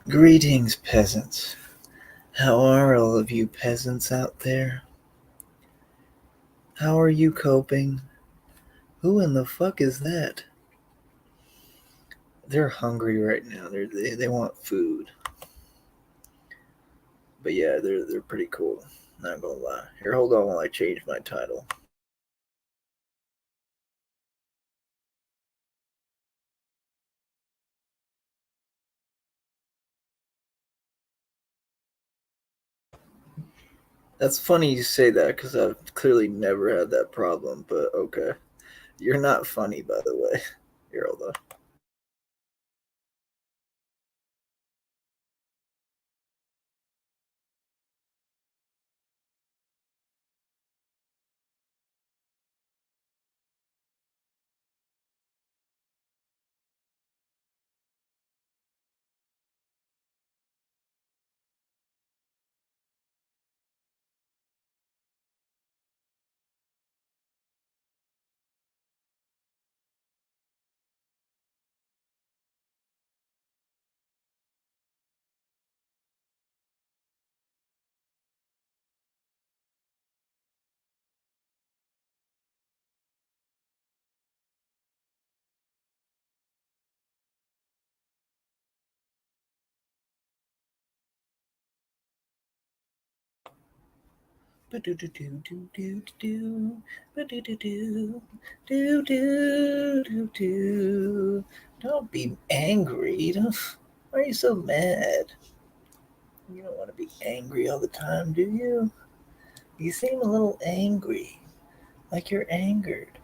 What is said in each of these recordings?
Greetings, peasants. How are all of you peasants out there? How are you coping? Who in the fuck is that? They're hungry right now. They want food. But yeah, they're pretty cool. Not gonna lie. Here, hold on while I change my title. That's funny you say that because I've clearly never had that problem. But okay, you're not funny, by the way. Here, hold on. Don't be angry. Why are you so mad? You don't want to be angry all the time, do you? You seem a little angry, like you're angered.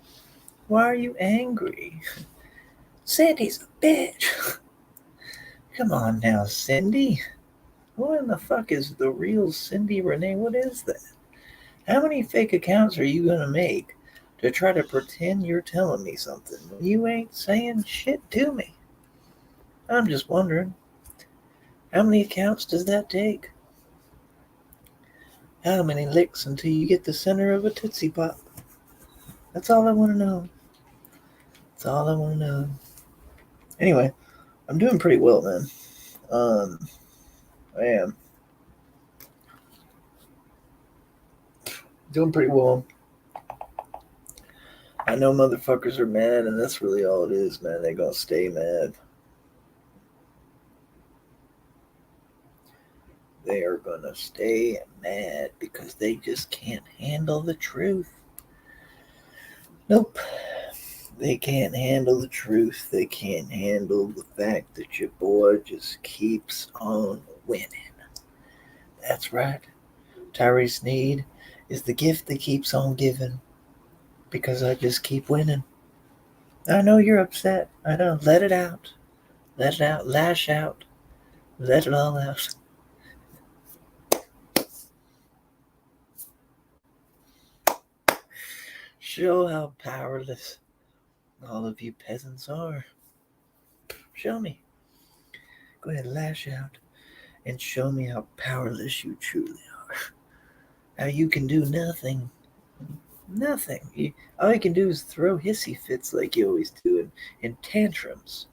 Why are you angry? Cindy's a bitch. Come on now, Cindy. Who in the fuck is the real Cindy Renee? What is that? How many fake accounts are you gonna make to try to pretend you're telling me something when you ain't saying shit to me? I'm just wondering, how many accounts does that take? How many licks until you get the center of a Tootsie Pop? That's all I want to know. That's all I want to know. Anyway, I'm doing pretty well, man. I am doing pretty well. I know motherfuckers are mad, and that's really all it is, man. They gonna stay mad. They are gonna stay mad because they just can't handle the truth. Nope. They can't handle the truth. They can't handle the fact that your boy just keeps on winning. That's right. Tyree Sneed is the gift that keeps on giving because I just keep winning. I know you're upset. I know. Let it out. Let it out. Lash out. Let it all out. Show how powerless all of you peasants are. Show me. Go ahead, lash out and show me how powerless you truly are. How you can do nothing. Nothing. All you can do is throw hissy fits like you always do and tantrums.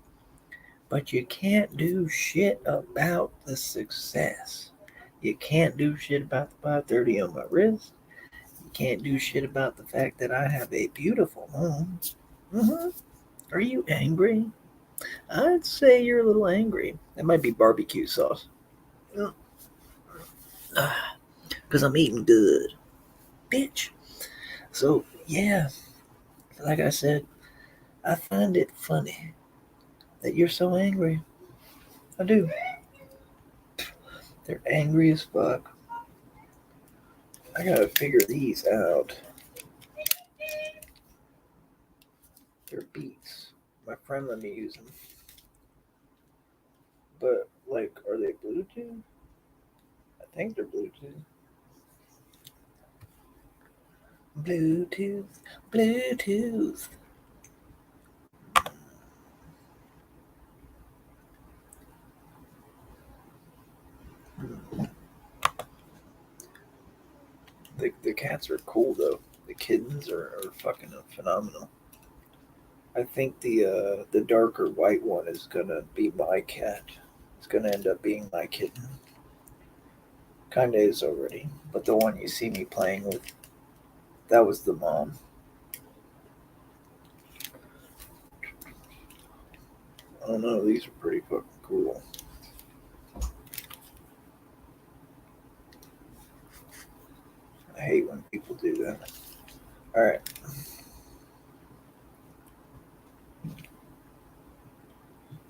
But you can't do shit about the success. You can't do shit about the 530 on my wrist. You can't do shit about the fact that I have a beautiful home. Mm-hmm. Are you angry? I'd say you're a little angry. That might be barbecue sauce. Because I'm eating good. Bitch. So, yeah, like I said, I find it funny that you're so angry. I do. They're angry as fuck. I gotta figure these out. They're beats. My friend let me use them. But, like, are they Bluetooth? I think they're Bluetooth. Bluetooth. Bluetooth. The cats are cool, though. The kittens are fucking phenomenal. I think the darker white one is gonna be my cat. It's gonna end up being my kitten. Kinda is already, but the one you see me playing with, that was the mom. I don't know, these are pretty fucking cool. I hate when people do that. Alright.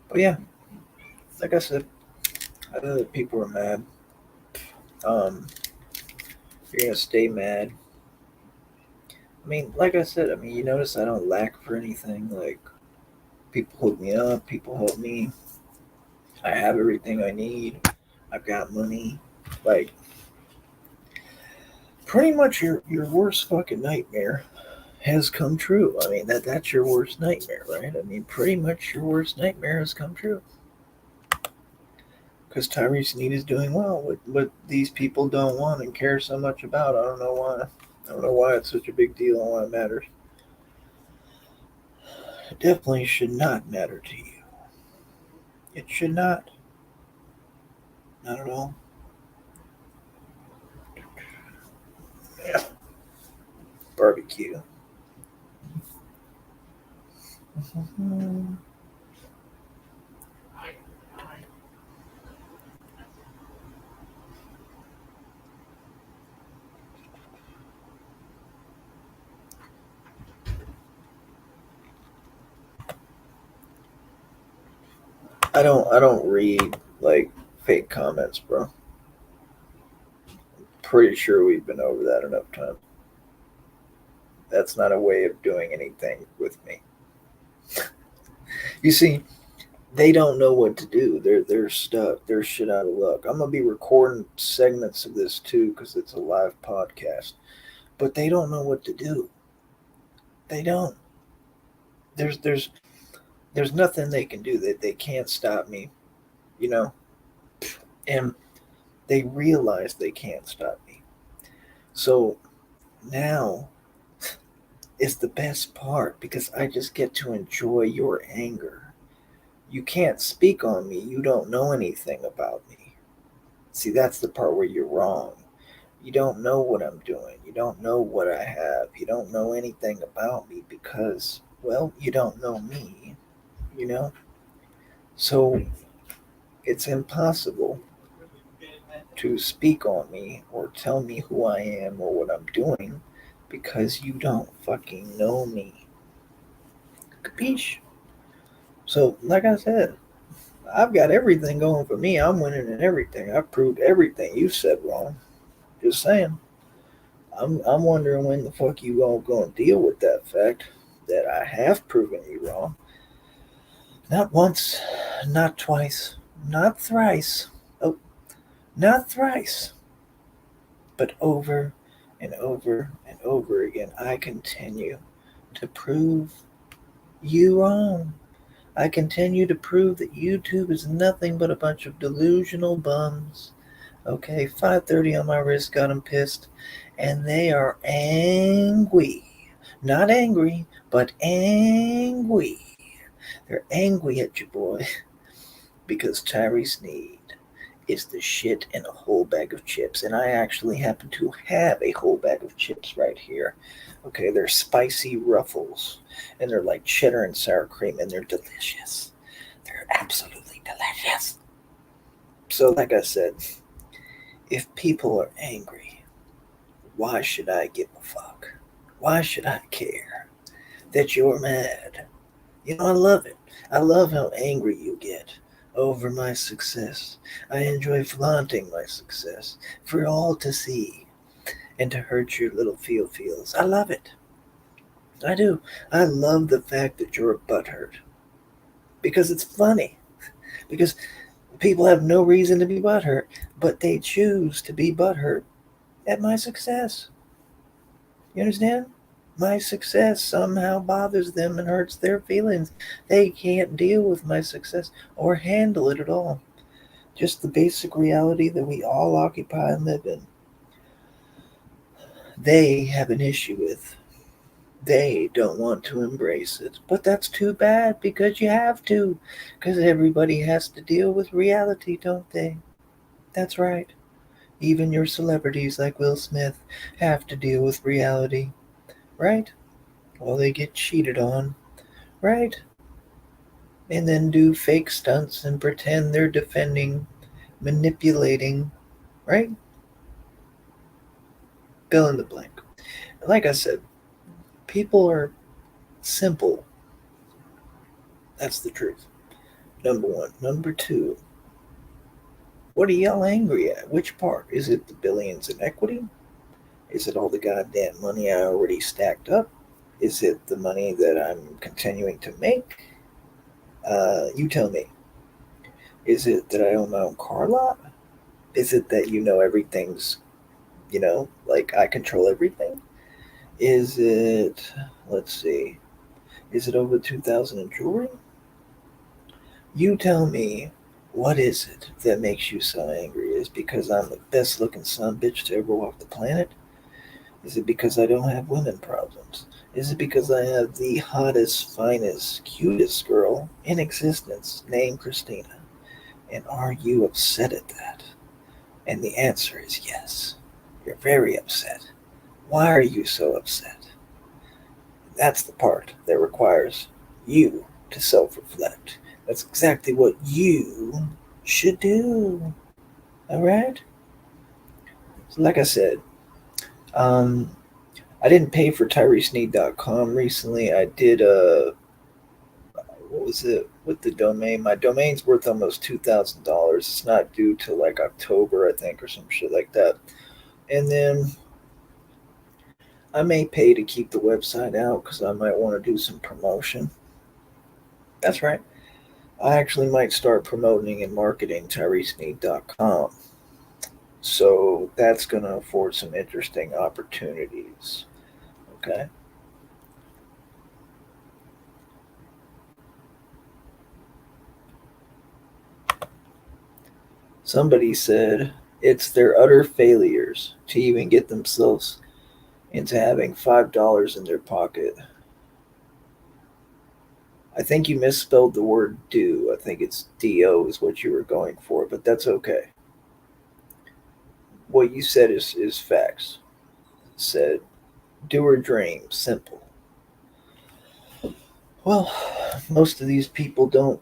But yeah, like I said, I know that people are mad. You're gonna stay mad. I mean, like I said, I mean, you notice I don't lack for anything. Like, people hook me up, people help me. I have everything I need. I've got money. Like, pretty much your worst fucking nightmare has come true. I mean, that's your worst nightmare, right? I mean, pretty much your worst nightmare has come true. Because Tyree Sneed is doing well. What these people don't want and care so much about, I don't know why. I don't know why it's such a big deal and why it matters. It definitely should not matter to you. It should not. Not at all. Yeah. Barbecue. I don't read like fake comments, bro. Pretty sure we've been over that enough times. That's not a way of doing anything with me. You see, they don't know what to do. They're stuck. They're shit out of luck. I'm gonna be recording segments of this too because it's a live podcast. But they don't know what to do. They don't. There's there's there's nothing they can do. They can't stop me, you know. And they realize they can't stop me. So now is the best part because I just get to enjoy your anger. You can't speak on me. You don't know anything about me. See, that's the part where you're wrong. You don't know what I'm doing. You don't know what I have. You don't know anything about me because, well, you don't know me, you know? So it's impossible to speak on me or tell me who I am or what I'm doing because you don't fucking know me. Capiche? So, like I said, I've got everything going for me. I'm winning in everything. I've proved everything you said wrong. Just saying. I'm wondering when the fuck you all gonna deal with that fact that I have proven you wrong. Not once, not twice, not thrice. Oh, not thrice, but over and over and over again. I continue to prove you wrong. I continue to prove that YouTube is nothing but a bunch of delusional bums. Okay, 5:30 on my wrist got them pissed, and they are angry. Not angry, but angry. They're angry at you, boy, because Tyree Sneed is the shit in a whole bag of chips, and I actually happen to have a whole bag of chips right here. Okay, they're spicy ruffles, and they're like cheddar and sour cream, and they're delicious. They're absolutely delicious. So, like I said, if people are angry, why should I give a fuck? Why should I care that you're mad? You know, I love it. I love how angry you get over my success. I enjoy flaunting my success for all to see and to hurt your little feels. I love it. I do. I love the fact that you're butthurt because it's funny. Because people have no reason to be butthurt, but they choose to be butthurt at my success. You understand? My success somehow bothers them and hurts their feelings. They can't deal with my success or handle it at all. Just the basic reality that we all occupy and live in. They have an issue with. They don't want to embrace it. But that's too bad because you have to. Because everybody has to deal with reality, don't they? That's right. Even your celebrities like Will Smith have to deal with reality, right? Well, they get cheated on, right? And then do fake stunts and pretend they're defending, manipulating, right? Fill in the blank. Like I said, people are simple. That's the truth. Number one. Number two, what are y'all angry at? Which part? Is it the billions in equity? Is it all the goddamn money I already stacked up? Is it the money that I'm continuing to make? You tell me. Is it that I own my own car lot? Is it that everything's, like I control everything? Is it, let's see, is it over 2,000 in jewelry? You tell me, what is it that makes you so angry? Is it because I'm the best looking son bitch to ever walk the planet? Is it because I don't have women problems? Is it because I have the hottest, finest, cutest girl in existence named Christina? And are you upset at that? And the answer is yes. You're very upset. Why are you so upset? That's the part that requires you to self reflect. That's exactly what you should do. All right? So, like I said, um, I didn't pay for TyreeSneed.com recently. I did, what was it with the domain? My domain's worth almost $2,000. It's not due till like October, I think, or some shit like that. And then I may pay to keep the website out because I might want to do some promotion. That's right. I actually might start promoting and marketing TyreeSneed.com. So that's going to afford some interesting opportunities. Okay. Somebody said it's their utter failures to even get themselves into having $5 in their pocket. I think you misspelled the word do. I think it's do is what you were going for, but that's okay. What you said is facts. Said do or dream, simple. Well, most of these people don't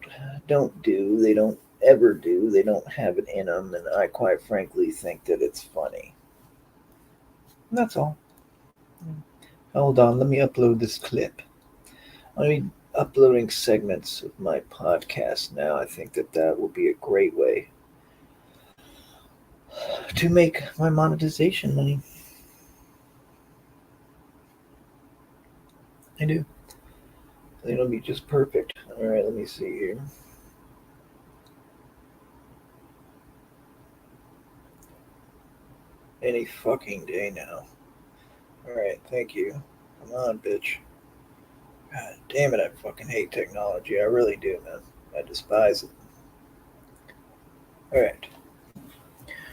do. They don't ever do. They don't have it in them, and I quite frankly think that it's funny. That's all. Hold on, let me upload this clip. Let me uploading segments of my podcast now. I think that will be a great way to make my monetization money. I do. I think it'll be just perfect. All right, let me see here. Any fucking day now. All right, thank you. Come on, bitch. God damn it, I fucking hate technology. I really do, man. I despise it. All right.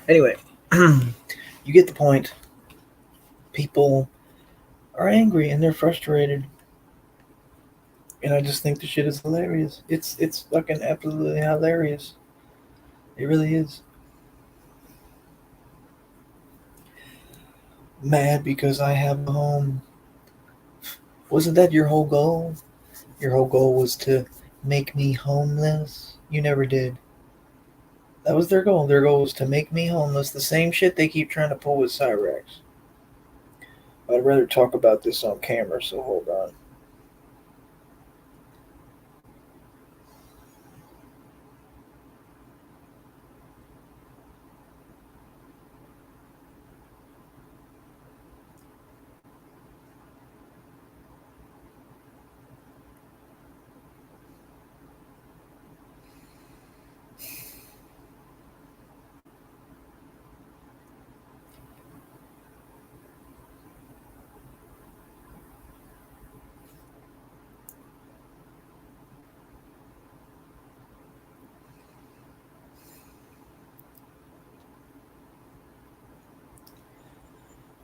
Anyway, you get the point. People are angry and they're frustrated, and I just think the shit is hilarious. It's fucking absolutely hilarious. It really is. Mad because I have a home. Wasn't that your whole goal? Your whole goal was to make me homeless. You never did. That was their goal. Their goal was to make me homeless. The same shit they keep trying to pull with Cyrex. I'd rather talk about this on camera, so hold on.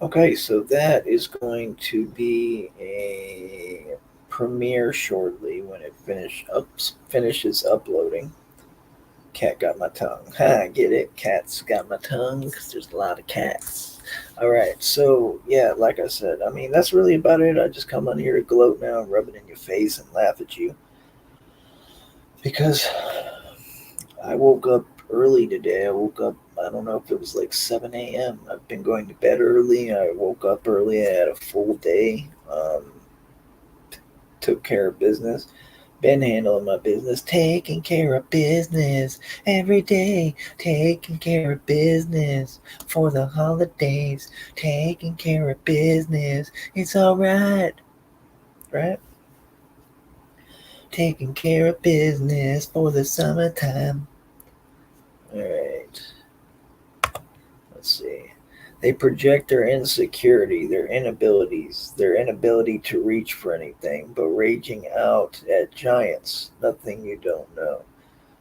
Okay, so that is going to be a premiere shortly when it finishes uploading. Cat got my tongue. Ha, get it? Cat's got my tongue because there's a lot of cats. All right, so yeah, like I said, I mean that's really about it. I just come on here to gloat now, rub it in your face, and laugh at you because I woke up early today. I woke up. I don't know if it was like 7 a.m. I've been going to bed early. I woke up early. I had a full day. Took care of business. Been handling my business, taking care of business every day, taking care of business for the holidays, taking care of business. It's all right, right? Taking care of business for the summertime. All right, let's see. They project their insecurity, their inabilities, their inability to reach for anything, but raging out at giants, nothing you don't know.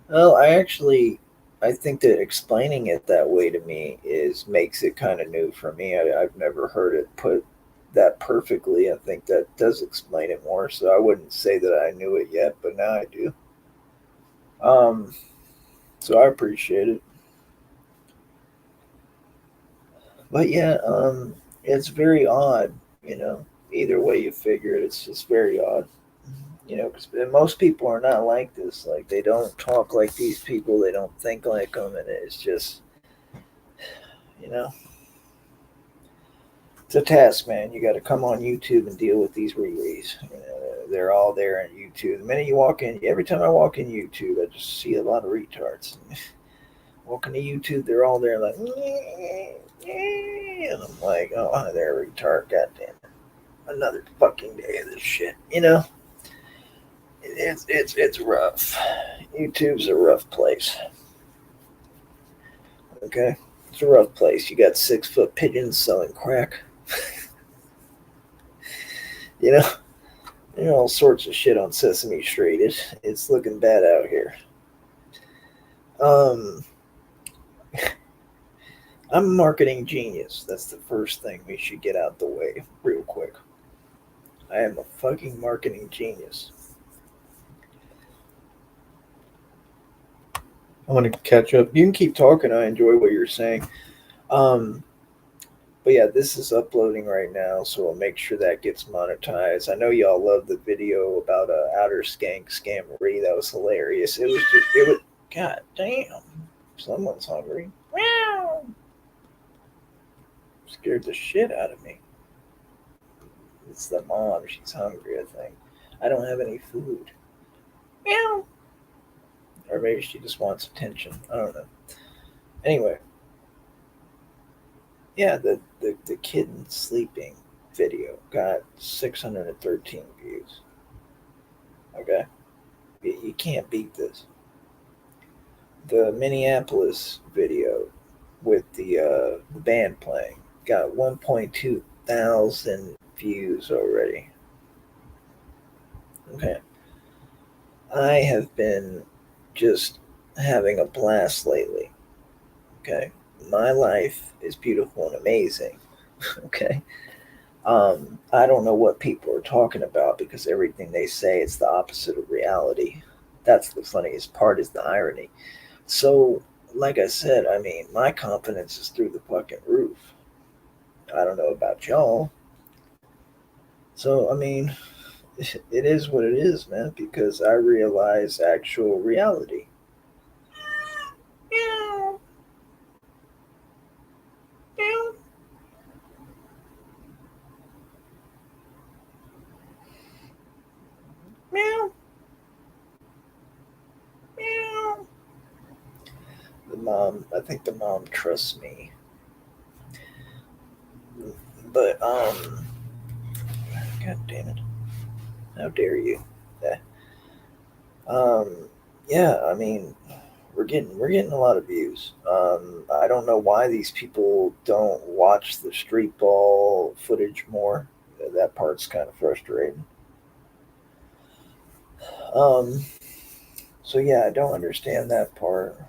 Well, I think that explaining it that way to me is makes it kind of new for me. I've never heard it put that perfectly. I think that does explain it more. So I wouldn't say that I knew it yet, but now I do. Um, so I appreciate it. But yeah, it's very odd. You know, either way you figure it, it's just very odd. Because most people are not like this. Like they don't talk like these people. They don't think like them, and it's just you know it's a task, man. You got to come on YouTube and deal with these release. They're all there on YouTube. The minute you walk in, every time I walk in YouTube, I just see a lot of retards. Walking to YouTube, they're all there like, and I'm like, oh, they're a retard. God damn it! Another fucking day of this shit. It's rough. YouTube's a rough place. Okay, it's a rough place. You got 6 foot pigeons selling crack. You know, all sorts of shit on Sesame Street. It's looking bad out here. Um, I'm a marketing genius. That's the first thing we should get out the way real quick. I am a fucking marketing genius. I want to catch up. You can keep talking. I enjoy what you're saying. Um, but yeah, this is uploading right now, so I'll make sure that gets monetized. I know y'all love the video about outer skank scammery. That was hilarious. It was. God damn, someone's hungry. Meow. Scared the shit out of me. It's the mom. She's hungry. I think. I don't have any food. Meow. Or maybe she just wants attention. I don't know. Anyway, yeah, the kitten sleeping video got 613 views. Okay, you can't beat this. The Minneapolis video with the band playing got 1.2 thousand views already. Okay, I have been just having a blast lately. Okay, my life is beautiful and amazing. Okay, I don't know what people are talking about because everything they say is the opposite of reality. That's the funniest part is the irony. So, like I said, I mean, my confidence is through the fucking roof. I don't know about y'all. So, I mean, it is what it is, man, because I realize actual reality. Meow, meow, meow, meow. I think the mom trusts me. But, god damn it. How dare you? Yeah. Um, yeah, I mean, we're getting a lot of views. I don't know why these people don't watch the street ball footage more. That part's kind of frustrating. Um, so yeah, I don't understand that part.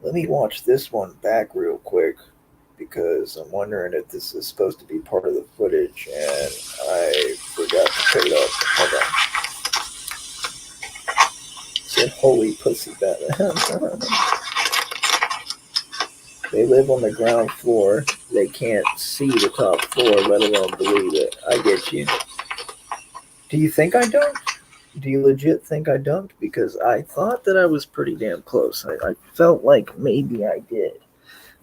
Let me watch this one back real quick because I'm wondering if this is supposed to be part of the footage, and I forgot to put it up. Hold on. Said holy pussy Batman. They live on the ground floor. They can't see the top floor, let alone believe it. I get you. Do you think I dunked? Do you legit think I dunked? Because I thought that I was pretty damn close. I felt like maybe I did,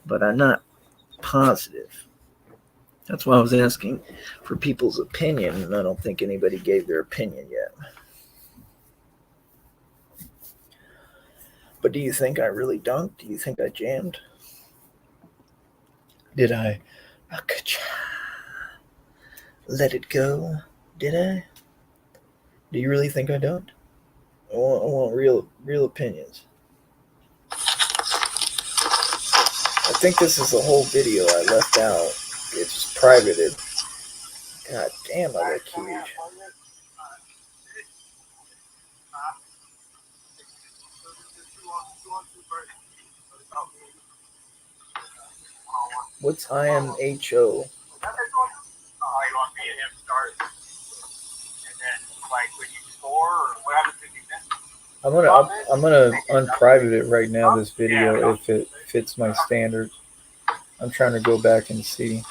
but I'm not positive. That's why I was asking for people's opinion, and I don't think anybody gave their opinion yet. But do you think I really dunked? Do you think I jammed? Did I let it go? Did I? Do you really think I dunked? I want real opinions. I think this is the whole video I left out. It's privated. God damn, I look huge. What's IMHO? I'm gonna unprivate it right now. This video, if it fits my standards. I'm trying to go back and see.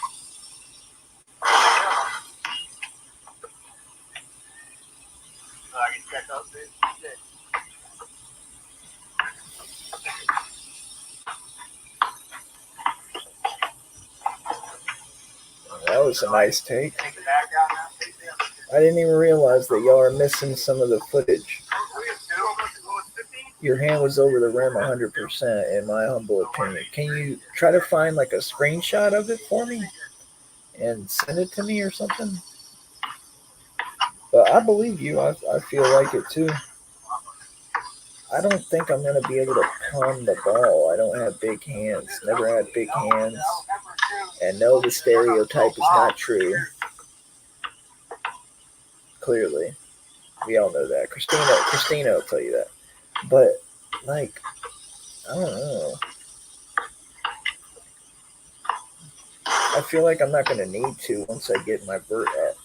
That was a nice take. I didn't even realize that y'all are missing some of the footage. Your hand was over the rim 100%, in my humble opinion. Can you try to find like a screenshot of it for me and send it to me or something? But I believe you. I feel like it too. I don't think I'm going to be able to palm the ball. I don't have big hands. Never had big hands. And no, the stereotype is not true. Clearly. We all know that. Christina will tell you that. But, like, I don't know. I feel like I'm not going to need to once I get my vert up.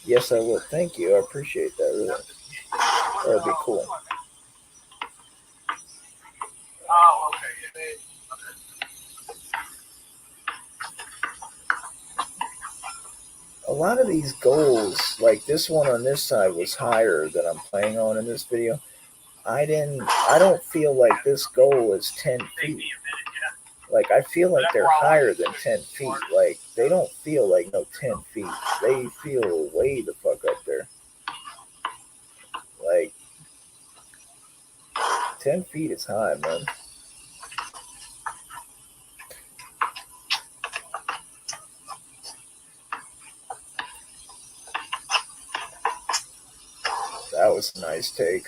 Yes, I will. Thank you. I appreciate that. Really. That would be cool. A lot of these goals, like this one on this side was higher that I'm playing on in this video. I don't feel like this goal is 10 feet. Like, I feel like they're higher than 10 feet. Like, they don't feel like no 10 feet. They feel way the fuck up there. Like, 10 feet is high, man. That was a nice take.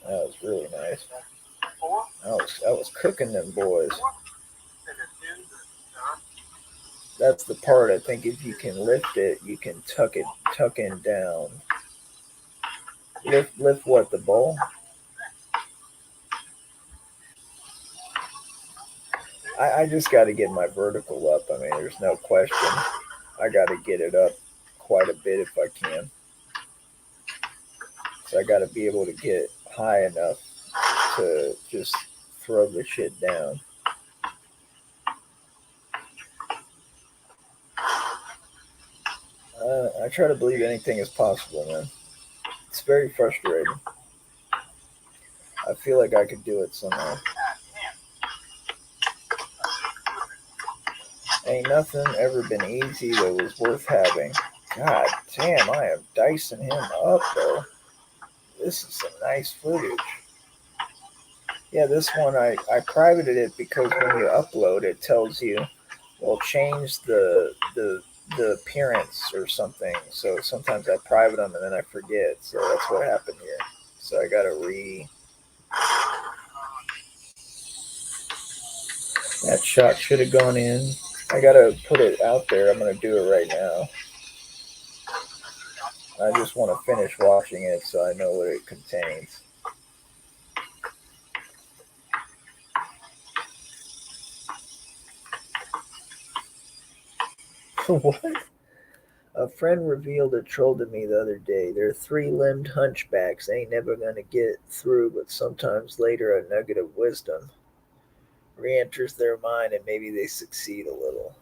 That was really nice. I was cooking them boys. That's the part I think if you can lift it, you can tuck in down. Lift what, the ball? I just got to get my vertical up. I mean, there's no question. I got to get it up quite a bit if I can. So I got to be able to get high enough to just throw the shit down. I try to believe anything is possible, man. It's very frustrating. I feel like I could do it somehow. Ain't nothing ever been easy that was worth having. God damn, I am dicing him up, though. This is some nice footage. Yeah, this one, I privated it because when you upload, it tells you, well, change the appearance or something. So sometimes I private them and then I forget. So that's what happened here. So I got to That shot should have gone in. I got to put it out there. I'm going to do it right now. I just want to finish watching it so I know what it contains. What? A friend revealed a troll to me the other day. Their three-limbed hunchbacks ain't never gonna get through, but sometimes later a nugget of wisdom re-enters their mind and maybe they succeed a little.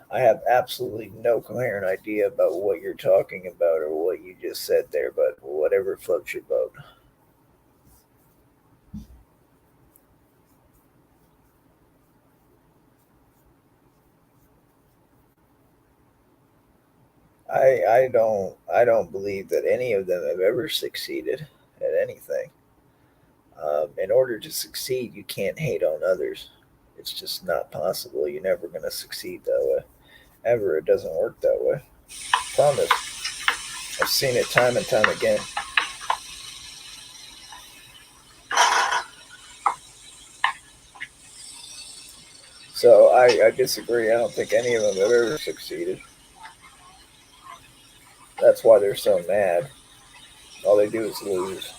I have absolutely no coherent idea about what you're talking about or what you just said there, but whatever floats your boat. I don't believe that any of them have ever succeeded at anything. In order to succeed, you can't hate on others. It's just not possible. You're never going to succeed that way. Ever. It doesn't work that way. Promise. I've seen it time and time again. So I disagree. I don't think any of them have ever succeeded. That's why they're so mad. All they do is lose.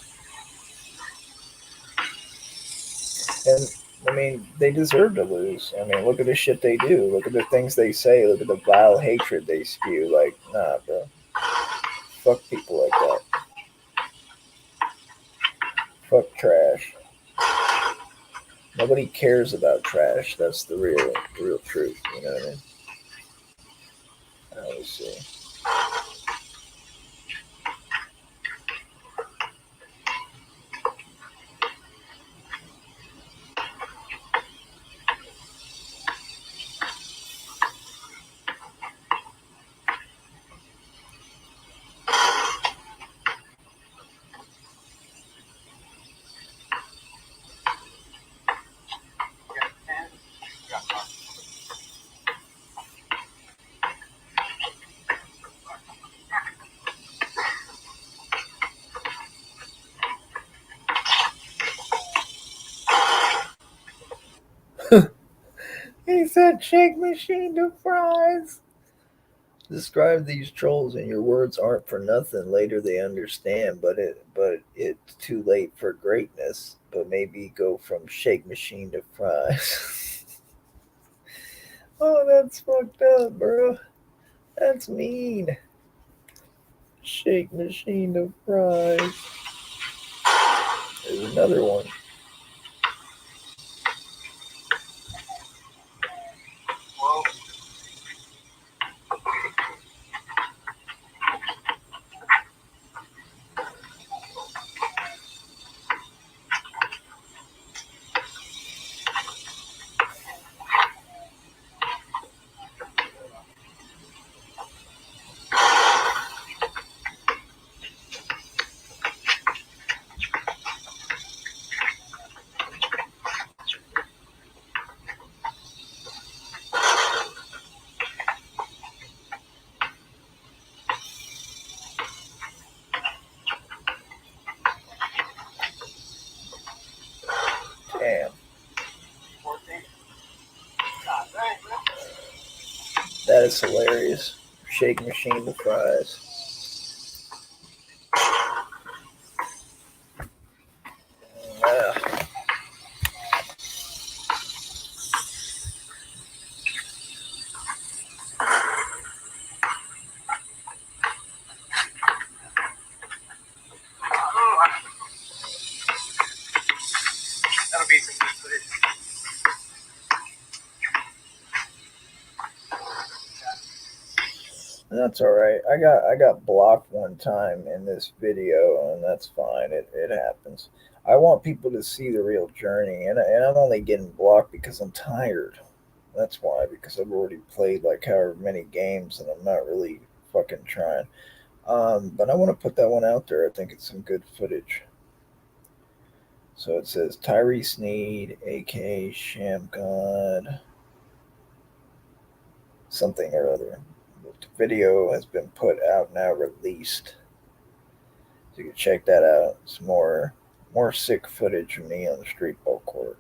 And I mean, they deserve to lose. I mean, look at the shit they do. Look at the things they say. Look at the vile hatred they spew. Like, nah, bro. Fuck people like that. Fuck trash. Nobody cares about trash. That's the real truth. You know what I mean? Let's see. He said, "Shake machine to fries." Describe these trolls, and your words aren't for nothing. Later they understand, but it's too late for greatness. But maybe go from shake machine to fries. Oh, that's fucked up, bro. That's mean. Shake machine to fries. There's another one. Damn, that is hilarious. Shake machine to fries. Yeah. That's all right. I got blocked one time in this video, and that's fine. It happens. I want people to see the real journey, and I'm only getting blocked because I'm tired. That's why, because I've already played like however many games, and I'm not really fucking trying. But I want to put that one out there. I think it's some good footage. So it says Tyree Sneed, aka Sham God, something or other. The video has been put out now, released. So you can check that out. It's more sick footage of me on the street ball court.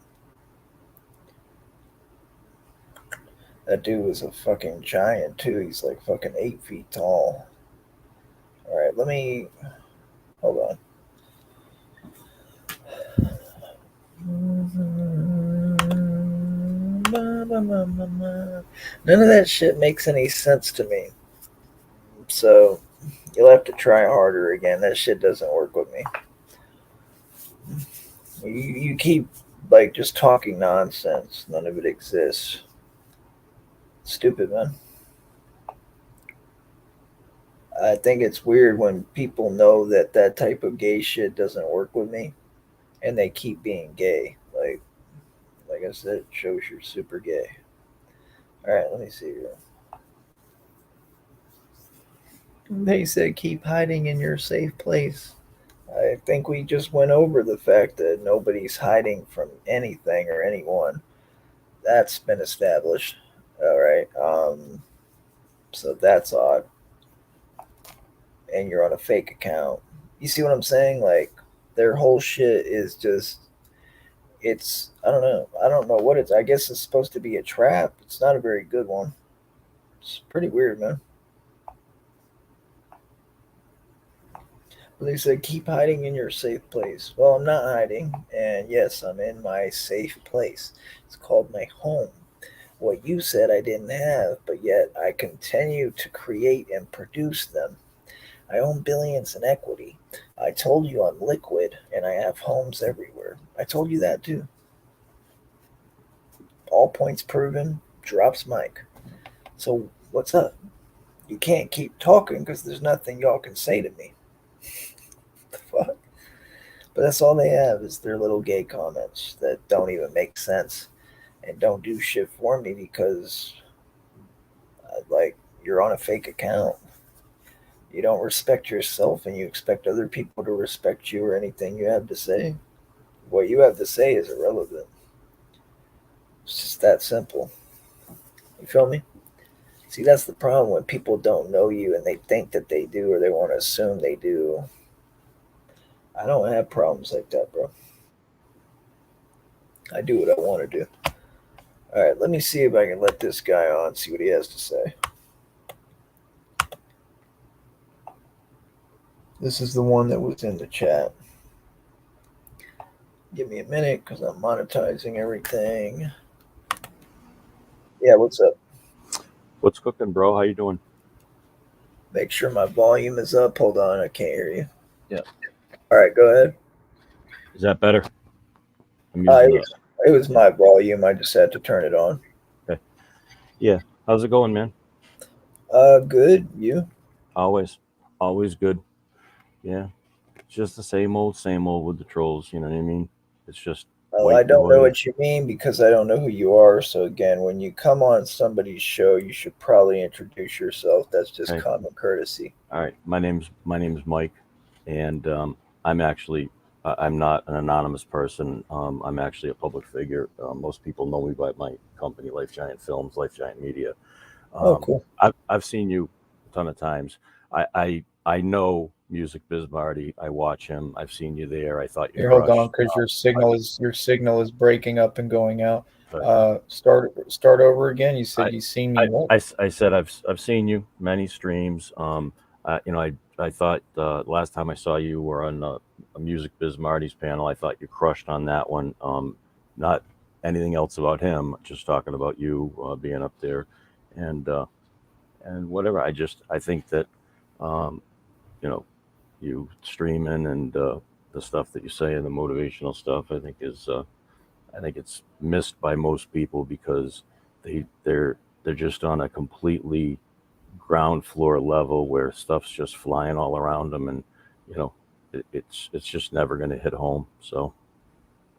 That dude was a fucking giant too. He's like fucking 8 feet tall. All right, let me hold on. None of that shit makes any sense to me. So you'll have to try harder again. That shit doesn't work with me. You keep like just talking nonsense. None of it exists. Stupid, man. I think it's weird when people know that that type of gay shit doesn't work with me, and they keep being gay. Like I said, it shows you're super gay. All right, let me see here. They said keep hiding in your safe place. I think we just went over the fact that nobody's hiding from anything or anyone. That's been established. All right. So that's odd. And you're on a fake account. You see what I'm saying? Like their whole shit is just it's I don't know. I don't know what it's I guess it's supposed to be a trap. It's not a very good one. It's pretty weird, man. But they said keep hiding in your safe place. Well, I'm not hiding, and yes, I'm in my safe place. It's called my home. What you said I didn't have, but yet I continue to create and produce them. I own billions in equity. I told you I'm liquid and I have homes everywhere. I told you that too. All points proven. Drops mic. So what's up? You can't keep talking because there's nothing y'all can say to me. The fuck? But that's all they have is their little gay comments that don't even make sense and don't do shit for me because, like, you're on a fake account. You don't respect yourself and you expect other people to respect you or anything you have to say. What you have to say is irrelevant. It's just that simple. You feel me? See, that's the problem when people don't know you and they think that they do or they want to assume they do. I don't have problems like that, bro. I do what I want to do. All right, let me see if I can let this guy on, see what he has to say. This is the one that was in the chat. Give me a minute because I'm monetizing everything. Yeah, what's up? What's cooking, bro? How you doing? Make sure my volume is up. Hold on, I can't hear you. Yeah. All right, go ahead. Is that better? I'm Uh, using it the. was it was Yeah. my volume. I just had to turn it on. Okay. Yeah. How's it going, man? Good. You? Always, always good. Yeah. It's just the same old with the trolls. You know what I mean? It's just Well, I white don't know noise. what you mean because I don't know who you are. So again, when you come on somebody's show, you should probably introduce yourself. That's just Okay. common courtesy. All right. My name's Mike, and I'm actually I'm not an anonymous person. I'm actually a public figure. Most people know me by my company, Life Giant Films, Life Giant Media. Oh, Um, cool. I've seen you a ton of times. I know Music Biz Marty. I watch him. I've seen you there. I thought you Here, hold on, crushed. because I, your signal is breaking up and going out. but Start over again. You said I, you seen me what? I said I've seen you many streams. I thought last time I saw you were on a Music Biz Marty's panel. I thought you crushed on that one. Not anything else about him. Just talking about you being up there, and uh, and whatever. I think that um, you know you streaming and the stuff that you say and the motivational stuff. I think it's missed by most people because they're just on a completely ground floor level where stuff's just flying all around them, and you know it's just never going to hit home. So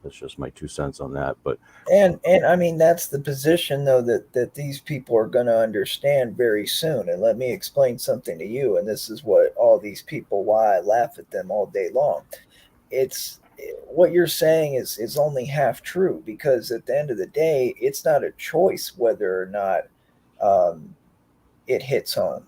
that's just my 2 cents on that. But And I mean that's the position though that these people are going to understand very soon. And let me explain something to you. And this is what all these people why I laugh at them all day long. It's what you're saying is only half true because at the end of the day, it's not a choice whether or not um, it hits home.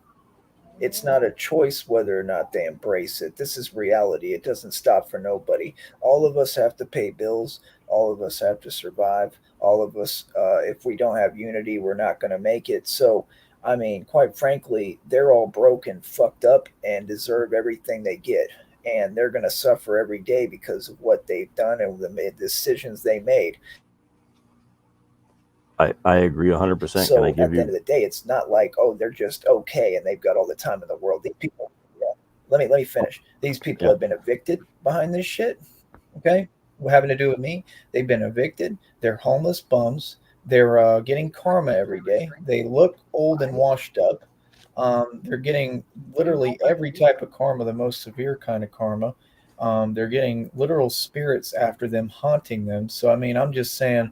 It's not a choice whether or not they embrace it. This is reality. It doesn't stop for nobody. All of us have to pay bills. All of us have to survive. All of us, if we don't have unity, we're not going to make it. So, I mean, quite frankly, they're all broken, fucked up, and deserve everything they get. And they're going to suffer every day because of what they've done and the decisions they made. I agree 100%. Can I So give at the end you? of the day, it's not like, oh, they're just okay and they've got all the time in the world. These people, yeah. Let me finish. These people Yeah. have been evicted behind this shit. Okay, what having to do with me? They've been evicted. They're homeless bums. They're getting karma every day. They look old and washed up. They're getting literally every type of karma, the most severe kind of karma. They're getting literal spirits after them, haunting them. So I mean, I'm just saying,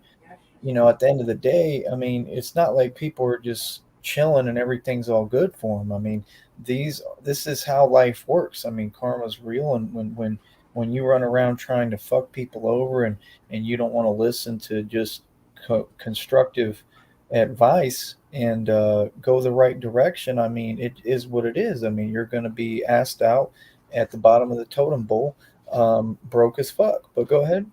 at the end of the day, I mean, it's not like people are just chilling and everything's all good for them. I mean, this is how life works. I mean, karma's real, and when you run around trying to fuck people over and you don't want to listen to just constructive advice and go the right direction, I mean, it is what it is. I mean, you're going to be asked out at the bottom of the totem pole, broke as fuck. But go ahead.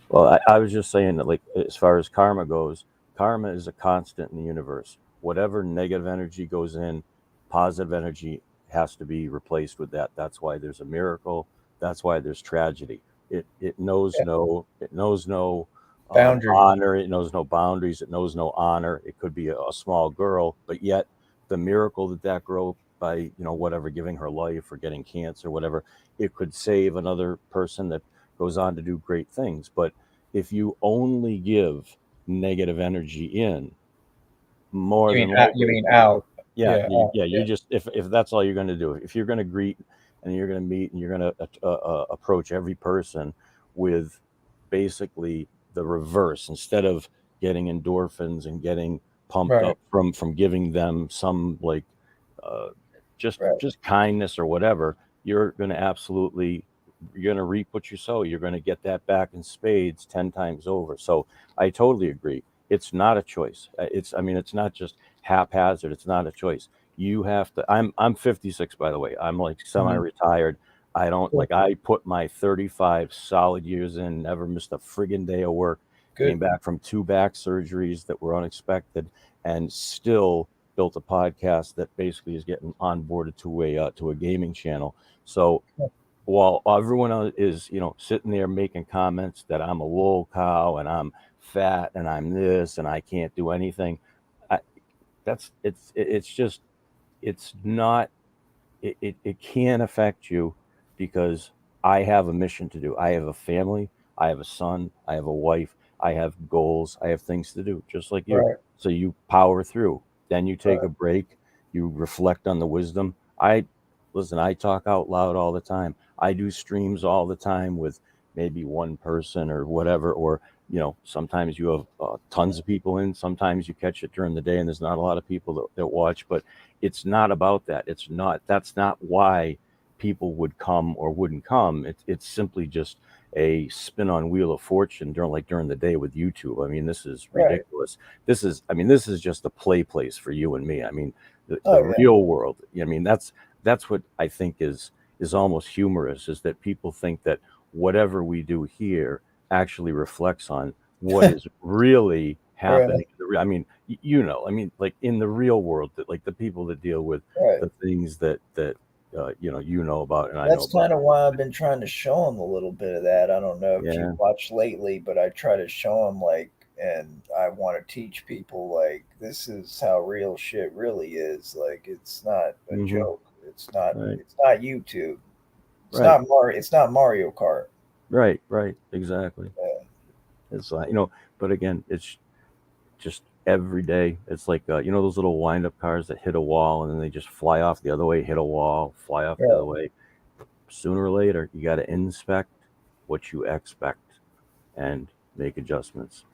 Well, I was just saying that, like, as far as karma goes, karma is a constant in the universe. Whatever negative energy goes in, positive energy has to be replaced with that. That's why there's a miracle. That's why there's tragedy. It knows no Boundary. honor. It knows no boundaries. It knows no honor. It could be a small girl, but yet the miracle that girl, by whatever, giving her life or getting cancer, whatever, it could save another person that goes on to do great things. But if you only give negative energy in, more than You likely, mean out? yeah, Yeah, out. yeah, Yeah. you just, if that's all you're going to do, if you're going to greet and you're going to meet and you're going to approach every person with basically the reverse, instead of getting endorphins and getting pumped Right. up from giving them some, like, uh, Right. just kindness or whatever, you're going to absolutely, you're going to reap what you sow. You're going to get that back in spades 10 times over. So I totally agree. It's not a choice. I mean, it's not just haphazard. It's not a choice. You have to. I'm 56, by the way. I'm like Mhm. semi-retired. I don't, Cool. like, I put my 35 solid years in. Never missed a friggin' day of work. Came Good. back from 2 back surgeries that were unexpected, and still built a podcast that basically is getting onboarded to a gaming channel. So while everyone is, sitting there making comments that I'm a lol cow and I'm fat and I'm this and I can't do anything, I, it's just, it's not, it can affect you, because I have a mission to do. I have a family, I have a son, I have a wife, I have goals, I have things to do, just like you. Right. So you power through. Then you take Right. a break, you reflect on the wisdom. I Listen, I talk out loud all the time. I do streams all the time with maybe one person or whatever, or sometimes you have tons of people in. Sometimes you catch it during the day and there's not a lot of people that watch, but it's not about that. That's not why people would come or wouldn't come. It's simply just a spin on Wheel of Fortune during the day with YouTube. I mean, this is Right. ridiculous. This is just a play place for you and me. I mean, the Oh yeah. real world. I mean, that's what I think is almost humorous, is that people think that whatever we do here actually reflects on what is really Right. happening. I mean, I mean, like, in the real world, that, like, the people that deal with Right. the things that about and I know That's about. kind of why I've been trying to show them a little bit of that. I don't know if you Yeah. watched lately, but I try to show them, like, and I want to teach people, like, this is how real shit really is. Like, it's not a Hmm. joke. It's not. Right. It's not YouTube. It's Right. not Mario. It's not Mario Kart. Right. Right. Exactly. Yeah. It's like, but again, it's just every day. It's like, those little wind up cars that hit a wall and then they just fly off the other way, hit a wall, fly off the other Right. way. Sooner or later, you got to inspect what you expect and make adjustments.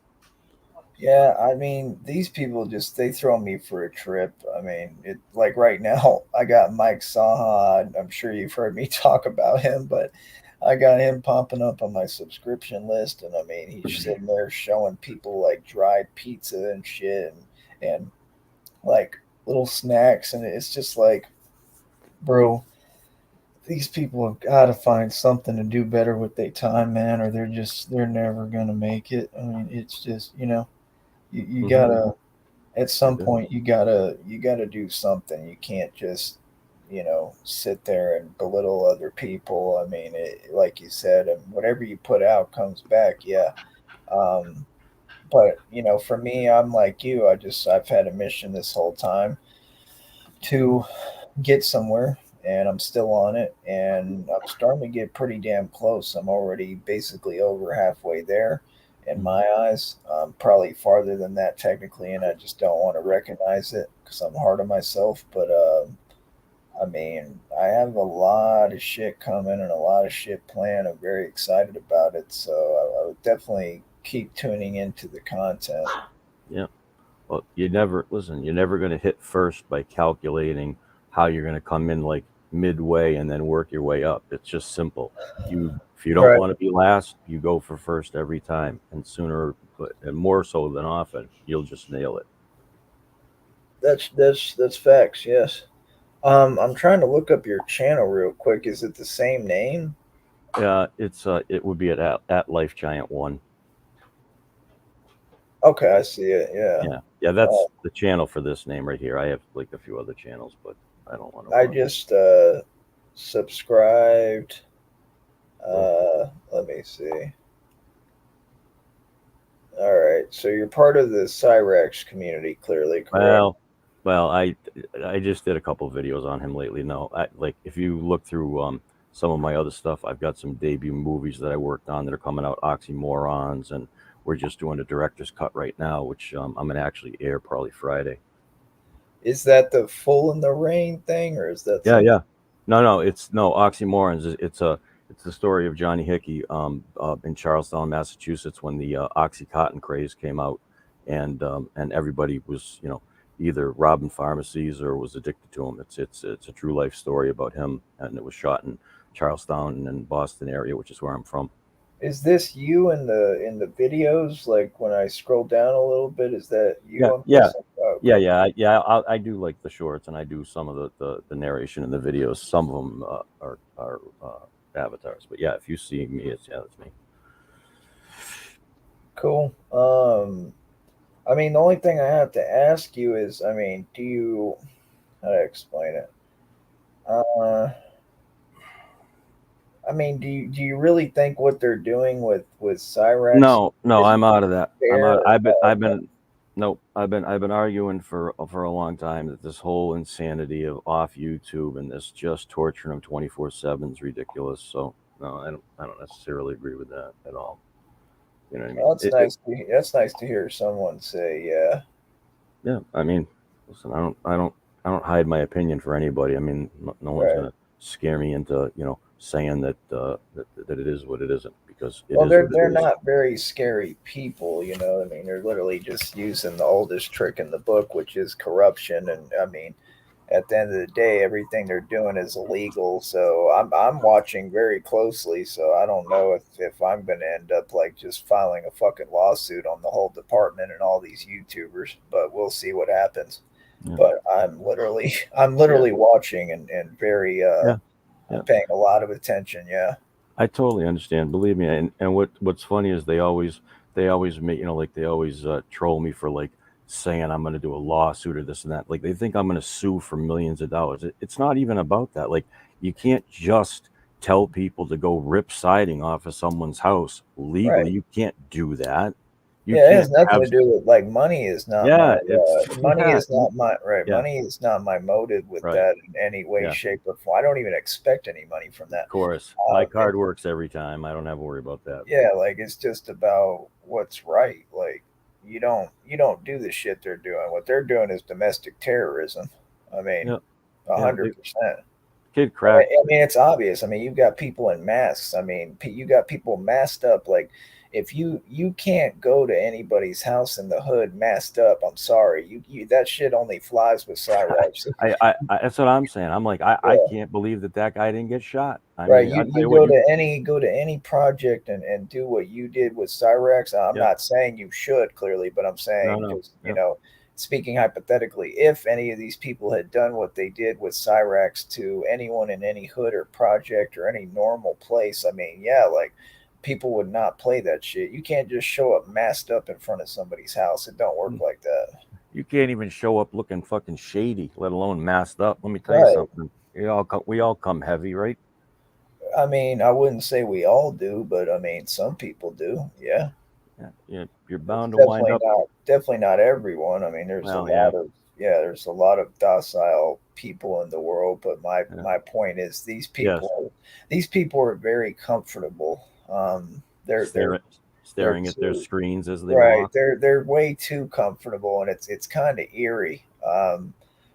Yeah, I mean, these people just they throw me for a trip. I mean, it like right now I got Mike Saha. I'm sure you've heard me talk about him, but I got him popping up on my subscription list, and I mean, he's sitting there showing people like dried pizza and shit, and like little snacks, and it's just like, bro, these people have got to find something to do better with their time, man, or they're never gonna make it. I mean, it's just you Hmm. gotta at I some do. point you gotta do something. You can't just sit there and belittle other people. I mean, like you said, and whatever you put out comes back. Yeah. um but for me, I'm like you. I've had a mission this whole time to get somewhere, and I'm still on it, and I'm starting to get pretty damn close. I'm already basically over halfway there in Mhm. my eyes. Probably farther than that technically, and I just don't want to recognize it because I'm hard on myself. But I mean, I have a lot of shit coming and a lot of shit planned. I'm very excited about it, so I would definitely keep tuning into the content. Yeah. Well, you're never going to hit first by calculating how you're going to come in like midway and then work your way up. It's just simple. If you don't Right. want to be last, you go for first every time, and sooner, and more so than often, you'll just nail it. That's facts. Yes. I'm trying to look up your channel real quick. Is it the same name? It would be at Life Giant One. Okay, I see it. Yeah. Yeah, Uh, that's the channel for this name right here. I have like a few other channels, but I don't want I to. just subscribed. Well, Let me see. All right. So you're part of the Cyrex community, clearly, correct? well, well, I just did a couple videos on him lately. No, like if you look through some of my other stuff, I've got some debut movies that I worked on that are coming out, Oxymorons, and we're just doing a director's cut right now, which I'm gonna actually air probably Friday. Is that the Full in the Rain thing, or is that Yeah, something? yeah. No, it's no Oxymorons. It's the story of Johnny Hickey in Charlestown, Massachusetts, when the OxyContin craze came out, and everybody was either robbing pharmacies or was addicted to them. It's a true life story about him, and it was shot in Charlestown and Boston area, which is where I'm from. Is this you in the videos? Like when I scroll down a little bit, is that you? Yeah, I'm yeah, guessing. Oh, yeah, okay. yeah, I do like the shorts, and I do some of the narration in the videos. Some of them are avatars, but yeah, if you see me, it's me. Cool. I mean, the only thing I have to ask you is, I mean, do you, how to explain it? Uh, I mean, do you really think what they're doing with Cyrax No, no, is I'm out of that. I'm fair? out. Or, I've been, nope. I've been arguing for a long time that this whole insanity of off YouTube and this just torturing them 24/7 is ridiculous. So no, I don't necessarily agree with that at all. You know what I mean? well, that's nice to hear someone say, yeah, Yeah. I mean, listen, I don't hide my opinion for anybody. I mean, no one's right. gonna scare me into saying that it is what it isn't, because it Well, is they're what it they're is. not very scary people, you know. I mean, they're literally just using the oldest trick in the book, which is corruption. And I mean, at the end of the day, everything they're doing is illegal. So I'm watching very closely. So I don't know if I'm going to end up like just filing a fucking lawsuit on the whole department and all these YouTubers. But we'll see what happens. Yeah. But I'm Yeah. literally watching and very Yeah. I'm Yeah. paying a lot of attention. Yeah. I totally understand. Believe me. And what's funny is they always make like they always troll me for like saying I'm going to do a lawsuit or this and that. Like they think I'm going to sue for millions of dollars. It's not even about that. Like you can't just tell people to go rip siding off of someone's house Right. legally. You can't do that. You Yeah, it has can't nothing have. to do with like money is not my Yeah. It's money yeah. is not my right. Yeah. Money is not my motive with Right. that in any way, Yeah. shape, or form. I don't even expect any money from Of that. course, my It, card works every time. I don't have to worry about that. yeah, like it's just about what's right. Like you don't do the shit they're doing. What they're doing is domestic terrorism. I mean, Yeah. a Yeah. hundred percent. Kid I cracked. mean, it's obvious. I mean, you've got people in masks. I mean, you got people masked up. Like, if you can't go to anybody's house in the hood masked up, I'm sorry. You that shit only flies with Cyrax. That's what I'm saying. I'm like, I Yeah, can't believe that guy didn't get shot. I right. mean, I You tell you you what, go to any project and do what you did with Cyrax. I'm yeah, not saying you should clearly, but I'm no, saying no, just yeah, speaking hypothetically, if any of these people had done what they did with Cyrax to anyone in any hood or project or any normal place, I mean, yeah, like people would not play that shit. You can't just show up masked up in front of somebody's house. It don't work like that. you can't even show up looking fucking shady, let alone masked up. Let me tell you Right. something. We all come heavy, right? I mean, I wouldn't say we all do, but I mean, some people do. Yeah. You're It's bound to wind up. definitely not everyone. I mean, there's a Well, yeah, lot of there's a lot of docile people in the world, but yeah. my point is Yes, these people are very comfortable. staring they're staring at their too screens as they right. walk. They're way too comfortable, and it's kind of eerie.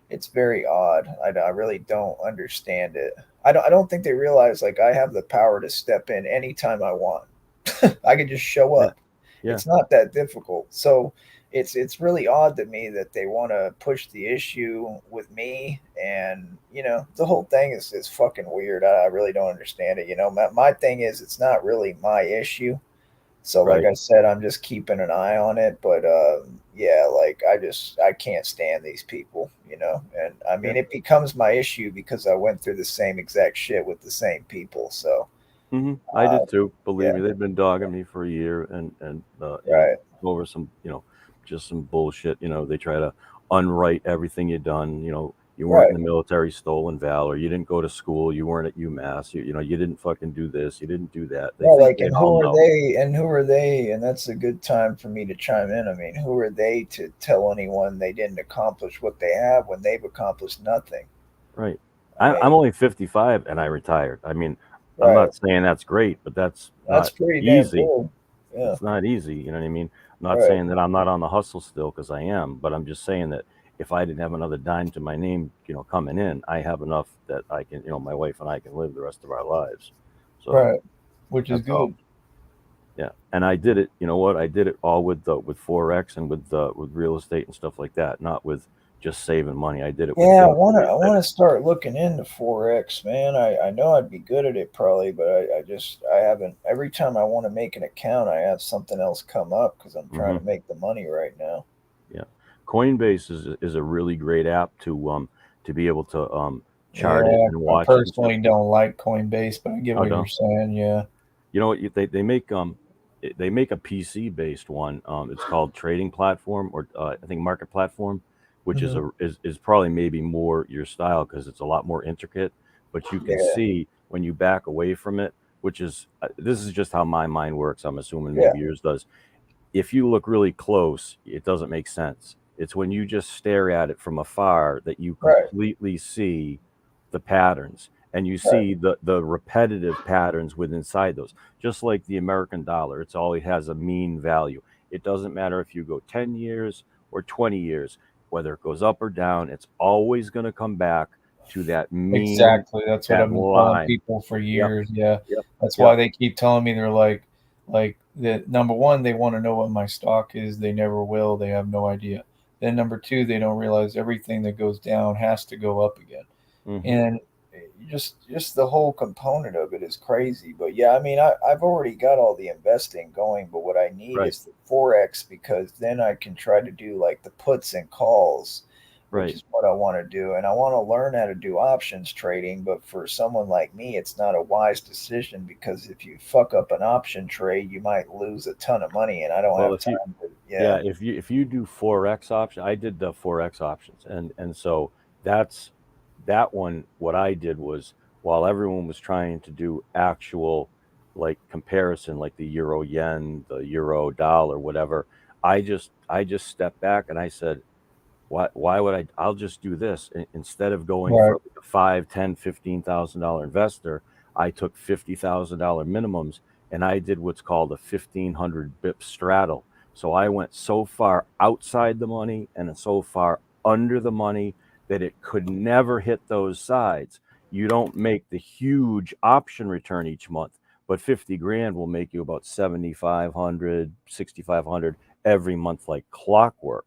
It's very odd. I really don't understand it. I don't think they realize like I have the power to step in anytime I want. I can just show Yeah, up. yeah, It's not that difficult. So it's really odd to me that they want to push the issue with me, and the whole thing is fucking weird. I really don't understand it. My thing is it's not really my issue. So like right. I said, I'm just keeping an eye on it. But yeah, like I can't stand these people. And I Yeah. mean it becomes my issue because I went through the same exact shit with the same people. So I uh, did too. Believe yeah, me, they've been dogging me for a year, and right, over some just some bullshit. They try to unwrite everything you done. You weren't in right. the military, stolen valor. You didn't go to school. You weren't at UMass. You didn't fucking do this. You didn't do that. They Well, think like, they and all who are know. they? And who are they? And that's a good time for me to chime in. I mean, who are they to tell anyone they didn't accomplish what they have when they've accomplished nothing? Right. I I'm mean, only 55 and I retired. I mean, I'm right. not saying that's great, but that's That's not pretty damn easy. cool. Yeah, It's not easy. You know what I mean? I'm not right, saying that I'm not on the hustle still because I am, but I'm just saying that if I didn't have another dime to my name, coming in, I have enough that I can, my wife and I can live the rest of our lives. So right. Which is that's all. good. Yeah. And I did it. You know what? I did it all with forex and with real estate and stuff like that, not with just saving money. I did it with Yeah, things where I they said, wanna start looking into forex, man. I know I'd be good at it probably, but I haven't. Every time I want to make an account, I have something else come up because I'm trying mm-hmm. to make the money right now. Yeah, Coinbase is a really great app to be able to chart it Yeah, and I watch it and stuff. personally don't like Coinbase, but I get Oh, what you're no, saying. Yeah. you know what? They make a PC based one. It's called Trading Platform, or I think Market Platform, which is Hmm. is probably maybe more your style because it's a lot more intricate. But you can Yeah. see when you back away from it, which is this is just how my mind works. I'm assuming Yeah. maybe yours does. If you look really close, it doesn't make sense. It's when you just stare at it from afar that you Right. completely see the patterns and you Right. see the repetitive patterns within inside those. Just like the American dollar, it's always has a mean value. It doesn't matter if you go 10 years or 20 years, whether it goes up or down, it's always going to come back to that mean, Exactly. That's what that I've been telling line. people for Yep, years. Yeah. yep, That's why yep. they keep telling me they're like the number one, they want to know what my stock is. They never will. They have no idea. Then number two, they don't realize everything that goes down has to go up again. Hmm. And just the whole component of it is crazy. But yeah, I mean, I've already got all the investing going, but what I need Right, is the forex because then I can try to do like the puts and calls, which right. is what I want to do. And I want to learn how to do options trading, but for someone like me, it's not a wise decision because if you fuck up an option trade, you might lose a ton of money, and I don't Well, have if you time to. Yeah, Yeah, if you do forex option, I did the forex options, and so that's that one. What I did was while everyone was trying to do actual like comparison, like the euro yen, the euro dollar, whatever, I just stepped back and I said, why would I'll just do this. Instead of going for right, like a 5, 10, $15,000 investor, I took $50,000 minimums and I did what's called a 1,500 bip straddle. So I went so far outside the money and so far under the money that it could never hit those sides. You don't make the huge option return each month, but 50 grand will make you about 7,500, 6,500 every month like clockwork.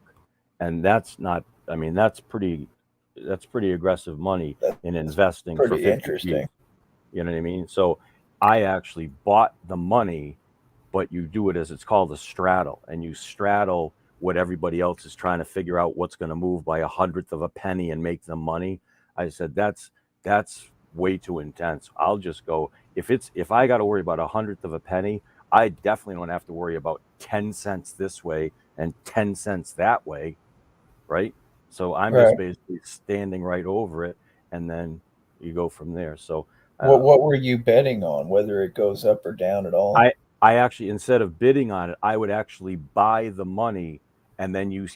And that's not, I mean, that's pretty aggressive money in that's investing for pretty 50 G's. interesting. You know what I mean? So I actually bought the money, but you do it as it's called a straddle, and you straddle what everybody else is trying to figure out what's going to move by a hundredth of a penny and make them money. I said that's way too intense. I'll just go if I got to worry about a hundredth of a penny, I definitely don't have to worry about 10 cents this way and 10 cents that way, right? So I'm just Right. basically standing right over it, and then you go from there. So What uh, what were you betting on? Whether it goes up or down at all? I I actually, instead of bidding on it, I would actually buy the money, and then you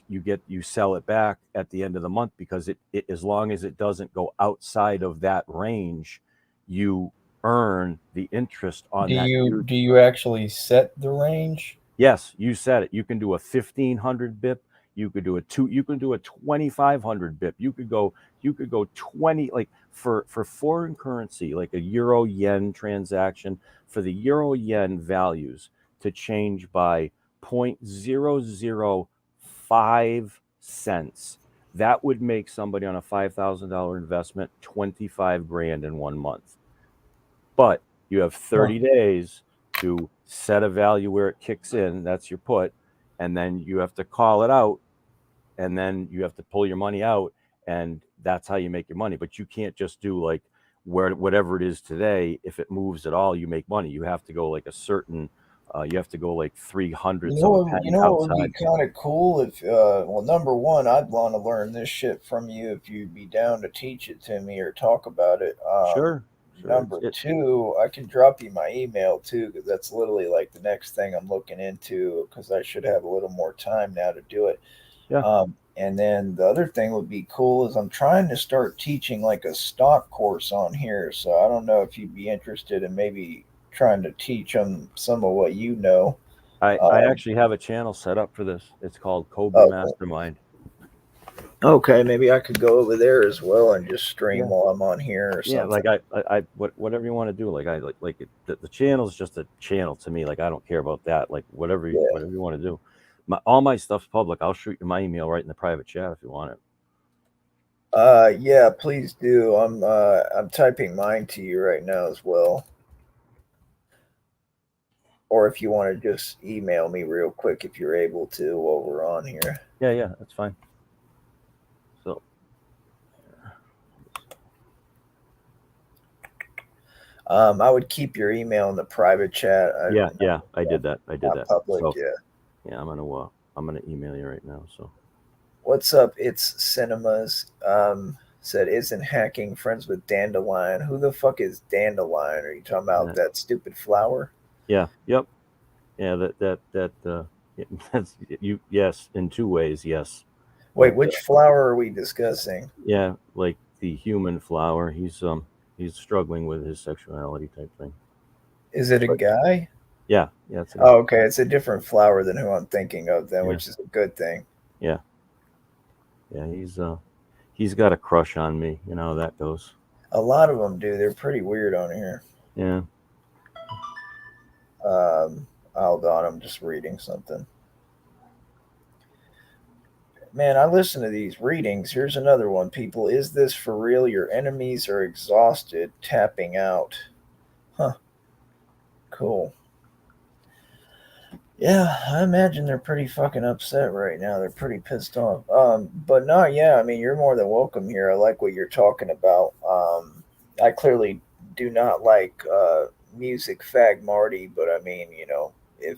sell it back at the end of the month, because it as long as it doesn't go outside of that range, you earn the interest on that huge. Do you actually set the range? Yes, you said it. You can do a 1,500 bip. You could do a two. You can do a 2,500 bip. You could go. You could go 20. Like for foreign currency, like a euro yen transaction, for the euro yen values to change by 0.005 cents, that would make somebody on a $5,000 investment 25 grand in 1 month. But you have 30 days to set a value where it kicks in. That's your put. And then you have to call it out. And then you have to pull your money out. And that's how you make your money. But you can't just do like whatever it is today. If it moves at all, you make money. You have to go like a certain, you have to go like 300 of a You penny know what would be outside. kind of cool if, well, number one, I'd want to learn this shit from you if you'd be down to teach it to me or talk about it. Sure. Number two, I can drop you my email too, because that's literally like the next thing I'm looking into, because I should have a little more time now to do it. Yeah. And then the other thing would be cool is I'm trying to start teaching like a stock course on here. So I don't know if you'd be interested in maybe trying to teach them some of what you know. I actually have a channel set up for this. It's called Cobra Oh, Mastermind. okay, maybe I could go over there as well and just stream Yeah. while I'm on here or Yeah, something. like whatever you want to do. Like I like it, the channel is just a channel to me. Like I don't care about that. Like whatever Yeah. whatever you want to do. All my stuff's public. I'll shoot you my email right in the private chat if you want it. Yeah, please do. I'm typing mine to you right now as well. Or if you want to just email me real quick if you're able to while we're on here. Yeah, that's fine. So I would keep your email in the private chat. yeah, I did that. Not public, So yeah. yeah, I'm gonna email you right now. So What's up? It's Cinemas. Said isn't hacking friends with Dandelion. Who the fuck is Dandelion? Are you talking about that stupid flower? yeah, yep, yeah. That's you. Yes, in two ways. Yes. Wait, which flower are we discussing? Yeah, like the human flower. He's struggling with his sexuality type thing. Is it a guy? Yeah. Oh, okay. It's a different flower than who I'm thinking of then, which is a good thing. Yeah. He's got a crush on me. You know how that goes. A lot of them do. They're pretty weird on here. Yeah. Hold on. I'm just reading something. Man, I listen to these readings. Here's another one. People, is this for real? Your enemies are exhausted, tapping out. Huh. Cool. Yeah, I imagine they're pretty fucking upset right now. They're pretty pissed off. But no, yeah, I mean, you're more than welcome here. I like what you're talking about. I clearly do not like music fag Marty, but I mean, you know, if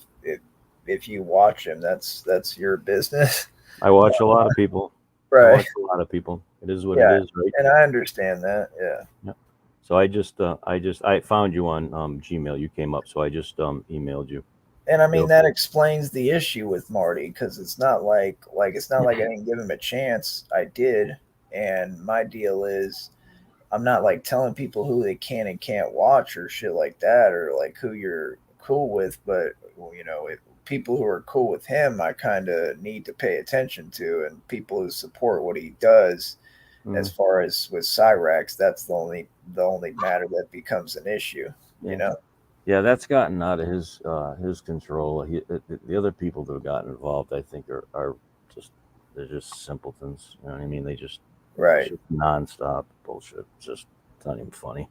you watch him, that's your business. I watch a lot of people. Right. I watch a lot of people. It is what it is, right? And I understand that. Yeah. So I found you on Gmail. You came up, so I just emailed you. And I mean that explains the issue with Marty, because it's not like I didn't give him a chance. I did, and my deal is I'm not like telling people who they can and can't watch or shit like that, or like who you're cool with. But you know, people who are cool with him, I kind of need to pay attention to, and people who support what he does. As far as with Cyrax, that's the only matter that becomes an issue. Yeah. You know. Yeah, that's gotten out of his control. The other people that have gotten involved, I think, are they're just simpletons. You know what I mean? They just nonstop bullshit. It's not even funny.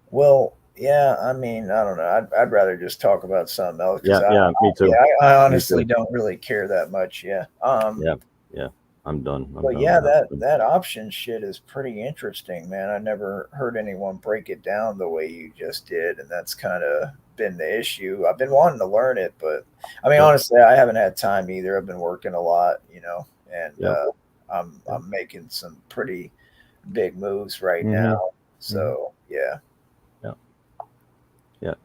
Well, yeah, I mean, I don't know. I'd rather just talk about something else. Yeah, me too. Yeah, I honestly don't really care that much. Yeah. Yeah. I'm done. But yeah, that option shit is pretty interesting, man. I never heard anyone break it down the way you just did, and that's kind of been the issue. I've been wanting to learn it, but I mean, honestly, I haven't had time either. I've been working a lot, you know, and I'm making some pretty big moves right now. So yeah,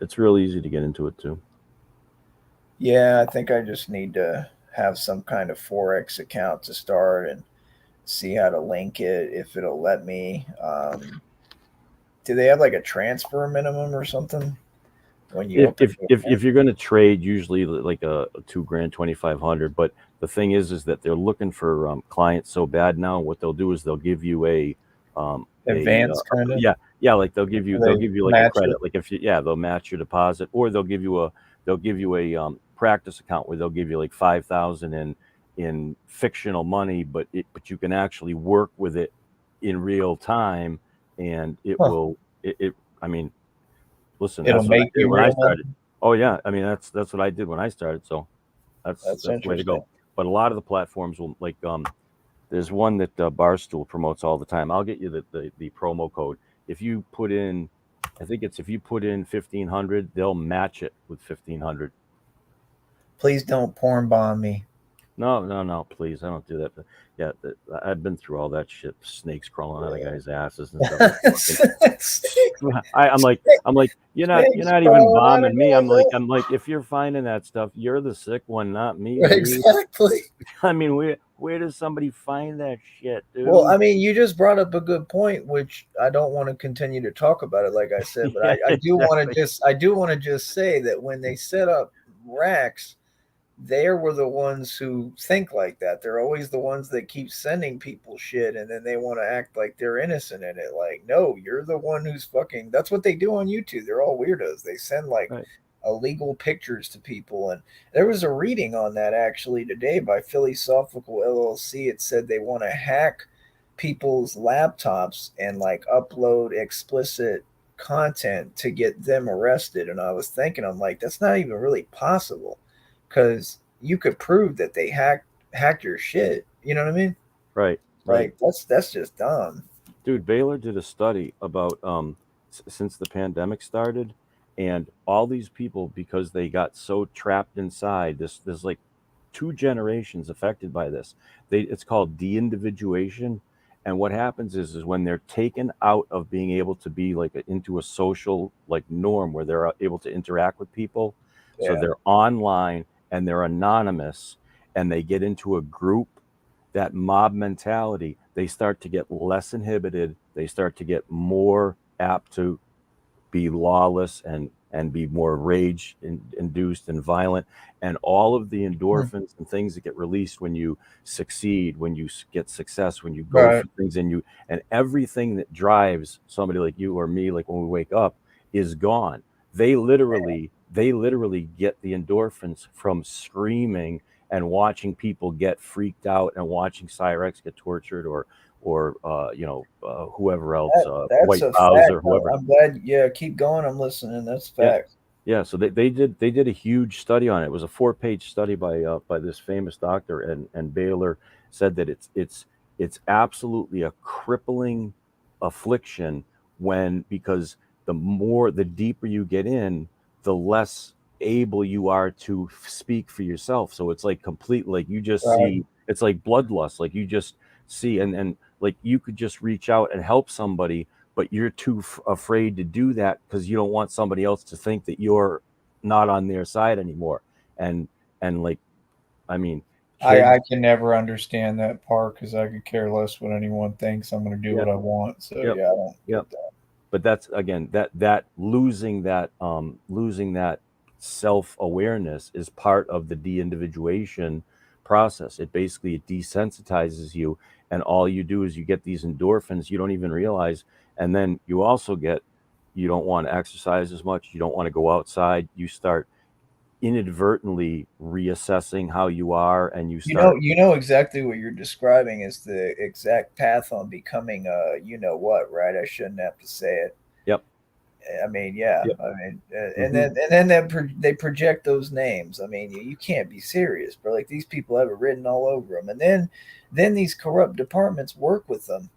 it's real easy to get into it too. Yeah, I think I just need to have some kind of Forex account to start and see how to link it if it'll let me. Do they have like a transfer minimum or something when you if open if the if, account? if you're going to trade, usually like a 2 grand 2,500. But the thing is that they're looking for clients so bad now. What they'll do is they'll give you Advance kind of? yeah, like they'll They give you like a match it? credit, like if you, yeah, they'll match your deposit, or they'll give you a practice account where they'll give you like 5,000 in fictional money, but you can actually work with it in real time, and it Huh. will it I mean, listen, It'll that's what I make did you when I real started. money? Oh yeah, I mean that's what I did when I started. So That's that's the way to go. interesting. But a lot of the platforms will like there's one that Barstool promotes all the time. I'll get you the promo code. If you put in, I think it's if you put in 1,500, they'll match it with 1,500. Please don't porn bomb me. No, please, I don't do that. But yeah, I've been through all that shit. Snakes crawling out of guys' asses and stuff. Like fucking, I'm like, you're Snakes not even crawling out of bombing me. I'm like, guys' if you're finding that stuff, you're the sick one, not me, ass. dude. Exactly. I mean, where does somebody find that shit, Well, I dude? mean, you just brought up a good point, which I don't want to continue to talk about it, like I said, but Yeah, I do want to exactly. just say that when they set up racks, they were the ones who think like that. They're always the ones that keep sending people shit, and then they want to act like they're innocent in it. Like, no, you're the one who's fucking. That's what they do on YouTube. They're all weirdos. They send like Right. illegal pictures to people, and there was a reading on that actually today by Philosophical LLC. It said they want to hack people's laptops and like upload explicit content to get them arrested. And I was thinking, I'm like, that's not even really possible because you could prove that they hacked your shit. You know what I mean? Right. Right. Like that's just dumb. Dude, Baylor did a study about since the pandemic started, and all these people, because they got so trapped inside, there's like 2 generations affected by this. It's called de-individuation, and what happens is when they're taken out of being able to be like into a social like norm where they're able to interact with people, so Yeah. they're online and they're anonymous, and they get into a group, that mob mentality, they start to get less inhibited. They start to get more apt to be lawless and be more rage induced and violent, and all of the Hmm. endorphins and things that get released when you succeed, when you get success, when you go Right. for things, and everything that drives somebody like you or me, like when we wake up, is gone. They literally get the endorphins from screaming and watching people get freaked out and watching Cyrex get tortured, or whoever else, That's White a Bowser, fact. whoever. I'm glad. Yeah, keep going. I'm listening. That's Yeah, fact. yeah. So they did a huge study on it. It was a 4-page study by this famous doctor, and Baylor said that it's absolutely a crippling affliction, because the deeper you get in, the less able you are to speak for yourself. So it's like complete, like you just Right. see, it's like bloodlust, like you just see, and like you could just reach out and help somebody, but you're too afraid to do that because you don't want somebody else to think that you're not on their side anymore. And like, I mean, I kids. can never understand that part because I could care less what anyone thinks. I'm going to do Yep. what I want. So Yep. yeah, I don't Yep. get that. But that's again, that losing that self-awareness is part of the de-individuation process. It basically, it desensitizes you, and all you do is you get these endorphins you don't even realize, and then you also get, you don't want to exercise as much, you don't want to go outside, you start inadvertently reassessing how you are, and you start. You know exactly what you're describing is the exact path on becoming you know what, right? I shouldn't have to say it. Yep. I mean, yeah. Yep. I mean, Hmm. they project those names. I mean, you can't be serious, bro. Like these people have it written all over them, and then these corrupt departments work with them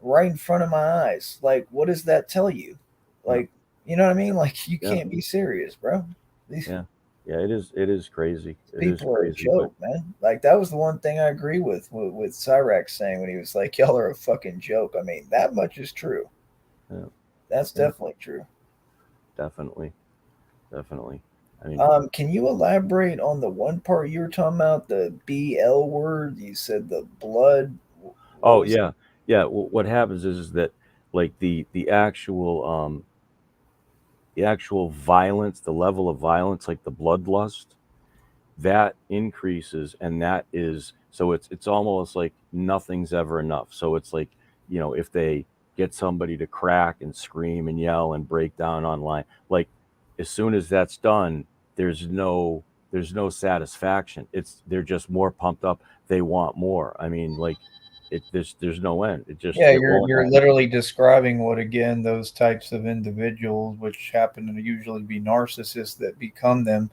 right in front of my eyes. Like, what does that tell you? Yep. Like, you know what I mean? Like, you Yeah. can't be serious, bro. These Yeah. Yeah. It is crazy. It is people are a crazy, but joke, man. Like that was the one thing I agree with Cyrax saying when he was like, "Y'all are a fucking joke." I mean, that much is true. yeah. That's Yeah. definitely true. Definitely. Definitely. I mean, Can you elaborate on the one part you were talking about, the BL word? You said the blood. What oh was? yeah, yeah. What happens is that like the actual violence, the level of violence, like the bloodlust, that increases, and that is so it's almost like nothing's ever enough. So it's like, if they get somebody to crack and scream and yell and break down online, like as soon as that's done, there's no there's no satisfaction. It's they're just more pumped up. They want more. I mean, like there's no end. Yeah, It won't you're end. literally describing what, again, those types of individuals, which happen to usually be narcissists that become them,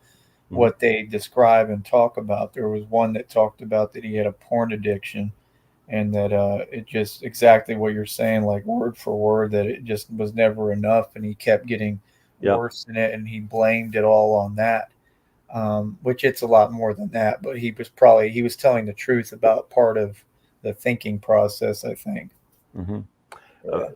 Mhm. what they describe and talk about. There was one that talked about that he had a porn addiction, and that it just exactly what you're saying, like word for word, that it just was never enough, and he kept getting Yep. worse in it, and he blamed it all on that. Which it's a lot more than that, but he was telling the truth about part of the thinking process, I think. Hmm. Yeah.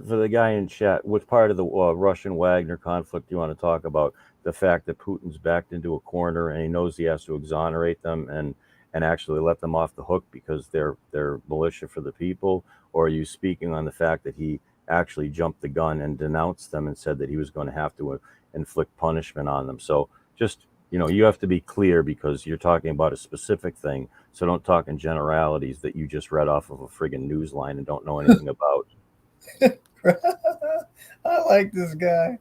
For the guy in chat, which part of the Russian Wagner conflict do you want to talk about? The fact that Putin's backed into a corner and he knows he has to exonerate them and actually let them off the hook because they're militia for the people, or are you speaking on the fact that he actually jumped the gun and denounced them and said that he was going to have to inflict punishment on them? So just you have to be clear because you're talking about a specific thing. So don't talk in generalities that you just read off of a friggin' news line and don't know anything about. I like this guy.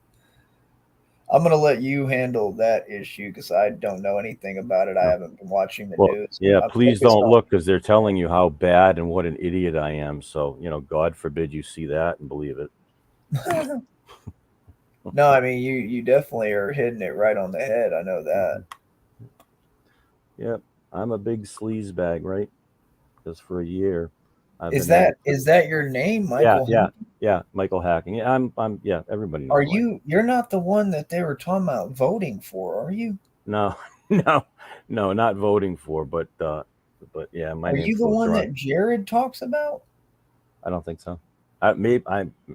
I'm going to let you handle that issue because I don't know anything about it. I No. haven't been watching the Well, news. yeah, I'm please focused don't on. look because they're telling you how bad and what an idiot I am. So, God forbid you see that and believe it. No, I mean, you definitely are hitting it right on the head. I know that. Mhm. Yep. I'm a big sleaze bag, right? Just for a year. I've Is been able that to. is that your name, Yeah, Michael? yeah, yeah. Michael Hacking. Yeah, yeah, everybody Are knows Michael. you're not the one that they were talking about voting for, are you? No, no, no, not voting for, but yeah, my Are name you the floats one around. that Jared talks about? I don't think so. I don't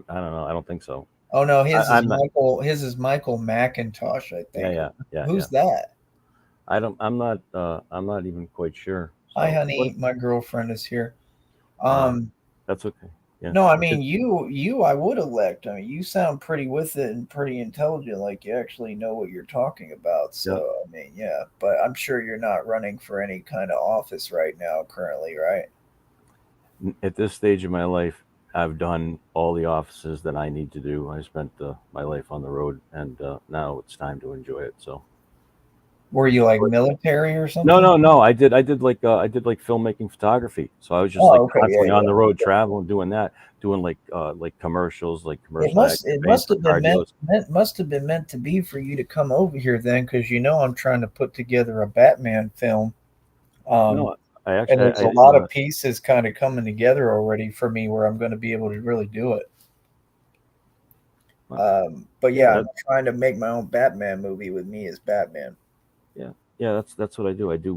know. I don't think so. Oh no, I'm not. His is Michael McIntosh, I Yeah, think. yeah, yeah, yeah. Who's that? I don't. I'm not. I'm not even quite sure. Hi, So what? honey. My girlfriend is here. Uh, Um, that's okay. Yeah. no, I It, mean you I would elect. I mean, you sound pretty with it and pretty intelligent, like you actually know what you're talking about. yeah. So, I mean, yeah, but I'm sure you're not running for any kind of office right now currently, right? At this stage of my life, I've done all the offices that I need to do. I spent my life on the road, and now it's time to enjoy it. So. Were you like military or No, something? no, no. I did like filmmaking photography. So I was just like Oh, okay, yeah, constantly on the yeah. road traveling, doing that, doing like commercials, like commercial ad It campaigns must for have been car dealers. must have been meant to be for you to come over here then, because I'm trying to put together a Batman film. Um, No, I and actually there's I a didn't lot know of that. pieces kind of coming together already for me where I'm going to be able to really do it. Well, But yeah, yeah, I'm trying to make my own Batman movie with me as Batman. yeah, yeah. That's what I do. I do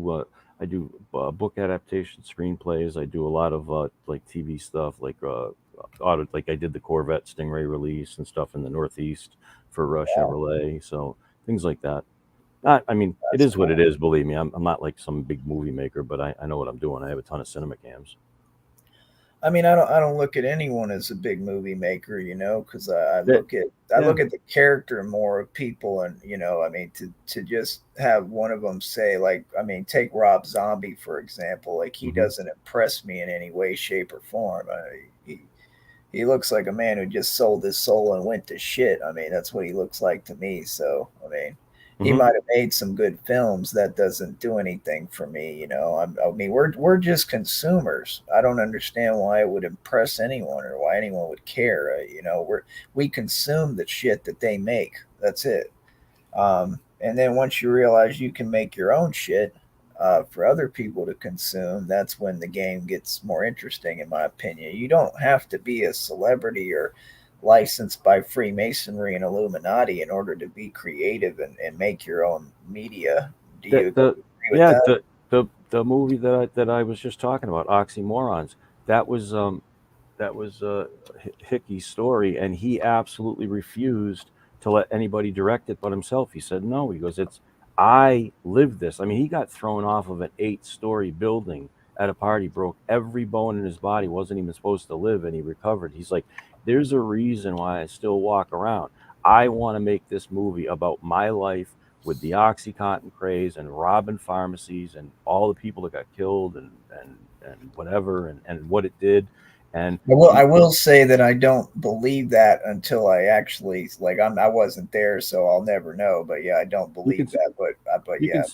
book adaptation screenplays. I do a lot of like TV stuff, like like I did the Corvette Stingray release and stuff in the Northeast for Wow, Chevrolet. So things like that. I mean, it that's is what cool. it is. Believe me, I'm not like some big movie maker, but I know what I'm doing. I have a ton of cinema cams. I mean, I don't look at anyone as a big movie maker, because That, I yeah. look at the character more of people, and I mean, to just have one of them say, like, I mean, take Rob Zombie for example, like he Hmm. doesn't impress me in any way, shape, or form. He looks like a man who just sold his soul and went to shit. I mean, that's what he looks like to me. So, I mean, he Hmm. might have made some good films. That doesn't do anything for me. I mean, we're just consumers. I don't understand why it would impress anyone or why anyone would care. We consume the shit that they make. That's it. And then once you realize you can make your own shit for other people to consume, that's when the game gets more interesting, in my opinion. You don't have to be a celebrity or licensed by Freemasonry and Illuminati in order to be creative and make your own media. Do you The agree with yeah that? the movie that I was just talking about, Oxymorons. That was Hickey's story, and he absolutely refused to let anybody direct it but himself. He said no. He goes, it's I lived this. I mean, he got thrown off of an 8-story building at a party, broke every bone in his body, wasn't even supposed to live, and he recovered. He's like, there's a reason why I still walk around. I want to make this movie about my life with the Oxycontin craze and robbing pharmacies and all the people that got killed and whatever and what it did. And I he, will say that I don't believe that until I actually I wasn't there, so I'll never know. But yeah, I don't you can believe that. But you can yeah,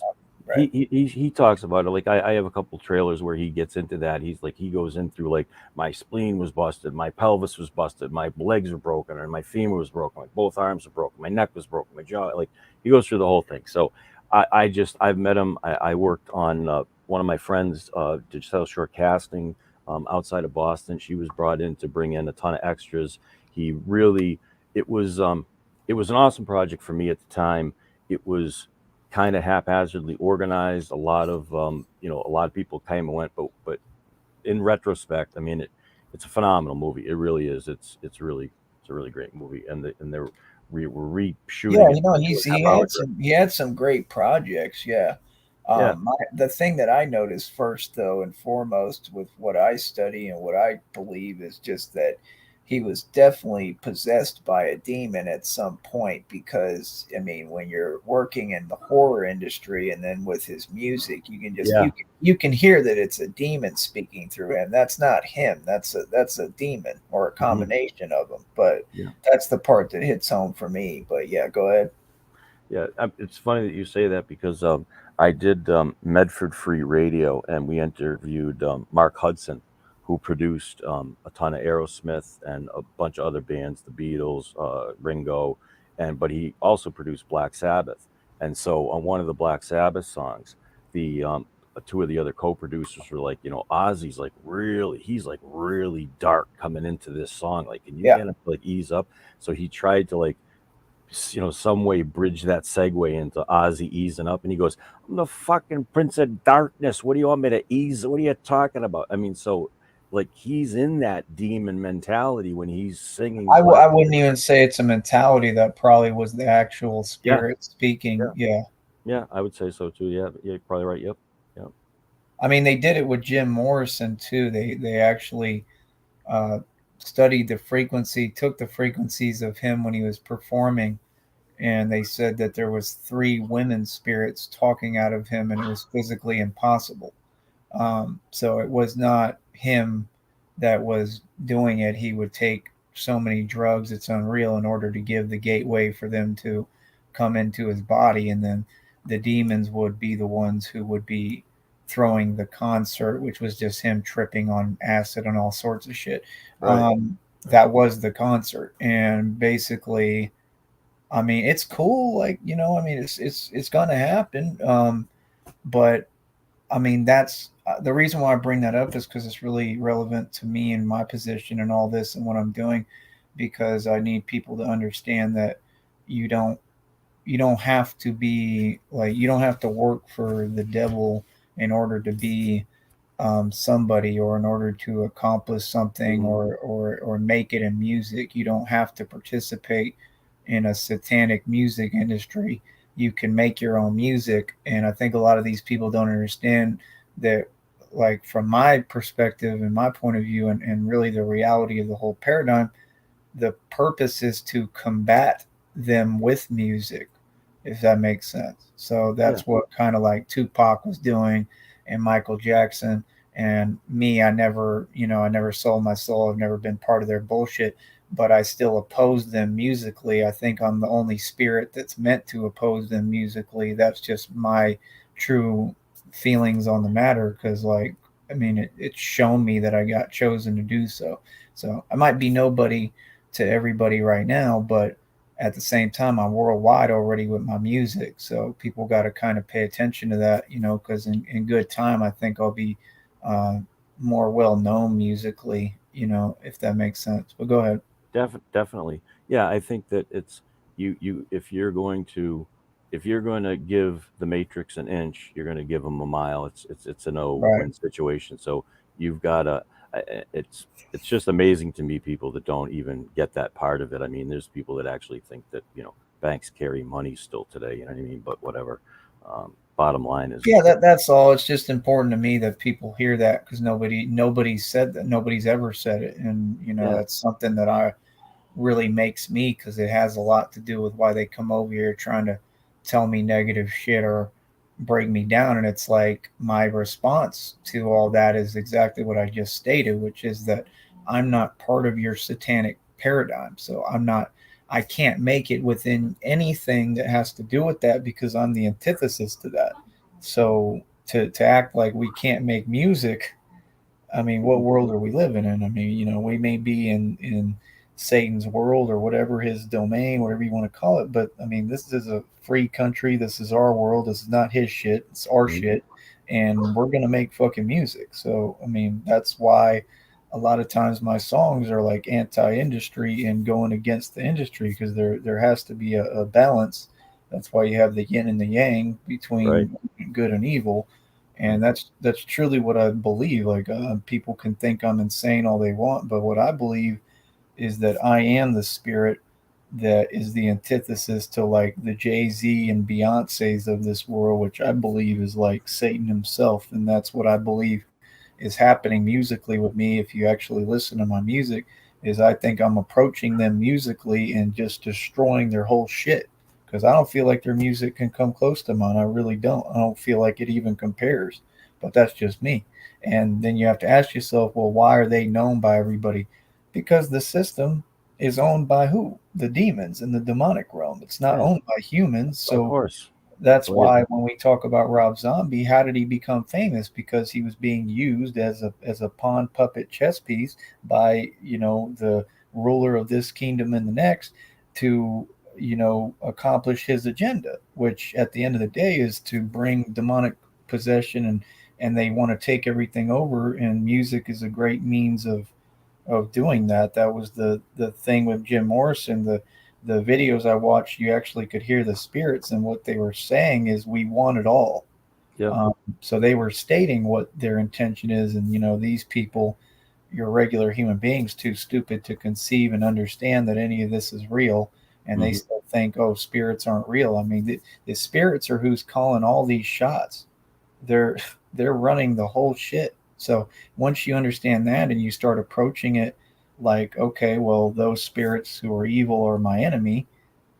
right. he talks about it. Like I have a couple trailers where he gets into that. He's like he goes in through like my spleen was busted, my pelvis was busted, my legs were broken, and my femur was broken, like both arms were broken, my neck was broken, my jaw. Like he goes through the whole thing. So I've met him. I worked on one of my friends did South Shore Casting outside of Boston. She was brought in to bring in a ton of extras. He really it was um it was an awesome project for me at the time. It was kind of haphazardly organized. A lot of people came and went, but in retrospect, I mean, it's a phenomenal movie. It really is. It's a really great movie, and they're we're Yeah, reshooting it to have our direct. he had some great projects. Yeah. Yeah, The thing that I noticed first, though, and foremost, with what I study and what I believe, is just that he was definitely possessed by a demon at some point. Because I mean, when you're working in the horror industry, and then with his music, you can just yeah, you can hear that it's a demon speaking through him. That's not him. That's a demon or a hmm combination of them. But yeah. that's the part that hits home for me. But yeah, go ahead. Yeah, it's funny that you say that because I did Medford Free Radio, and we interviewed Mark Hudson, who produced a ton of Aerosmith and a bunch of other bands, the Beatles, Ringo, and but he also produced Black Sabbath. And so on one of the Black Sabbath songs, the two of the other co-producers were like, Ozzy's he's like really dark coming into this song. Like, can you Yeah. get him to like ease up? So he tried to like some way bridge that segue into Ozzy easing up, and he goes, "I'm the fucking Prince of Darkness. What do you want me to ease? What are you talking about?" I mean, so like he's in that demon mentality when he's singing Black. I wouldn't even say it's a mentality. That probably was the actual Yeah, spirit speaking. yeah, Yeah. yeah. I would say so too. Yeah, yeah, you're probably right. Yep, yep. I mean, they did it with Jim Morrison too. They actually uh, studied the frequency, took the frequencies of him when he was performing, and they said that there was three women spirits talking out of him, and it was physically impossible. So it was not him that was doing it. He would take so many drugs, it's unreal, in order to give the gateway for them to come into his body. And then the demons would be the ones who would be throwing the concert, which was just him tripping on acid and all sorts of shit. Right, right. That was the concert. And basically, I mean, it's cool. Like, I mean, it's going to happen. But I mean, that's the reason why I bring that up, is because it's really relevant to me and my position and all this and what I'm doing, because I need people to understand that you don't you don't have to be like, you don't have to work for the devil in order to be somebody, or in order to accomplish something, Mhm. or make it in music. You don't have to participate in a satanic music industry. You can make your own music. And I think a lot of these people don't understand that, like, from my perspective and my point of view, and really the reality of the whole paradigm, the purpose is to combat them with music, if that makes sense. So Yeah, that's what kind of like Tupac was doing, and Michael Jackson. And me, I never sold my soul. I've never been part of their bullshit, but I still oppose them musically. I think I'm the only spirit that's meant to oppose them musically. That's just my true feelings on the matter, because, like, I mean, it's shown me that I got chosen to do so. So I might be nobody to everybody right now, but at the same time, I'm worldwide already with my music. So people got to kind of pay attention to that, because in good time, I think I'll be uh, more well known musically, if that makes sense. But go ahead. definitely. Yeah, I think that it's you if you're going to give the Matrix an inch, you're going to give them a mile. It's a no Right. win situation. So you've got to. It's just amazing to me, people that don't even get that part of it. I mean, there's people that actually think that banks carry money still today. You know what I mean? But whatever. Bottom line is, Yeah, that's all. It's just important to me that people hear that because nobody said that. Nobody's ever said it, and yeah, that's something that I really makes me because it has a lot to do with why they come over here trying to tell me negative shit or break me down. And it's like my response to all that is exactly what I just stated, which is that I'm not part of your satanic paradigm. So I can't make it within anything that has to do with that because I'm the antithesis to that. So to act like we can't make music, I mean, what world are we living in? I mean, we may be in Satan's world or whatever his domain, whatever you want to call it, but I mean, this is a free country. This is our world. This is not his shit. It's our mhm, shit, and we're gonna make fucking music. So, I mean, that's why a lot of times my songs are like anti-industry and going against the industry because there has to be a balance. That's why you have the yin and the yang right. between good and evil, Mhm. and that's truly what I believe. Like people can think I'm insane all they want, but what I believe is that I am the spirit that is the antithesis to like the Jay-Z and Beyonces of this world, which I believe is like Satan himself, and that's what I believe is happening musically with me. If you actually listen to my music, is I think I'm approaching them musically and just destroying their whole shit because I don't feel like their music can come close to mine. I really don't. I don't feel like it even compares, but that's just me. And then you have to ask yourself, well, why are they known by everybody? Because the system is owned by who? The demons in the demonic realm. It's not Yeah, owned by humans. of So course. that's Go ahead. why when we talk about Rob Zombie, how did he become famous? Because he was being used as a pawn puppet chess piece by the ruler of this kingdom and the next to accomplish his agenda, which at the end of the day is to bring demonic possession and they want to take everything over. And music is a great means of doing that. That was the thing with Jim Morrison. The videos I watched, you actually could hear the spirits, and what they were saying is, "We want it all." Yep. So they were stating what their intention is, and these people, your regular human beings, too stupid to conceive and understand that any of this is real, and they Hmm. still think, "Oh, spirits aren't real." I mean, the spirits are who's calling all these shots. They're they're running the whole shit. So once you understand that and you start approaching it like, okay, well, those spirits who are evil are my enemy,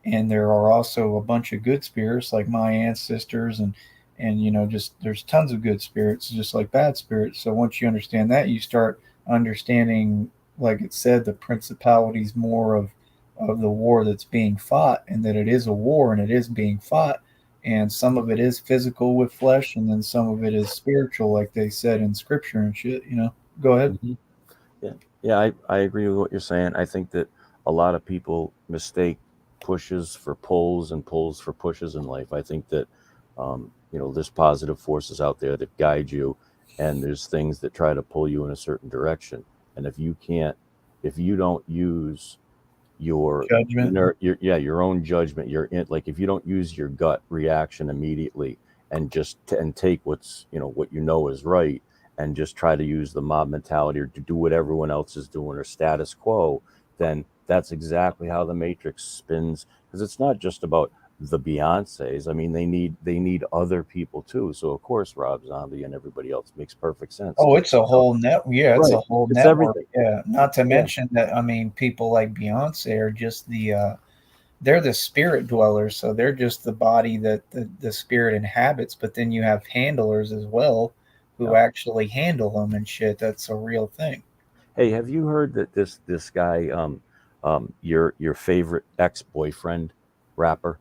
and there are also a bunch of good spirits like my ancestors and just there's tons of good spirits just like bad spirits. So once you understand that, you start understanding, like it said, the principalities more of the war that's being fought, and that it is a war and it is being fought, and some of it is physical with flesh and then some of it is spiritual like they said in scripture and shit. Go ahead. Hmm. Yeah, yeah, I agree with what you're saying. I think that a lot of people mistake pushes for pulls and pulls for pushes in life. I think that there's positive forces out there that guide you, and there's things that try to pull you in a certain direction. And if you don't use Judgment. your own judgment, like if you don't use your gut reaction immediately and and take what is right, and just try to use the mob mentality or to do what everyone else is doing or status quo, then that's exactly how the matrix spins, because it's not just about the Beyoncés. I mean, they need other people too. So of course Rob Zombie and everybody else makes perfect sense. Oh, it's a whole net. Yeah, it's a Right. whole It's network. everything. Yeah, not to Yeah. mention that I mean, people like Beyonce are just they're the spirit dwellers, so they're just the body that the spirit inhabits. But then you have handlers as well, who Yeah. actually handle them and shit. That's a real thing. Hey, have you heard that this guy, your favorite ex boyfriend rapper?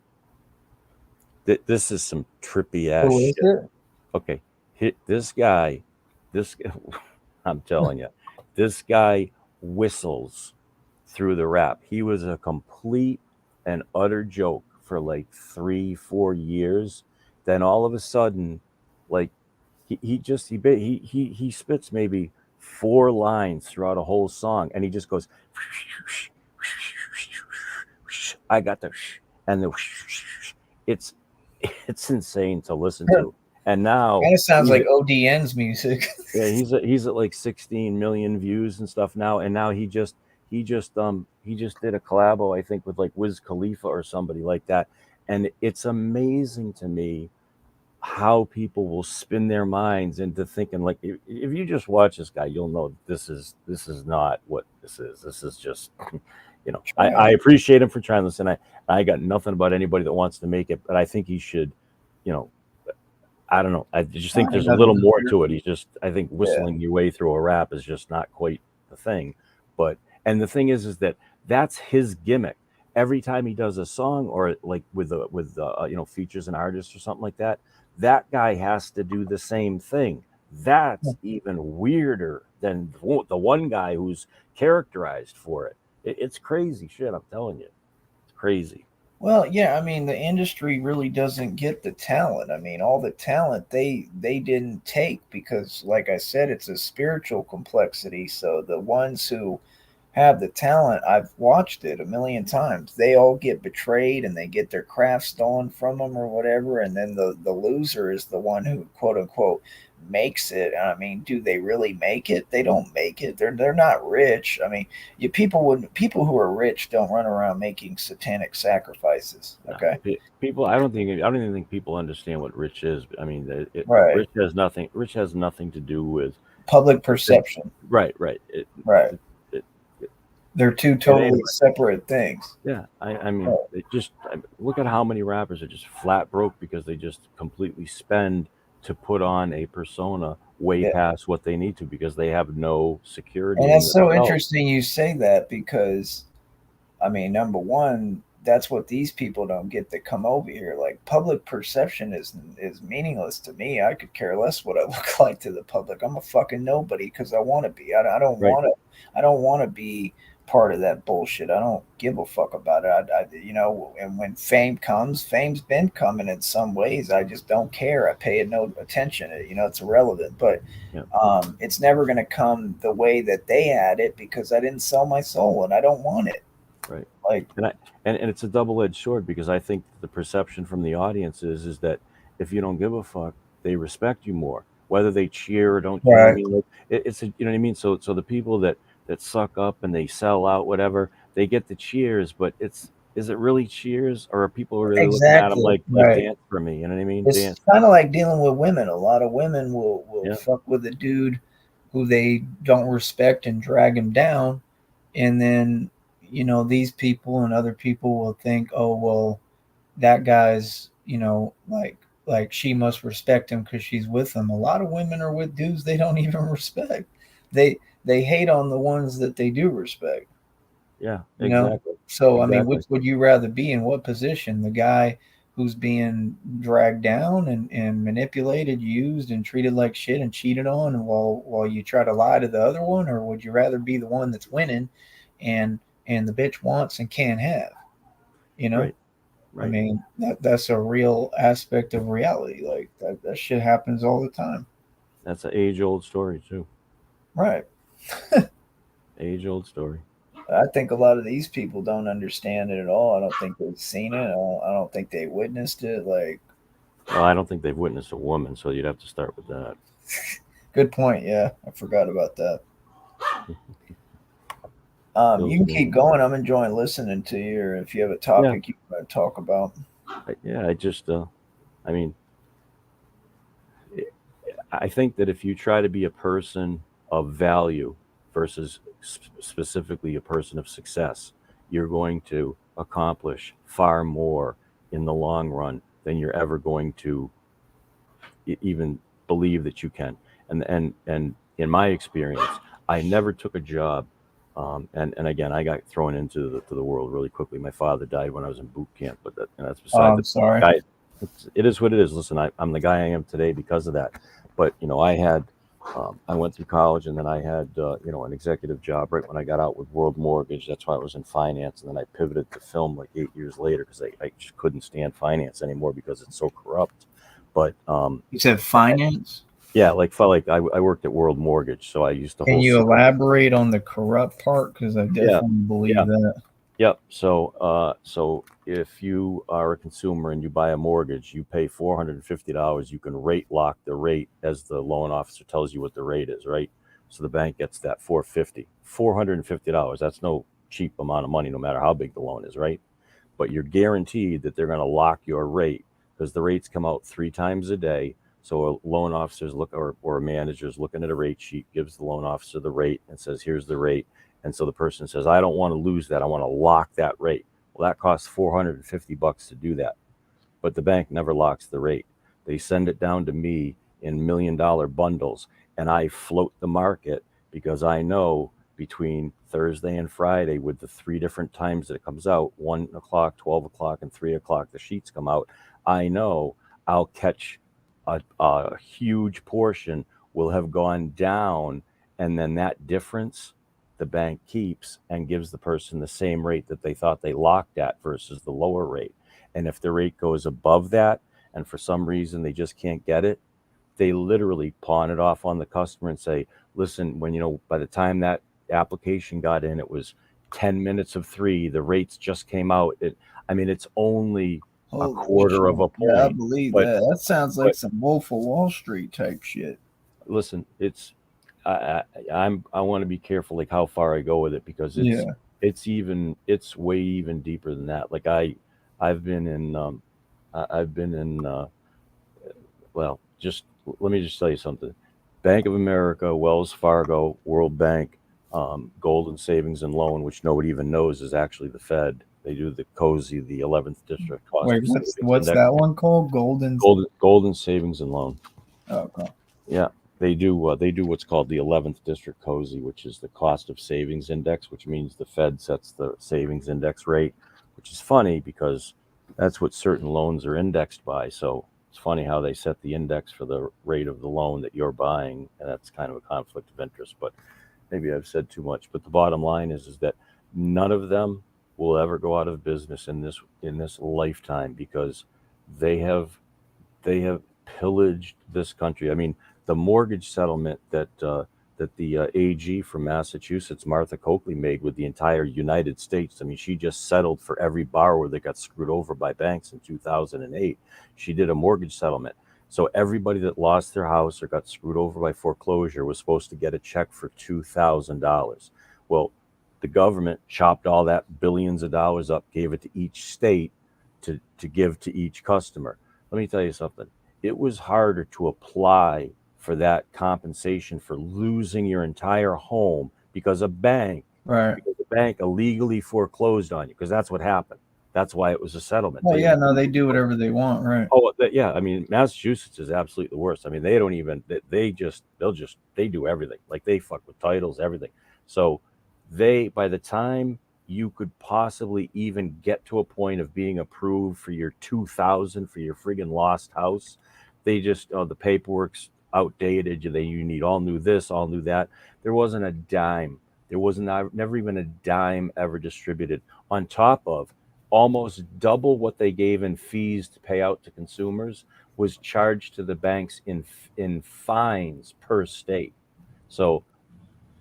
This is some trippy ass Who is shit. it? Okay, this guy, this I'm telling you, this guy whistles through the rap. He was a complete and utter joke for like 3 4 years. Then all of a sudden, like he just he spits maybe 4 lines throughout a whole song, and he just goes, I got the, and the, it's it's insane to listen to. And now Kind of sounds he's like ODN's music. yeah, he's at like 16 million views and stuff now. And now he just did a collabo, I think, with like Wiz Khalifa or somebody like that. And it's amazing to me how people will spin their minds into thinking like if you just watch this guy, you'll know this is not what this is. This is just I appreciate him for trying this, and I got nothing about anybody that wants to make it, but I think he should, you know, I don't know. I just think there's a little more to it. I think whistling your way through a rap is just not quite the thing. But, and the thing is that that's his gimmick. Every time he does a song or like features an artist or something like that, that guy has to do the same thing. That's even weirder than the one guy who's characterized for it. It's crazy shit. I'm telling you, it's crazy. Well, yeah, I mean, the industry really doesn't get the talent. I mean, all the talent they didn't take because, like I said, it's a spiritual complexity. So the ones who have the talent, I've watched it a million times. They all get betrayed and they get their craft stolen from them or whatever. And then the loser is the one who quote unquote makes it. I mean, do they really make it? They don't make it. They're not rich. I mean, people who are rich don't run around making satanic sacrifices. Okay. People, I don't even think people understand what rich is. I mean, Right. Rich has nothing. Rich has nothing to do with public perception. Right. Right. They're two totally separate things. Yeah, I mean, look at how many rappers are just flat broke because they just completely spend to put on a persona way past what they need to because they have no security. And that's so interesting you say that because, I mean, number one, that's what these people don't get that come over here. Like public perception is meaningless to me. I could care less what I look like to the public. I'm a fucking nobody because I want to be. I don't want to. I don't want to be part of that bullshit. I don't give a fuck about it. And when fame comes, fame's been coming in some ways. I just don't care. I pay it no attention. It's irrelevant. But it's never going to come the way that they had it because I didn't sell my soul and I don't want it. Right. Like, and it's a double-edged sword because I think the perception from the audience is that if you don't give a fuck, they respect you more, whether they cheer or don't. You know what I mean? Like, you know what I mean? So the people that suck up and they sell out, whatever, they get the cheers, but is it really cheers or are people really looking at them like dance for me? You know what I mean? It's kind of like dealing with women. A lot of women will fuck with a dude who they don't respect and drag him down, and then these people and other people will think, oh well, that guy's like she must respect him because she's with him. A lot of women are with dudes they don't even respect. They hate on the ones that they do respect. Yeah, exactly. So I mean, which would you rather be in? What position? The guy who's being dragged down and manipulated, used, and treated like shit and cheated on, and while you try to lie to the other one, or would you rather be the one that's winning, and the bitch wants and can't have? Right. I mean, that's a real aspect of reality. Like that shit happens all the time. That's an age-old story too. Right. Age-old story. I think a lot of these people don't understand it at all. I don't think they've seen it. I don't think they witnessed it. Like, well, I don't think they've witnessed a woman, so you'd have to start with that. Good point. Yeah, I forgot about that. You can keep going. I'm enjoying listening to you. Or if you have a topic you want to talk about. I mean, I think that if you try to be a person of value versus specifically a person of success, you're going to accomplish far more in the long run than you're ever going to even believe that you can. And in my experience, I never took a job. And again, I got thrown into the world really quickly. My father died when I was in boot camp, but that's beside sorry. Guy. It is what it is. Listen, I'm the guy I am today because of that. But I went through college and then I had an executive job right when I got out with World Mortgage. That's why I was in finance, and then I pivoted to film like 8 years later because I just couldn't stand finance anymore because it's so corrupt. But you said finance? Yeah, I worked at World Mortgage, so I used to. Can you elaborate on the corrupt part? Because I definitely believe that. Yep. So if you are a consumer and you buy a mortgage, you pay $450. You can rate lock the rate as the loan officer tells you what the rate is, right? So the bank gets that 450, $450. That's no cheap amount of money, no matter how big the loan is, right? But you're guaranteed that they're going to lock your rate because the rates come out 3 times a day. So a loan officer's look or a manager's looking at a rate sheet, gives the loan officer the rate and says, here's the rate. And so the person says, I don't want to lose that. I want to lock that rate. Well, that costs $450 to do that. But the bank never locks the rate. They send it down to me in $1 million bundles, and I float the market because I know between Thursday and Friday, with the 3 different times that it comes out, 1 o'clock, 12 o'clock, and 3 o'clock, the sheets come out. I know I'll catch a huge portion will have gone down, and then that difference the bank keeps and gives the person the same rate that they thought they locked at versus the lower rate. And if the rate goes above that, and for some reason they just can't get it, they literally pawn it off on the customer and say, listen, by the time that application got in, it was 10 minutes of 3, the rates just came out. It's only a Holy quarter shit. of a Yeah, I point, believe but that. That sounds like but some Wolf of Wall Street type shit. listen, I want to be careful like how far I go with it because Yeah. it's way even deeper than that. Like I've been in I've been in well, just let me just tell you something. Bank of America, Wells Fargo, World Bank, Golden Savings and Loan, which nobody even knows is actually the Fed. They do the COSI, the 11th District Cost Wait, of Savings what's Index. that one called? Golden. Golden Savings and Loan. Oh, okay. Yeah, they do. They do what's called the 11th District COSI, which is the Cost of Savings Index, which means the Fed sets the savings index rate, which is funny because that's what certain loans are indexed by. So it's funny how they set the index for the rate of the loan that you're buying, and that's kind of a conflict of interest. But maybe I've said too much. But the bottom line is that none of them will ever go out of business in this lifetime because they have they have pillaged this country. I mean, the mortgage settlement that the AG from Massachusetts, Martha Coakley, made with the entire United States. I mean, she just settled for every borrower that got screwed over by banks in 2008. She did a mortgage settlement. So everybody that lost their house or got screwed over by foreclosure was supposed to get a check for $2,000. Well, the government chopped all that billions of dollars up, gave it to each state to give to each customer. Let me tell you something. It was harder to apply for that compensation for losing your entire home because Right. a bank illegally foreclosed on you because that's what happened. That's why it was a settlement. Well, They yeah, no, they illegally do whatever they want, right? yeah. I mean, Massachusetts is absolutely the worst. I mean, they don't even they do everything. Like they fuck with titles, everything. So by the time you could possibly even get to a point of being approved for your 2000 for your friggin' lost house, they just the paperwork's outdated. You need all new this, all new that. There wasn't a dime. There wasn't never even a dime ever distributed. On top of almost double what they gave in fees to pay out to consumers was charged to the banks in fines per state. So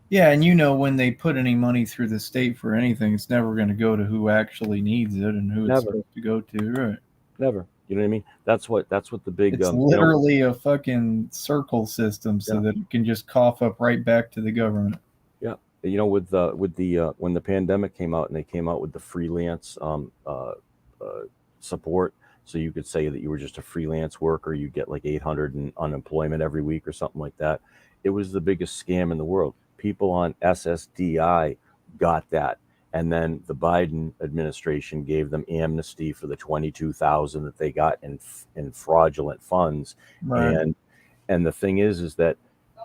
Yeah, and when they put any money through the state for anything, it's never going to go to who actually needs it and who it's never, supposed to go to, right? never. You know what I mean? That's what the big It's literally a fucking circle system so yeah. that it can just cough up right back to the government. Yeah, with the when the pandemic came out and they came out with the freelance support, so you could say that you were just a freelance worker, you get like 800 in unemployment every week or something like that. It was the biggest scam in the world. People on SSDI got that, and then the Biden administration gave them amnesty for the 22,000 that they got in fraudulent funds, Right. and the thing is that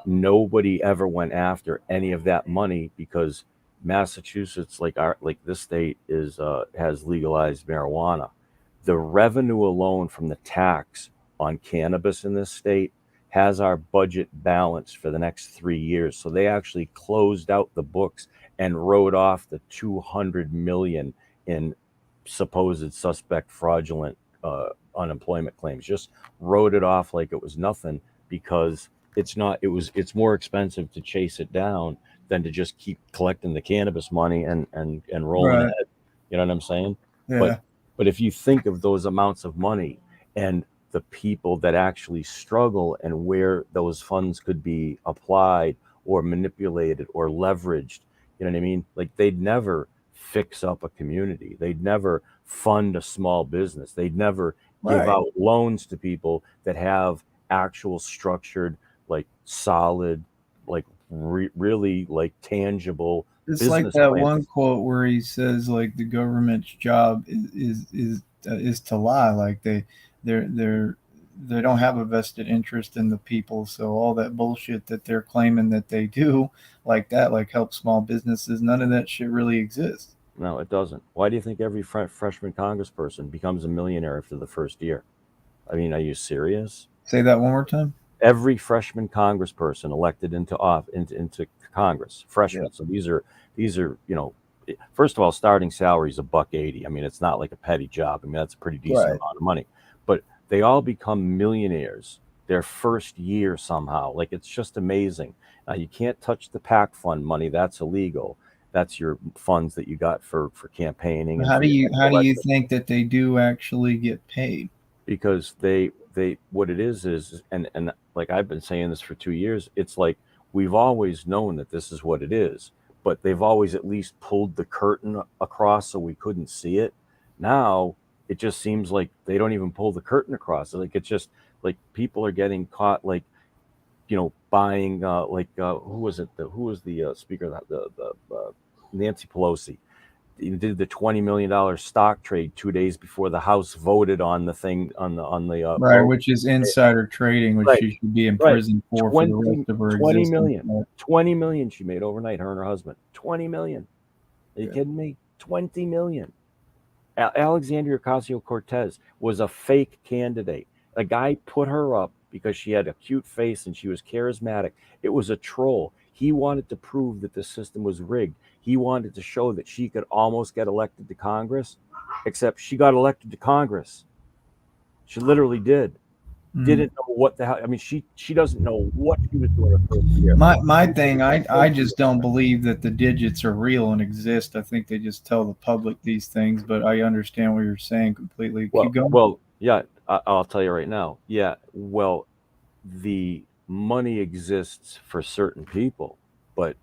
nobody ever went after any of that money because Massachusetts, like this state, is has legalized marijuana. The revenue alone from the tax on cannabis in this state has our budget balanced for the next 3 years. So they actually closed out the books and wrote off the 200 million in supposed suspect fraudulent unemployment claims. Just wrote it off like it was nothing because it's more expensive to chase it down than to just keep collecting the cannabis money and rolling Right. ahead. You know what I'm saying? Yeah. But if you think of those amounts of money and the people that actually struggle and where those funds could be applied or manipulated or leveraged, you know what I mean? Like they'd never fix up a community. They'd never fund a small business. They'd never give Right. out loans to people that have actual structured, like solid, like really like tangible It's like business that plans. one quote where he says like the government's job is to lie. Like they're they don't have a vested interest in the people. So all that bullshit that they're claiming that they do, like that, like help small businesses, none of that shit really exists. No, it doesn't. Why do you think every freshman congressperson becomes a millionaire after the first year? I mean, are you serious? Say that one more time. Every freshman congressperson elected into Congress, Yeah. freshmen. So these are first of all, starting salary is $1.80. I mean, it's not like a petty job. I mean, that's a pretty decent Right. amount of money. But they all become millionaires their first year somehow. Like it's just amazing. Now you can't touch the PAC fund money. That's illegal. That's your funds that you got for campaigning and for your next How do you election. think that they do actually get paid? Because they what it is and like I've been saying this for 2 years, it's like we've always known that this is what it is, but they've always at least pulled the curtain across so we couldn't see it. Now it just seems like they don't even pull the curtain across. Like it's just like people are getting caught, like buying who was it? Who was the speaker of that the Nancy Pelosi did the $20 million stock trade 2 days before the House voted on the thing on the Right, vote. which is insider trading, which Right, she should be in right. prison for the rest 20, of her 20 existence. million. 20 million she made overnight, her and her husband. 20 million. Are you Yeah. kidding me? 20 million. Alexandria Ocasio-Cortez was a fake candidate. A guy put her up because she had a cute face and she was charismatic. It was a troll. He wanted to prove that the system was rigged. He wanted to show that she could almost get elected to Congress, except she got elected to Congress. She literally did. Mm. Didn't know what the hell. I mean, she doesn't know what she was doing her first year. My thing, I just don't believe that the digits are real and exist. I think they just tell the public these things, but I understand what you're saying completely. Keep going. Well, yeah, I'll tell you right now. Yeah, well, the money exists for certain people, but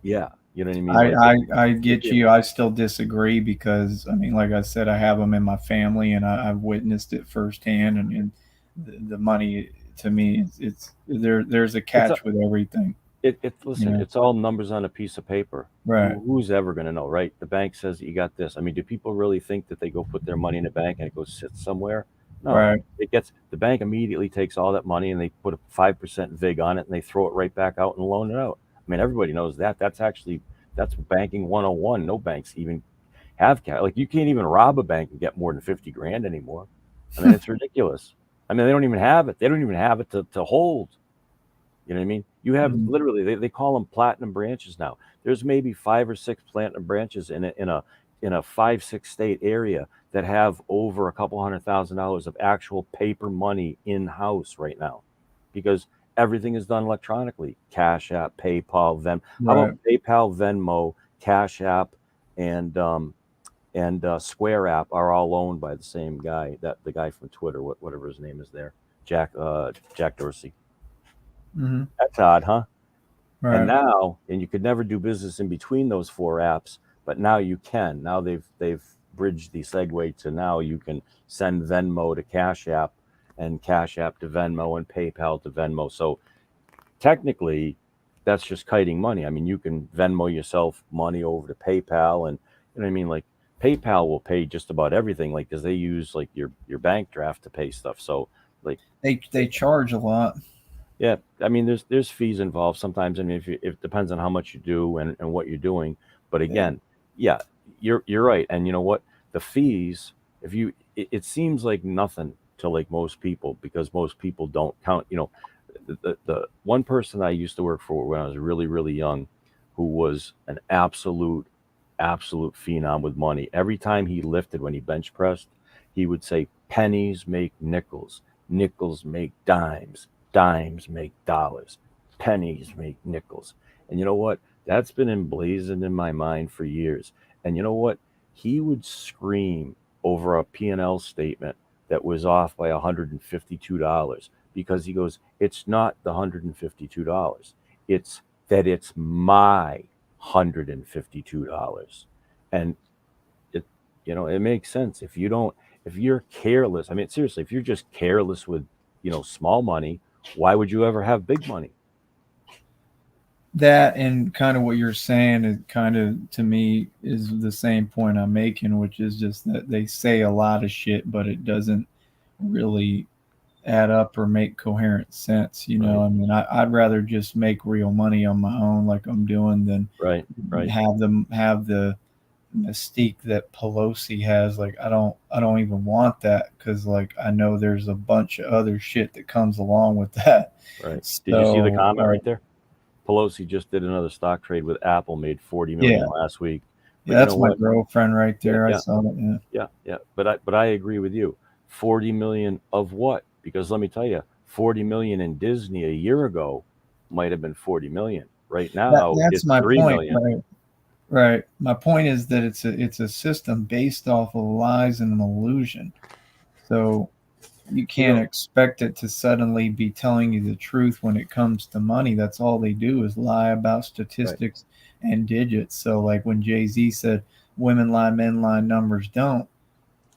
yeah, you know what I mean. Like I get it you. I still disagree because I mean, like I said, I have them in my family and I've witnessed it firsthand. And the money to me, it's there. There's a it's a, catch with everything. You listen, know. it's all numbers on a piece of paper. Right. Who's ever going to know, right? The bank says that you got this. I mean, do people really think that they go put their money in a bank and it goes sit somewhere? No. Right. The bank immediately takes all that money and they put a 5% vig on it and they throw it right back out and loan it out. I mean, everybody knows that. That's banking 101. No banks even have cash. Like you can't even rob a bank and get more than 50 grand anymore. I mean, it's ridiculous. I mean, they don't even have it. They don't even have it to hold. You know what I mean? You have Mhm. literally they call them platinum branches now. There's maybe 5 or 6 platinum branches in a 5, 6 state area that have over a couple $100,000 of actual paper money in house right now, because everything is done electronically. Cash App, PayPal, Venmo. How about Right. PayPal, Venmo, Cash App, and Square App are all owned by the same guy, that the guy from Twitter, whatever his name is there, Jack Dorsey. Hmm. That's odd, huh? And Right. now, and you could never do business in between those 4 apps, but now you can. Now they've bridged the segue to now you can send Venmo to Cash App and Cash App to Venmo and PayPal to Venmo. So technically, that's just kiting money. I mean, you can Venmo yourself money over to PayPal, and you know what I mean. Like PayPal will pay just about everything, like because they use like your bank draft to pay stuff. So like They charge a lot. yeah, I mean, there's fees involved sometimes. I mean, if it depends on how much you do and what you're doing. But Yeah. again, yeah, you're right. And you know what? The fees, if you, it seems like nothing to like most people because most people don't count. The one person I used to work for when I was really young, who was an absolute phenom with money. Every time he lifted, when he bench pressed, he would say, "Pennies make nickels, nickels make dimes, dimes make dollars, pennies make nickels." And you know what? That's been emblazoned in my mind for years. And you know what? he would scream over a P&L statement that was off by $152 because he goes, it's not the $152. It's that it's my $152. And it, it makes sense. If you're careless, I mean, seriously, if you're just careless with, small money, why would you ever have big money? That and kind of what you're saying is kind of, to me, is the same point I'm making, which is just that they say a lot of shit, but it doesn't really add up or make coherent sense. Right. I mean, I'd rather just make real money on my own, like I'm doing, than Right. have the mystique that Pelosi has. Like, I don't even want that, because like I know there's a bunch of other shit that comes along with that. Right. So, Did you see the comment right there? Pelosi just did another stock trade with Apple, made $40 million last week. But yeah, that's you know my what? girlfriend right there. Yeah. I saw it. Yeah. Yeah. But I agree with you. 40 million of what? Because let me tell you, 40 million in Disney a year ago might have been 40 million. Right now, That's it's my 3 point. million. Right. Right. My point is that it's a system based off of lies and an illusion. So you can't expect it to suddenly be telling you the truth when it comes to money. That's all they do is lie about statistics and digits. So like when Jay-Z said women lie, men lie, numbers don't,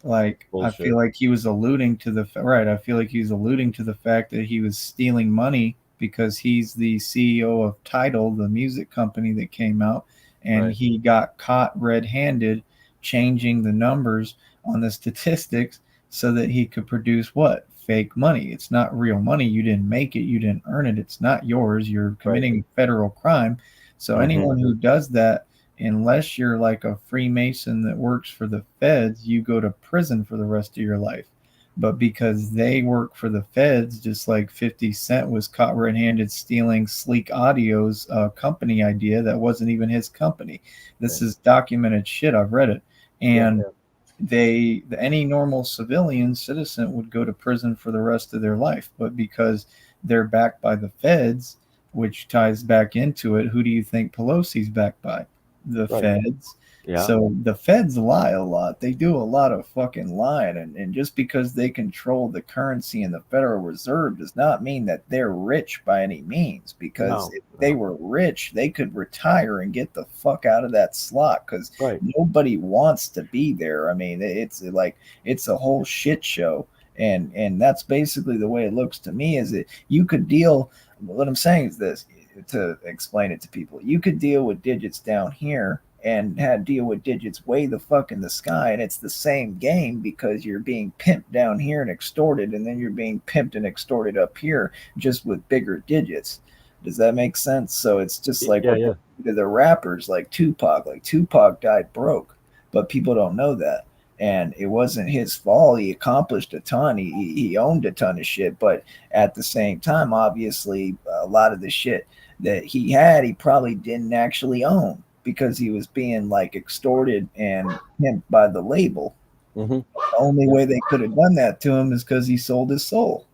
like Bullshit. I feel like he was alluding to the I feel like he was alluding to the fact that he was stealing money because he's the CEO of Tidal, the music company that came out, and he got caught red-handed changing the numbers on the statistics so that he could produce what? Fake money. It's not real money. You didn't make it. You didn't earn it. It's not yours. You're committing federal crime. So anyone who does that, unless you're like a Freemason that works for the feds, you go to prison for the rest of your life. But because they work for the feds, just like 50 Cent was caught red-handed stealing Sleek Audio's company idea that wasn't even his company. This is documented shit. I've read it. And any normal civilian citizen would go to prison for the rest of their life. But because they're backed by the feds, which ties back into it, who do you think Pelosi's backed by? The feds. Yeah. So the feds lie a lot. They do a lot of fucking lying. And just because they control the currency and the Federal Reserve does not mean that they're rich by any means. Because if they were rich, they could retire and get the fuck out of that slot, because nobody wants to be there. I mean, it's like, it's a whole shit show. And that's basically the way it looks to me, is that you could deal, what I'm saying is this, to explain it to people, you could deal with digits down here and deal with digits way the fuck in the sky, and it's the same game, because you're being pimped down here and extorted, and then you're being pimped and extorted up here, just with bigger digits. Does that make sense? So it's just like to the rappers like Tupac. Like Tupac died broke, but people don't know that. And it wasn't his fault. He accomplished a ton. He owned a ton of shit. But at the same time, obviously, a lot of the shit that he had, he probably didn't actually own, because he was being like extorted and pimped by the label. The only way they could have done that to him is because he sold his soul.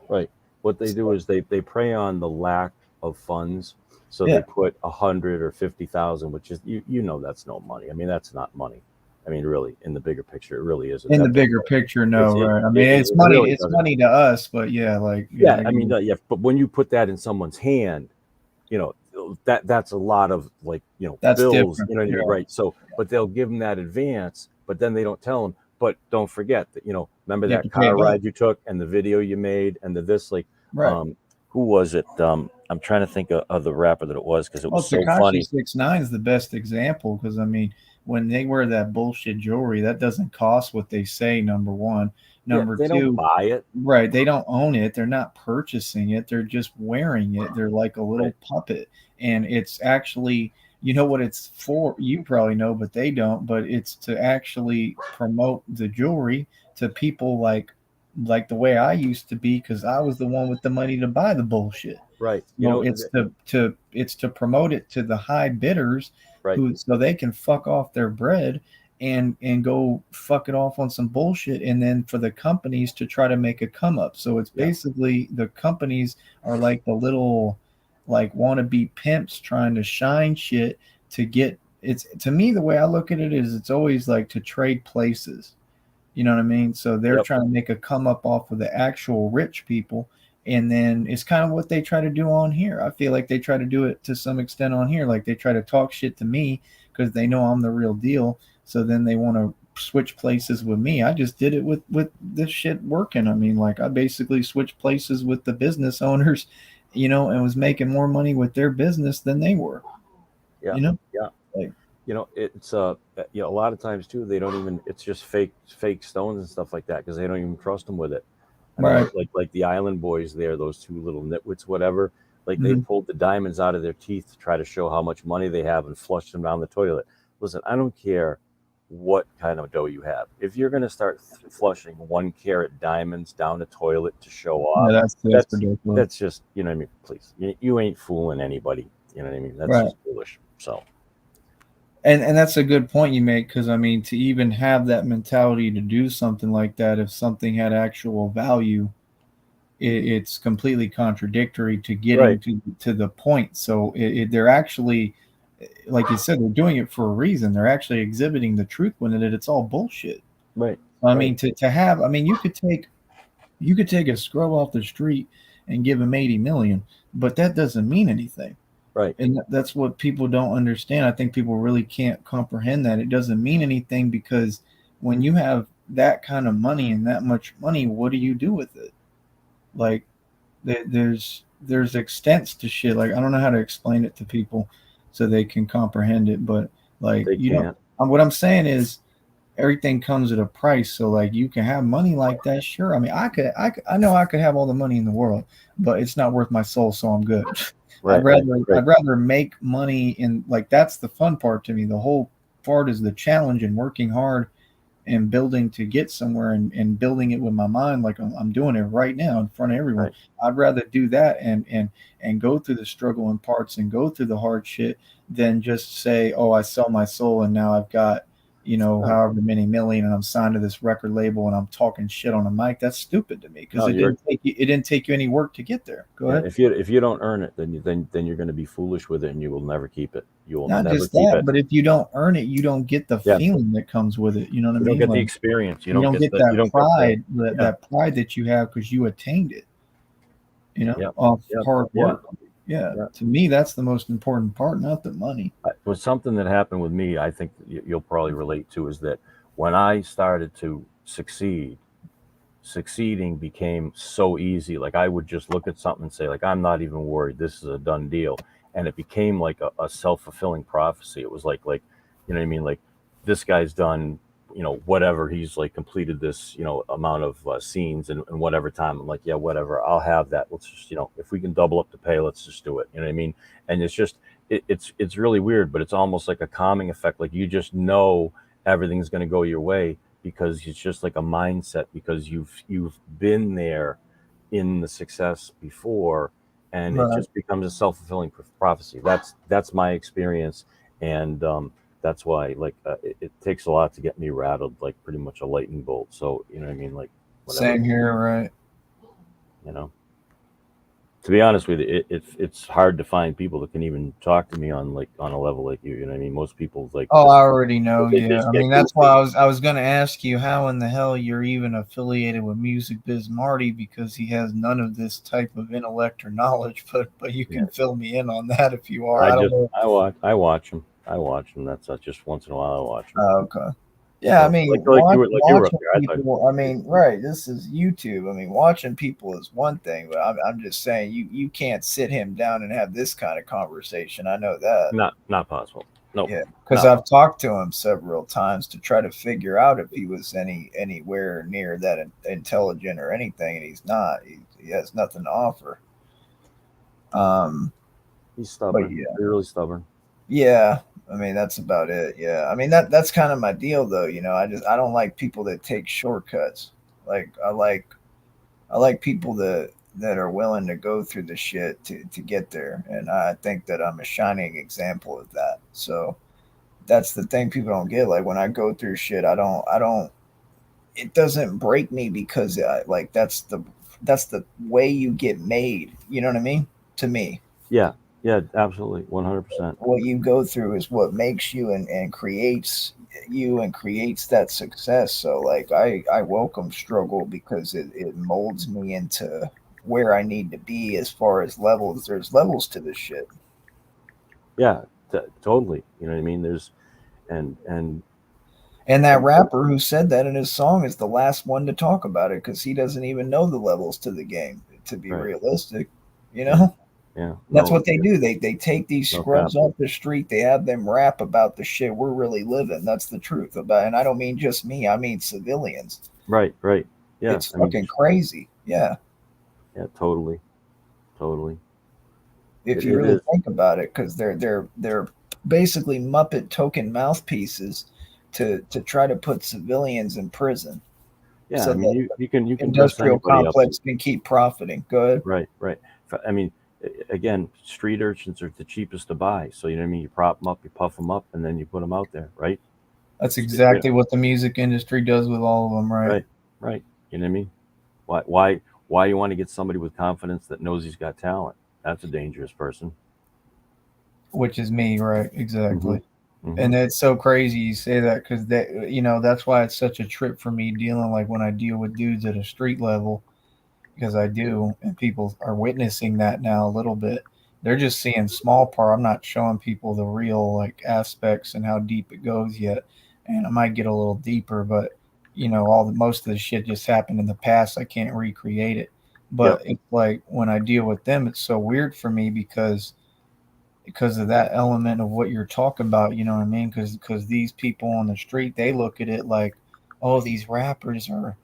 Right. What they do is they prey on the lack of funds. So they put 100 or 50,000, which is, that's no money. I mean, that's not money. I mean, really, in the bigger picture, it really isn't. In the bigger picture, no, right? I mean, it's money. Really, it's money to us, but I mean, but when you put that in someone's hand, that's a lot of that's bills. Different. Right? So, but they'll give them that advance, but then they don't tell them. But don't forget that remember that car ride you took and the video you made and who was it? I'm trying to think of the rapper that it was, because it was so funny. 6ix9ine is the best example, because I mean, when they wear that bullshit jewelry, that doesn't cost what they say, number one. Number they two, don't buy it. Right. They don't own it. They're not purchasing it. They're just wearing it. They're like a little puppet. And it's actually, you know what it's for? You probably know, but they don't. But it's to actually promote the jewelry to people like the way I used to be, because I was the one with the money to buy the bullshit. Right. It's to promote it to the high bidders, so they can fuck off their bread and go fuck it off on some bullshit, and then for the companies to try to make a come up. So it's basically the companies are like the little like wannabe pimps trying to shine shit to get it's to me the way I look at it is it's always like to trade places. You know what I mean? So they're Yep. trying to make a come up off of the actual rich people. And then it's kind of what they try to do on here. I feel like they try to do it to some extent on here. Like they try to talk shit to me because they know I'm the real deal. So then they want to switch places with me. I just did it with this shit working. I mean, like I basically switched places with the business owners, and was making more money with their business than they were. Yeah. You know? Yeah. Like, It's a lot of times too, they don't even, it's just fake stones and stuff like that because they don't even trust them with it. I mean, right. like the Island Boys there, those two little nitwits, whatever, like they Mhm. pulled the diamonds out of their teeth to try to show how much money they have and flushed them down the toilet. Listen, I don't care what kind of dough you have. If you're going to start flushing 1 carat diamonds down the toilet to show Yeah, off, that's ridiculous. that's just, you know what I mean? Please, you ain't fooling anybody. You know what I mean? That's Right. just foolish. So. And that's a good point you make, because I mean, to even have that mentality to do something like that, if something had actual value, it's completely contradictory to getting Right. to the point. So they're actually, like you said, they're doing it for a reason. They're actually exhibiting the truth when it's all bullshit. Right. I Right. mean, to have, I mean, you could take a scrub off the street and give him 80 million, but that doesn't mean anything. Right. And that's what people don't understand. I think people really can't comprehend that. It doesn't mean anything, because when you have that kind of money and that much money, what do you do with it? Like, there's extents to shit. Like, I don't know how to explain it to people so they can comprehend it, but like, They can't. what I'm saying is everything comes at a price. So like, you can have money like that, sure. I mean, I know I could have all the money in the world, but it's not worth my soul, so I'm good. Right. I'd rather make money in, like, that's the fun part to me. The whole part is the challenge and working hard and building to get somewhere, and building it with my mind, like I'm doing it right now in front of everyone. Right. I'd rather do that and go through the struggle and parts and go through the hard shit than just say, oh, I sell my soul and now I've got, however many million, and I'm signed to this record label and I'm talking shit on a mic. That's stupid to me, because No, it didn't take you any work to get there. Go ahead. If you don't earn it, then you're going to be foolish with it, and you will never keep it. You will Not never just keep that, it. but if you don't earn it, you don't get the Yeah. feeling that comes with it. You know what I You mean? don't get the Like, experience. you don't get that you don't pride, Get the, that pride that you have because you attained it. Yep. Off Yep. hard Yeah. work. Yeah. Yeah. To me, that's the most important part, not the money. It was something that happened with me. I think you'll probably relate to, is that when I started to succeeding became so easy. Like I would just look at something and say, like, I'm not even worried. This is a done deal. And it became like a self-fulfilling prophecy. It was like, you know what I mean? Like, this guy's done, whatever. He's like completed this, amount of scenes in whatever time. I'm like, yeah, whatever. I'll have that. Let's just, if we can double up the pay, let's just do it. You know what I mean? And it's just, it's really weird, but it's almost like a calming effect. Like, you just know everything's going to go your way, because it's just like a mindset, because you've been there in the success before, and it just becomes a self-fulfilling prophecy. That's my experience, and that's why, like, it takes a lot to get me rattled, like pretty much a lightning bolt. So, you know what I mean? Like, whatever. Same here, right? To be honest with you, it's hard to find people that can even talk to me on a level like you. You know what I mean? Most people, like, Oh, I already know. they Yeah, just I get mean, that's goofy. why I was going to ask you how in the hell you're even affiliated with Music Biz Marty, because he has none of this type of intellect or knowledge. But you can fill me in on that if you are. I don't know. I watch them. That's just once in a while I watch them. Oh, okay. Yeah, So, I mean, like you were up watching there. I thought, people. I mean, right? This is YouTube. I mean, watching people is one thing, but I'm just saying, you can't sit him down and have this kind of conversation. I know that. not possible. No. Yeah, because I've talked to him several times to try to figure out if he was anywhere near that intelligent or anything, and he's not. He has nothing to offer. He's stubborn. But yeah. He's really stubborn. Yeah, I mean, that's about it. Yeah, I mean, that's kind of my deal, though. I don't like people that take shortcuts. Like, I like people that are willing to go through the shit to get there, and I think that I'm a shining example of that. So that's the thing people don't get. Like, when I go through shit, I don't. It doesn't break me, because that's the way you get made. You know what I mean? To me. Yeah. Yeah, absolutely, 100%. What you go through is what makes you and creates you and creates that success. So like I welcome struggle because it molds me into where I need to be as far as levels. There's levels to this shit. Yeah, totally. You know what I mean? There's and And that rapper who said that in his song is the last one to talk about it because he doesn't even know the levels to the game. To be right. realistic, you Yeah, know. yeah. That's No, what they do. They take these no cap. scrubs off the street. They have them rap about the shit we're really living. That's the truth about. And I don't mean just me. I mean civilians. Right, right. Yeah, It's I mean, fucking crazy. Yeah, yeah, totally, totally. if you It really is. think about it, because they're basically Muppet token mouthpieces to try to put civilians in prison Yeah, so I mean, that you can dress industrial anybody up. complex can keep profiting. Go ahead. Right, right. I mean, again, street urchins are the cheapest to buy. So you know what I mean. You prop them up, you puff them up, and then you put them out there, right? That's You know, exactly what the music industry does with all of them, right? right, right. You know what I mean? Why you want to get somebody with confidence that knows he's got talent? That's a dangerous person. Which is me, right? Hmm. Exactly. Hmm. And it's so crazy you say that because that that's why it's such a trip for me dealing like when I deal with dudes at a street level because I do, and people are witnessing that now a little bit. They're just seeing small part. I'm not showing people the real like aspects and how deep it goes yet, and I might get a little deeper, but all the most of the shit just happened in the past. I can't recreate it, Yep. but it's like when I deal with them, it's so weird for me because of that element of what you're talking about. You know what I mean? Because these people on the street they look at it like, oh, these rappers are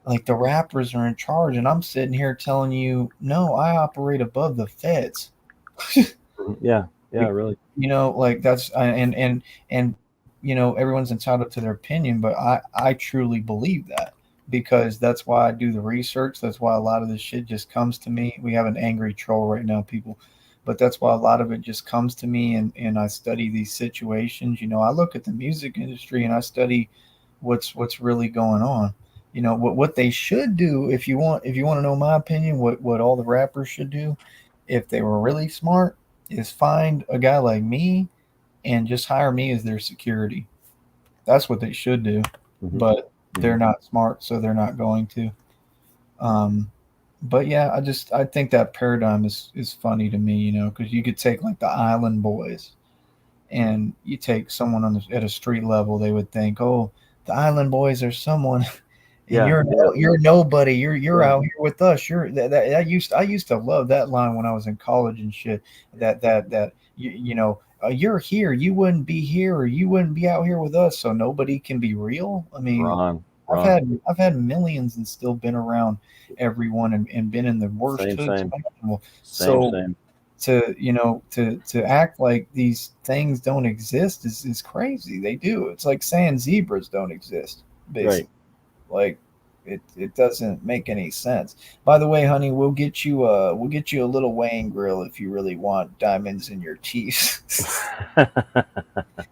like the rappers are in charge, and I'm sitting here telling you, no, I operate above the feds. Mhm. Yeah. Yeah. Really. Like that's and everyone's entitled to their opinion, but I truly believe that because that's why I do the research. That's why a lot of this shit just comes to me. We have an angry troll right now, people. But that's why a lot of it just comes to me, and I study these situations. I look at the music industry and I study what's really going on. What they should do, if you want to know my opinion, what all the rappers should do if they were really smart is find a guy like me and just hire me as their security. That's what they should do, Hmm. but Hmm. they're not smart, so they're not going to. Um, but yeah, I think that paradigm is funny to me, because you could take like the Island Boys, and you take someone at a street level, they would think, oh, the Island Boys are someone and Yeah. Yeah. you're nobody. You're Yeah. out here with us. I used to love that line when I was in college and shit. That you're here. You wouldn't be here, or you wouldn't be out here with us. So nobody can be real. I mean, Ron. I've Ron. had I've had millions and still been around everyone and been in the worst Same. hoods Same. imaginable. Same. So Same. to act like these things don't exist is crazy. They do. It's like saying zebras don't exist, Right. basically. Like it doesn't make any sense. By the way, honey, we'll get you a little weighing grill if you really want diamonds in your teeth.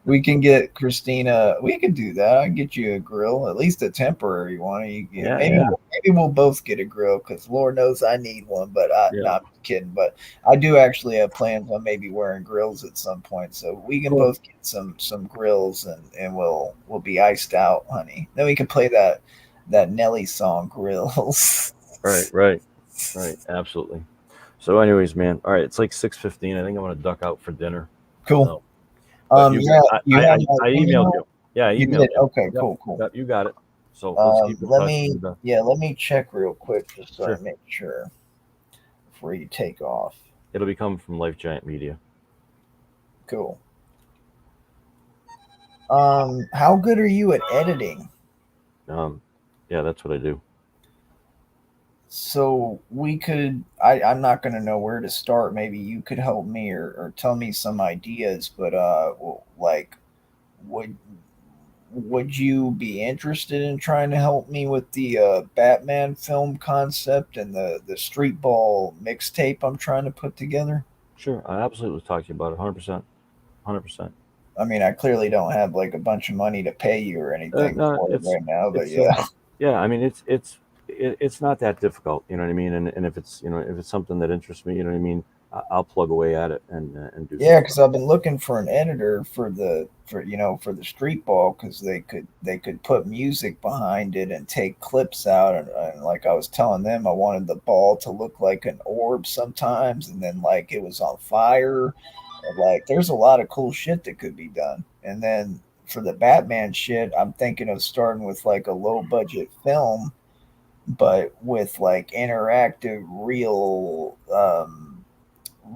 We can get Christina. We can do that. I can get you a grill, at least a temporary one. Yeah. Maybe Yeah. maybe we'll both get a grill because Lord knows I need one. But Yeah. no, I'm just kidding. But I do actually have plans on maybe wearing grills at some point, so we can Cool. both get some grills and we'll be iced out, honey. Then we can play that Nelly song, Grills. Right. Right. Right. Absolutely. So, anyways, man. All right. It's like 6:15. I think I'm gonna duck out for dinner. Cool. So, but you got Yeah, you have my I emailed email. you. Yeah, I You emailed did. you. Okay, Yep. cool, cool. Yep. You got it. So let's keep in Let touch. me And let me check real quick just so I sure, make sure before you take off. it'll be coming from Life Giant Media. Cool. How good are you at editing? Um, yeah, that's what I do. So we could. I'm not going to know where to start. Maybe you could help me or tell me some ideas. But like, would would you be interested in trying to help me with the Batman film concept and the street ball mixtape I'm trying to put together? Sure, I absolutely was talking about it. 100%. 100%. I mean, I clearly don't have like a bunch of money to pay you or anything No, for it right now, but it's yeah. yeah. I mean, it's not that difficult. You know what I mean? And if it's if it's something that interests me, you know what I mean. I'll plug away at it and do Yeah, some because stuff. I've been looking for an editor for the street ball because they could put music behind it and take clips out and like I was telling them I wanted the ball to look like an orb sometimes and then like it was on fire. And, like there's a lot of cool shit that could be done. And then for the Batman shit, I'm thinking of starting with like a low budget film, but with like interactive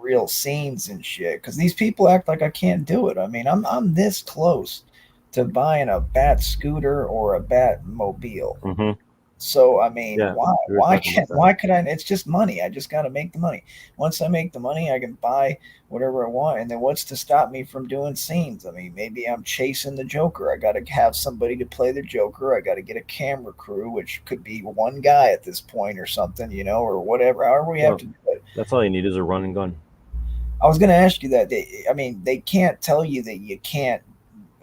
real scenes and shit because these people act like I can't do it. I mean, I'm this close to buying a bat scooter or a bat mobile. Hmm. So I mean, Yeah, we were why talking about can't that. why could I? It's just money. I just got to make the money. Once I make the money, I can buy whatever I want. And then what's to stop me from doing scenes? I mean, maybe I'm chasing the Joker. I got to have somebody to play the Joker. I got to get a camera crew, which could be one guy at this point or something, or whatever. However we have Well, to do it. that's all you need is a run and gun. I was going to ask you that. I mean, they can't tell you that you can't.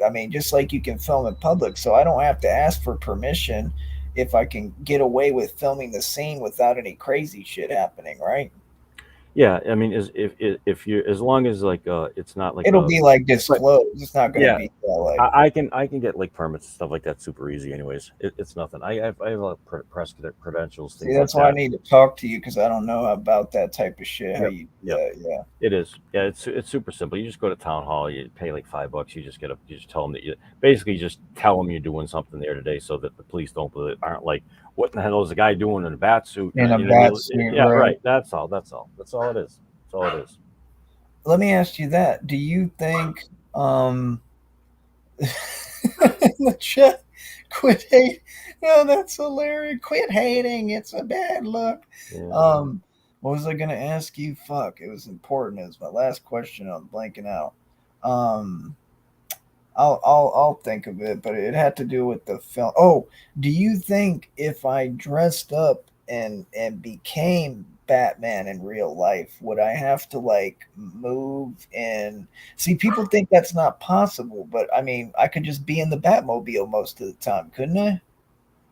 I mean, just like you can film in public, so I don't have to ask for permission if I can get away with filming the scene without any crazy shit happening, right? Yeah, I mean, is if you as long as like it's not like It'll a be like but disclosed. It's not going to yeah, be like. I can get like permits and stuff like that super easy. Anyways, it's nothing. I have a lot of press credentials, See, things like that's why I that. need to talk to you because I don't know about that type of shit. How Yep, you do yep. that? Yeah. It is. Yeah, it's super simple. You just go to town hall. You pay like $5. You just tell them that you basically just tell them you're doing something there today, so that the police don't aren't like, what in the hell is the guy doing in a bat suit? In a You know what I bat mean? suit, Yeah, right? right. That's all. That's all. That's all it is. That's all it is. Let me ask you that. Do you think the chat quit hate? No, that's hilarious. Quit hating. It's a bad look. Yeah. What was I gonna ask you? Fuck, it was important. It was my last question. I'm blanking out. Um, I'll think of it, but it had to do with the film. Oh, do you think if I dressed up and became Batman in real life, would I have to like move and see? People think that's not possible, but I mean, I could just be in the Batmobile most of the time, couldn't I?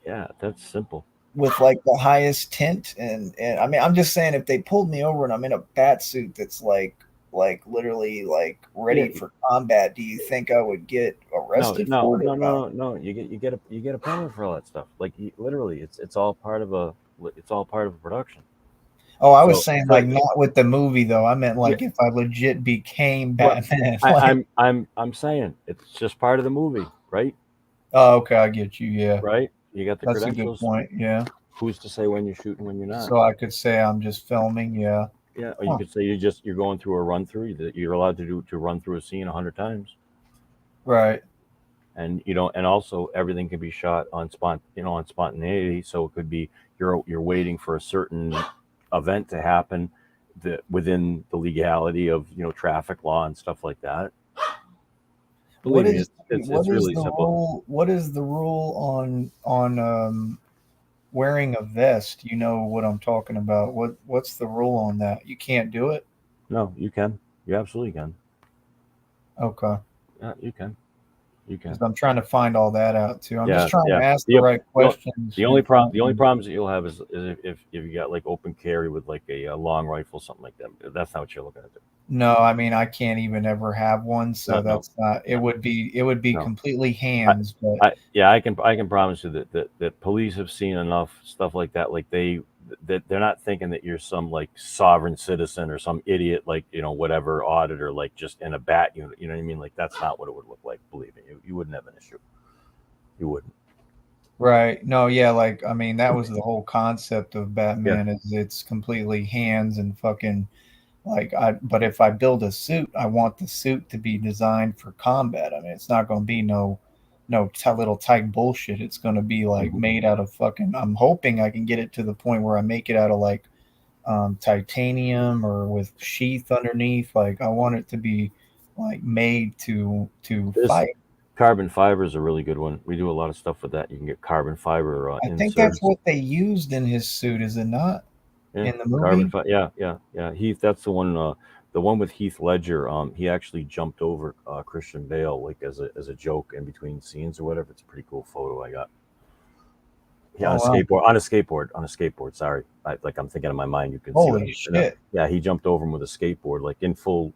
Yeah, that's simple. With like the highest tint and I mean I'm just saying if they pulled me over and I'm in a bat suit that's like literally like Yeah. ready for combat, do you think I would get No, arrested no, for it or no, no? no, no. You get a permit for all that stuff. Like literally, it's all part of a production. Oh, I was So saying so like not with the movie though. I meant yeah. like if I legit became Well, Batman. I, Like, I'm saying it's just part of the movie, right? oh, okay, I get you. Yeah, Right? You got the that's a good credentials. point. Yeah, Who's to say when you're shooting, when you're not? so I could say I'm just filming. Yeah. Yeah, or you Huh. could say you're going through a run through that you're allowed to run through a scene 100 times, Right. and and also everything can be shot on on spontaneity. So it could be you're waiting for a certain event to happen that within the legality of traffic law and stuff like that. What Believe me, is it's really the simple. rule? What is the rule on wearing a vest? You know what I'm talking about. What's the rule on that? You can't do it? No, you can. You absolutely can. Okay. Yeah, you can. You Because can. I'm trying to find all that out too. I'm just Yeah, trying yeah. to ask the The right the, questions the only and problem the only find. problems that you'll have is if you got like open carry with like a long rifle, something like that. That's not what you're looking at. No, I mean I can't even ever have one, so No, no, that's not. It no, would be no. completely I, hands, but yeah, I can promise you that police have seen enough stuff like that. Like that they're not thinking that you're some like sovereign citizen or some idiot like whatever auditor like just in a bat unit. You know what I mean? Like that's not what it would look like. Believe me, you wouldn't have an issue. You wouldn't. right. No, yeah, like I mean that was the whole concept of Yeah. Batman is it's completely hands and fucking like but if I build a suit, I want the suit to be designed for combat. I mean, it's not going to be little tight bullshit. It's going to be like Mhm. made out of fucking. I'm hoping I can get it to the point where I make it out of like titanium or with sheath underneath. Like I want it to be like made to This fight. carbon fiber is a really good one. We do a lot of stuff with that. You can get carbon fiber I think that's inserts. what they used in his suit, is it not? Yeah, In the carbon movie? fiber. Yeah, yeah, yeah. Heath, that's the one with Heath Ledger. He actually jumped over Christian Bale like as a joke in between scenes or whatever. It's a pretty cool photo I got. Yeah, on a Oh, wow. skateboard. On a skateboard. Sorry, I'm thinking in my mind. You can see. Holy shit! Yeah, he jumped over him with a skateboard, like in full,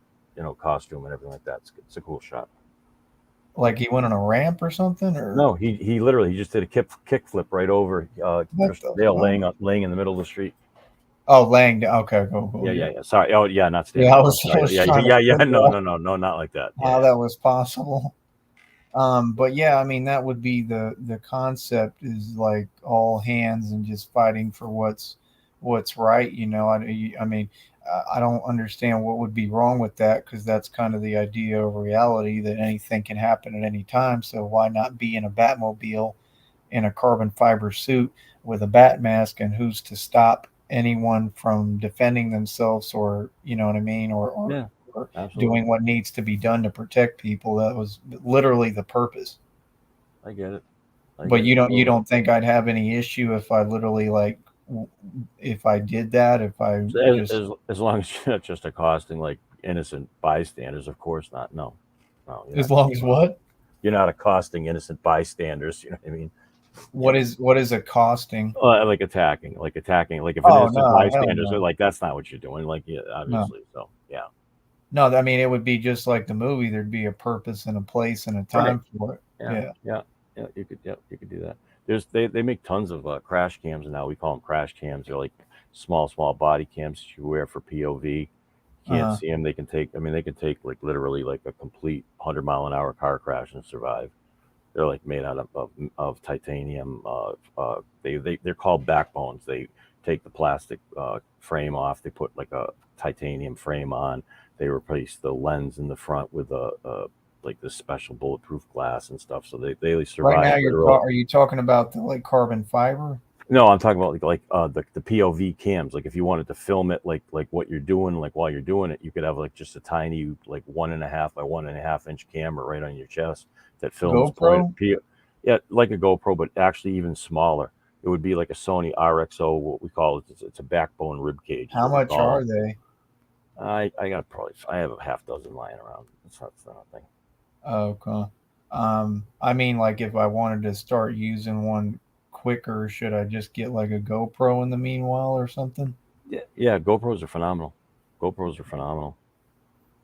costume and everything like that. It's a cool shot. Like he went on a ramp or something, or No, he literally just did a kick flip right over what Christian the Bale fuck? laying in the middle of the street. Oh, laying down. Okay, go. Yeah. Yeah. Sorry. Oh, yeah, not Yeah, standing I up. I'm was, I sorry. was Yeah, trying to yeah. figure out No, not like that. how Yeah. that was possible. But yeah, I mean that would be the concept is like all hands and just fighting for what's right. I mean, I don't understand what would be wrong with that because that's kind of the idea of reality that anything can happen at any time. So why not be in a Batmobile in a carbon fiber suit with a bat mask, and who's to stop anyone from defending themselves, or you know what I mean, Yeah. or Absolutely. doing what needs to be done to protect people. That was literally the purpose. I get it. But you Totally. don't think I'd have any issue if I literally like if I did that, if I So just as long as you're not just accosting like innocent bystanders, of course not. No, you're as not just long as what you're not accosting innocent bystanders. You know what I mean? You know, what is it costing? like attacking, like if an Oh innocent no, hell bystanders are no. like that's not what you're doing. Like, yeah, No. obviously. So yeah, No, I mean it would be just like the movie. There'd be a purpose and a place and a right. time for it. Yeah, Yeah. you could do that. They make tons of crash cams now. We call them crash cams. They're like small body cams that you wear for POV. Can't Uh-huh. see them. They can take like literally like a complete 100-mile-an-hour car crash and survive. They're like made out of titanium. They're called backbones. They take the plastic frame off. They put like a titanium frame on. They replace the lens in the front with a like this special bulletproof glass and stuff. So they Right survive now, literally. are you talking about the like carbon fiber? No, I'm talking about the POV cams. Like if you wanted to film it like what you're doing, like while you're doing it, you could have like just a tiny like 1.5 by 1.5 inch camera right on your chest that films GoPro? yeah, like a GoPro, but actually even smaller. It would be like a Sony RXO, what we call it. It's a backbone rib cage, is How what we much call are them. they? I have a half dozen lying around. It's not a thing. Okay. I mean, like if I wanted to start using one quicker, should I just get like a GoPro in the meanwhile or something? Yeah, GoPros are phenomenal. GoPros are phenomenal.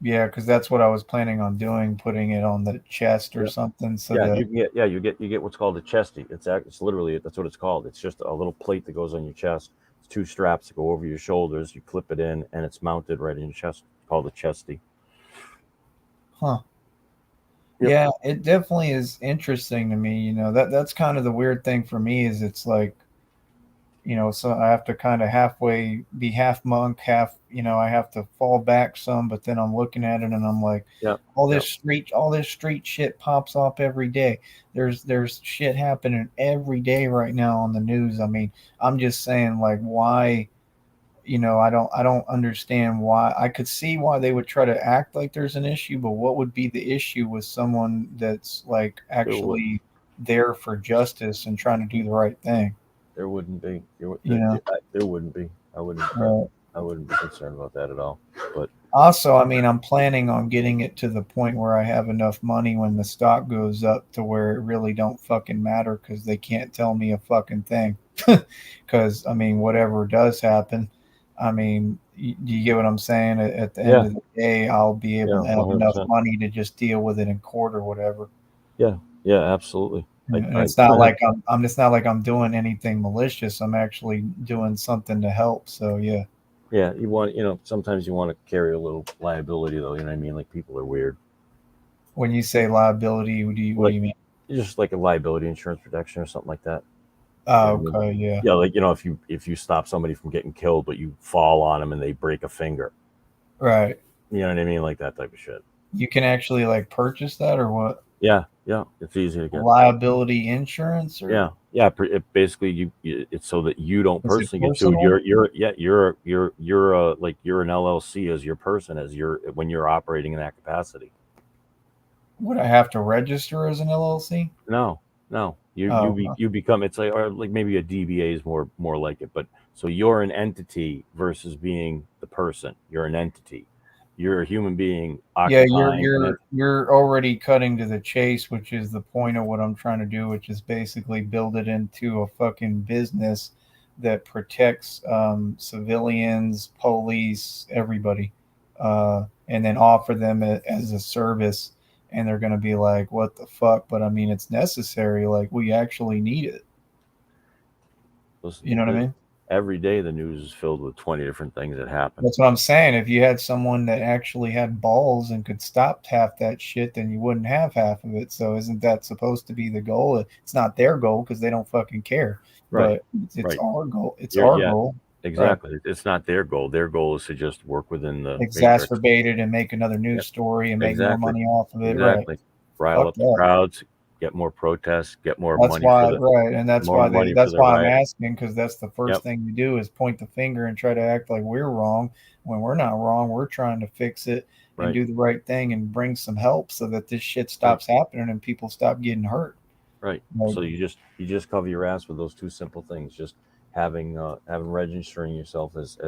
Yeah, because that's what I was planning on doing, putting it on the chest or Yeah. something, so Yeah, that you can get you get what's called a chesty. It's literally that's what it's called. It's just a little plate that goes on your chest. It's two straps that go over your shoulders. You clip it in, and it's mounted right in your chest. It's called a chesty. huh. Yep. Yeah, it definitely is interesting to me. That's kind of the weird thing for me is it's like, so I have to kind of halfway be half monk, half, I have to fall back some, but then I'm looking at it and I'm like, Yep. all this street shit pops up every day. There's shit happening every day right now on the news. I mean, I'm just saying like why, I don't understand why. I could see why they would try to act like there's an issue, but what would be the issue with someone that's like There would actually there for justice and trying to do the right thing? there wouldn't be You know. there wouldn't be. Right. I wouldn't be concerned about that at all. But Also, I mean, I'm planning on getting it to the point where I have enough money when the stock goes up to where it really don't fucking matter because they can't tell me a fucking thing. Because I mean, whatever does happen, I mean, do you get what I'm saying? At the end yeah, of the day, I'll be able yeah, to have enough 100%. money to just deal with it in court or whatever. Yeah, yeah, absolutely. And I it's not like I'm just not like I'm doing anything malicious. I'm actually doing something to help. So yeah. yeah, sometimes you want to carry a little liability though. You know what I mean? Like people are weird. When you say liability, what do Like you mean? just like a liability insurance protection or something like that. You know Oh, what I mean? okay, yeah. Yeah, like if you stop somebody from getting killed, but you fall on them and they break a finger. Right. You know what I mean? Like that type of shit. You can actually like purchase that or what? Yeah, it's easy to get. Liability insurance or Yeah. It basically, it's so that you don't is it personally get sued. personal? You're like you're an LLC as your person as you're when you're operating in that capacity. Would I have to register as an LLC? No, no, Oh, you become it's like or like maybe a DBA is more like it, but so you're an entity versus being the person. You're an entity. You're a human being Yeah, occupying you're already cutting to the chase, which is the point of what I'm trying to do, which is basically build it into a fucking business that protects civilians, police, everybody, and then offer them as a service. And they're going to be like, "What the fuck?" But I mean, it's necessary. Like we actually need it. listen, You know what I mean? every day the news is filled with 20 different things that happen. That's what I'm saying. If you had someone that actually had balls and could stop half that shit, then you wouldn't have half of it. So isn't that supposed to be the goal? It's not their goal because they don't fucking care. Right. But it's Right. our goal. It's You're, our yeah, goal. exactly. Right. It's not their goal. Their goal is to just work within the matrix. Exacerbate it and make another news Yep. story and make more Exactly. money off of it. Exactly. Right. Rile Fuck up the that. crowds, get more protests, get more That's money for why, the right, and that's more why money for that's the why I'm riot. asking, because that's the first Yep. thing you do is point the finger and try to act like we're wrong when we're not wrong. We're trying to fix it and Right. do the right thing and bring some help so that this shit stops happening and people stop getting hurt. Right. Like, So you just cover your ass with those two simple things. Just having registering yourself as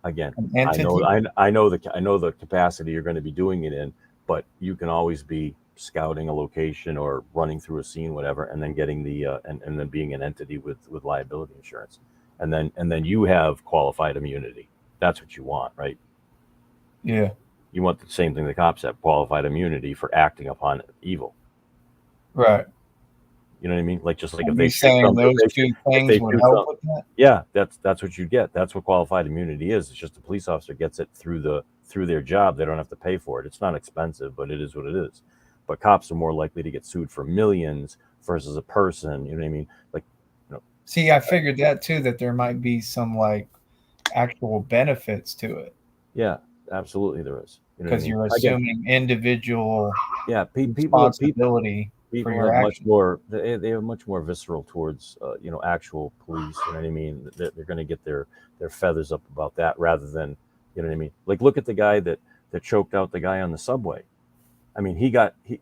again, an I know entity. I know the capacity you're going to be doing it in, but you can always be scouting a location or running through a scene, whatever, and then getting the and then being an entity with liability insurance, and then you have qualified immunity. That's what you want, right? Yeah. You want the same thing the cops have: qualified immunity for acting upon evil. Right. You know what I mean? Like just like Are if you they shoot saying some, those two if things they would shoot help some, with that? yeah, that's what you get. That's what qualified immunity is. It's just the police officer gets it through their job. They don't have to pay for it. It's not expensive, but it is what it is. But cops are more likely to get sued for millions versus a person. You know what I mean? Like, See, I figured that too, that there might be some like actual benefits to it. Yeah, absolutely there is. You know what I Because mean? you're Again, assuming individual yeah, responsibility for people your have much actions. more they have much more visceral towards actual police. You know what I mean? They're going to get their feathers up about that rather than, you know what I mean? Like look at the guy that choked out the guy on the subway. I mean,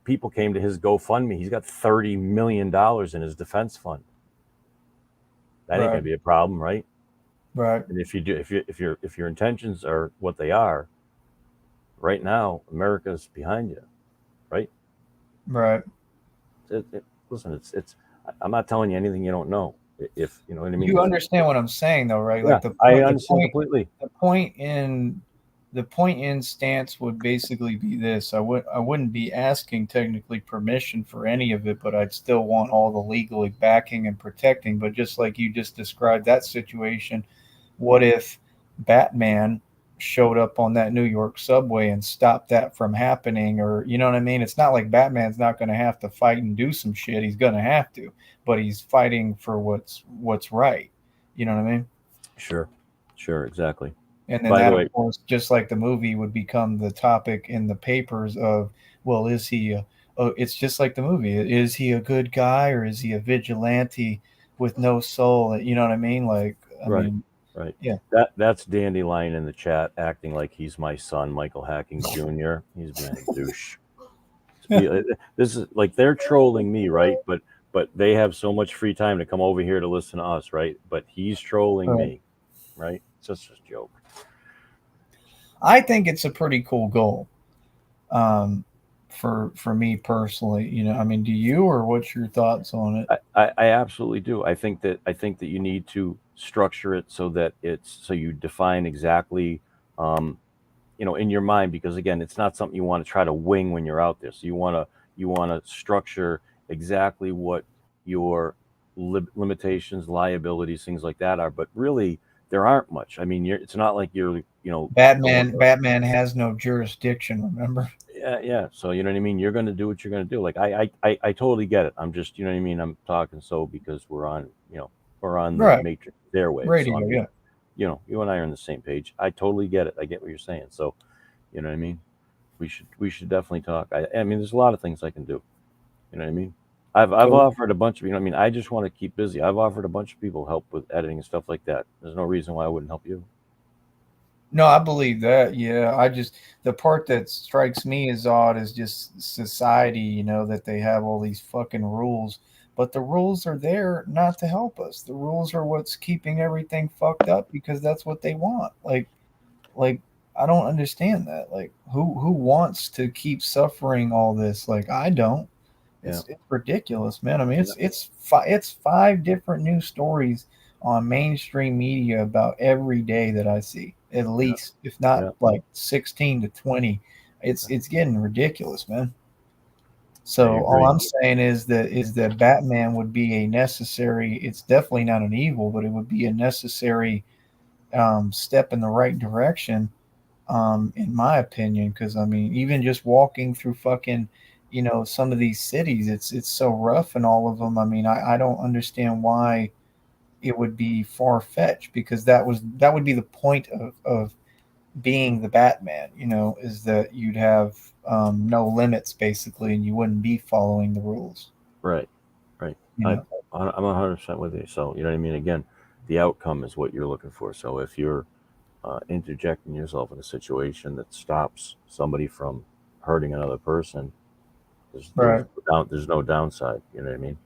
people came to his GoFundMe. He's got $30 million in his defense fund. That ain't Right. going to be a problem, right? Right. And if your intentions are what they are right now, America's behind you, right? Right. Listen, it's I'm not telling you anything you don't know. If you know what I mean. You understand what I'm saying, though, right? Yeah, Like the I point, understand completely. the point in stance would basically be this: I wouldn't be asking technically permission for any of it, but I'd still want all the legally backing and protecting. But just like you just described that situation, what if Batman showed up on that New York subway and stopped that from happening? Or you know what I mean? It's not like Batman's not going to have to fight and do some shit. He's going to have to, but he's fighting for what's right. You know what I mean? Sure, exactly. And then By the that, way, of course, just like the movie, would become the topic in the papers of, well, is he? It's just like the movie. Is he a good guy or is he a vigilante with no soul? You know what I mean? Like, I right, mean, right. yeah. That's Dandelion in the chat acting like he's my son, Michael Hacking Jr. He's being a douche. This is like they're trolling me, right? But they have so much free time to come over here to listen to us, right? But he's trolling me, right? It's just a joke. I think it's a pretty cool goal. For me personally, you know, I mean, do you, or what's your thoughts on it? I absolutely do. I think that you need to structure it so that you define exactly, in your mind, because again, it's not something you want to try to wing when you're out there. So you want to structure exactly what your limitations, liabilities, things like that are. But really, there aren't much. I mean, it's not like you're Batman has no jurisdiction. Remember? Yeah. So you know what I mean. You're going to do what you're going to do. Like I totally get it. I'm just, you know what I mean. I'm talking so because we're on the Right. matrix airwaves. Radio, So I'm yeah. You and I are on the same page. I totally get it. I get what you're saying. So, you know what I mean. We should definitely talk. I mean, there's a lot of things I can do. You know what I mean. I've offered a bunch of, I mean, I just want to keep busy. I've offered a bunch of people help with editing and stuff like that. There's no reason why I wouldn't help you. No, I believe that. Yeah, the part that strikes me as odd is just society. You know that they have all these fucking rules, but the rules are there not to help us. The rules are what's keeping everything fucked up because that's what they want. Like I don't understand that. Like, who wants to keep suffering all this? Like, I don't. Yeah. It's ridiculous, man. I mean, it's 5 different news stories on mainstream media about every day that I see, at least, if not Yeah. like 16 to 20. It's getting ridiculous, man. I So all agree. I'm saying is that Batman would be a necessary. It's definitely not an evil, but it would be a necessary step in the right direction, in my opinion. Because I mean, even just walking through fucking, some of these cities, it's so rough in all of them. I mean, I don't understand why it would be far fetched, because that would be the point of being the Batman. Is that you'd have no limits basically, and you wouldn't be following the rules. Right. Right. You I know, I'm 100% with you. So you know what I mean. Again, the outcome is what you're looking for. So if you're interjecting yourself in a situation that stops somebody from hurting another person, right, there's no downside. You know what I mean?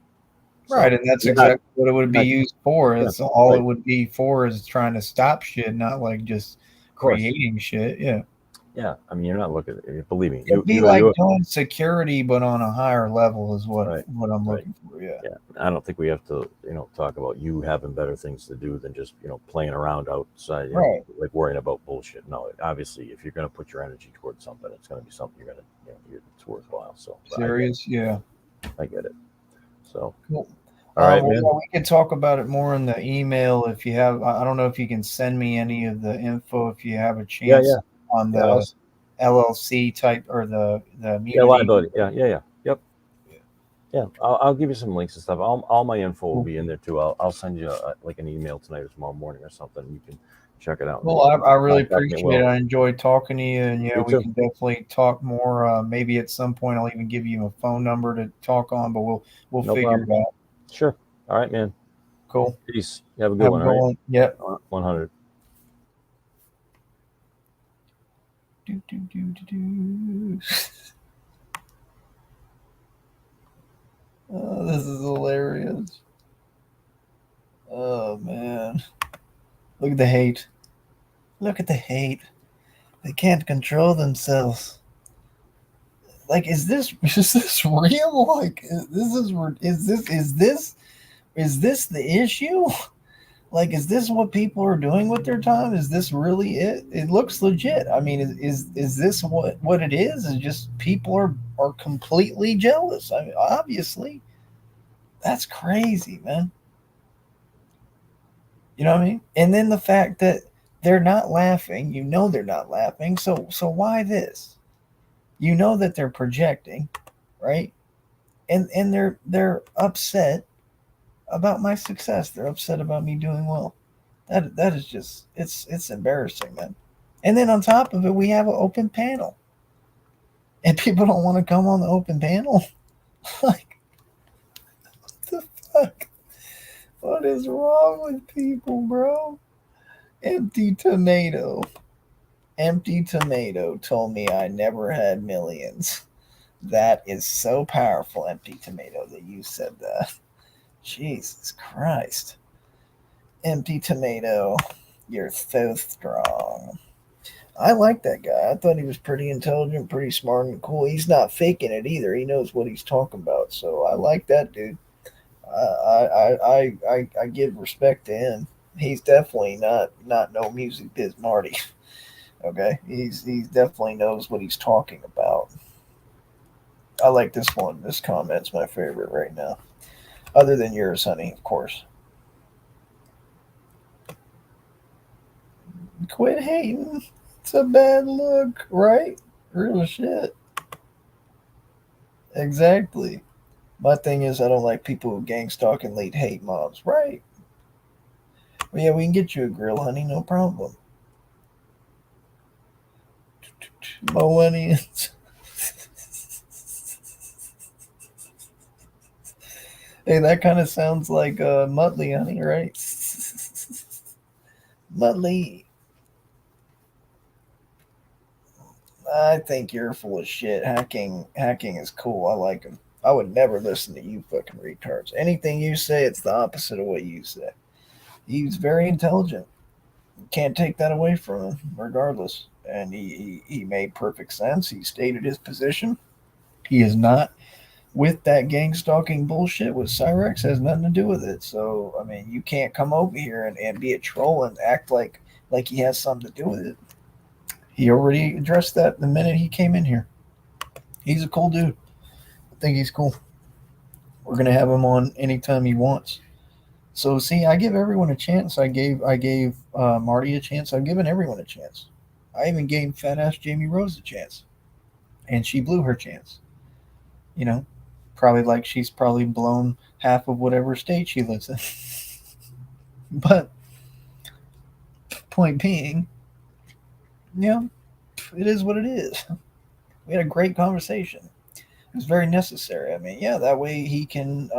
right, So and that's you're not, exactly what it would you're be not used for. yeah, It's all it right. would be for is trying to stop shit, not like just Of course. creating shit. Yeah. Yeah. I mean, you're not looking. Believe me, It'd be like doing security, but on a higher level is what right. what I'm Right. looking for. Yeah. Yeah, I don't think we have to, talk about you having better things to do than just, playing around outside, Right. like worrying about bullshit. No, obviously, if you're going to put your energy towards something, it's going to be something you're going to, it's worthwhile. So Serious. Yeah. I get it. So, Cool. all right, Well, man. yeah, we can talk about it more in the email if you have. I don't know if you can send me any of the info if you have a Yeah, chance yeah, on yeah. the LLC type or the Yeah, immunity. liability. Yeah, yeah, yeah. Yep. Yeah, I'll give you some links and stuff. All my info will be in there too. I'll send you like an email tonight or tomorrow morning or something. You can check it out. And Well, if you I really contact me, appreciate it. well, I enjoyed talking to you, and yeah, me we too. can definitely talk more. Maybe at some point, I'll even give you a phone number to talk on, but we'll No figure problem. it out. Sure. All right, man. Cool. Peace. You have a good Have a one. good All right. one. Yep. 100. Do, do, do, do, do. Oh, this is hilarious. Oh man, look at the hate. Look at the hate. They can't control themselves. Like, is this is this real? Like, is this the issue? Like, is this what people are doing with their time? Is this really it? It looks legit. I mean, is this what it is? Is just people are completely jealous. I mean, obviously, that's crazy, man. You know what I mean? And then the fact that they're not laughing, they're not laughing. So why this? You know that they're projecting, right? And they're upset about my success. They're upset about me doing well. That is just it's embarrassing, man. And then on top of it, we have an open panel, and people don't want to come on the open panel. Like, what the fuck? What is wrong with people, bro? Empty tomato. Empty tomato told me I never had millions. That is so powerful, Empty Tomato, that you said that. Jesus Christ. Empty Tomato, you're so strong. I like that guy. I thought he was pretty intelligent, pretty smart, and cool. He's not faking it either. He knows what he's talking about. So I like that dude. I give respect to him. He's definitely not no music biz Marty. Okay, he's definitely knows what he's talking about. I like this one. This comment's my favorite right now, other than yours, honey, of course. Quit hating. It's a bad look, right? Real shit. Exactly. My thing is, I don't like people who gang stalk and lead hate mobs. Right. Well, yeah, we can get you a grill, honey. No problem. Millennials. Hey, that kind of sounds like Muttley, honey, right? Muttley. I think you're full of shit. Hacking is cool. I like him. I would never listen to you fucking retards. Anything you say, it's the opposite of what you say. He's very intelligent. Can't take that away from him, regardless. and he made perfect sense. He stated his position. He is not with that gang stalking bullshit with Cyrex, has nothing to do with it. So I mean, you can't come over here and be a troll and act like he has something to do with it. He already addressed that the minute he came in here. He's a cool dude. I think he's cool. We're gonna have him on anytime he wants. So see, I give everyone a chance. I gave Marty a chance. I've given everyone a chance. I even gave fat ass Jamie Rose a chance, and she blew her chance. You know, probably like she's probably blown half of whatever state she lives in. But point being, you know, it is what it is. We had a great conversation. It was very necessary. I mean, yeah, that way he can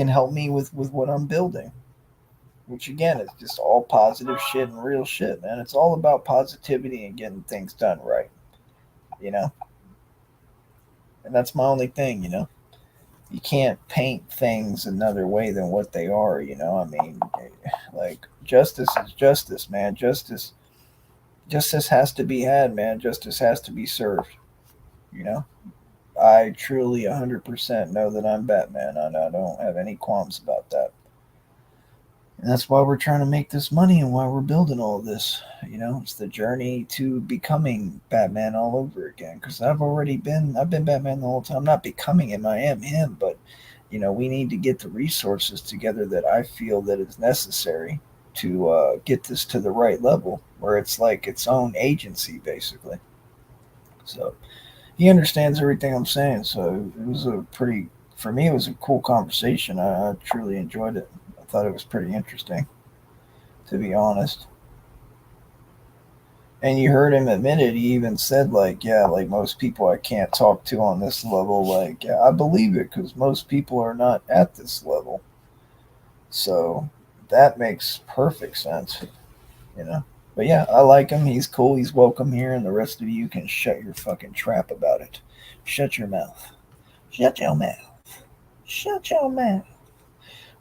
help me with what I'm building. Which again is just all positive shit and real shit, man. It's all about positivity and getting things done right, you know. And that's my only thing, you know. You can't paint things another way than what they are, you know. I mean, like justice is justice, man. Justice has to be had, man. Justice has to be served, you know. I truly 100% know that I'm Batman. I don't have any qualms about that. And that's why we're trying to make this money and why we're building all this. You know, it's the journey to becoming Batman all over again. Because I've been Batman the whole time. I'm not becoming him, I am him. But, you know, we need to get the resources together that I feel that is necessary to get this to the right level where it's like its own agency, basically. So he understands everything I'm saying. So for me, it was a cool conversation. I truly enjoyed it. I thought it was pretty interesting, to be honest. And you heard him admit it. He even said, like, yeah, like most people I can't talk to on this level. Like, yeah, I believe it because most people are not at this level. So that makes perfect sense, you know. But yeah, I like him. He's cool. He's welcome here. And the rest of you can shut your fucking trap about it. Shut your mouth. Shut your mouth. Shut your mouth.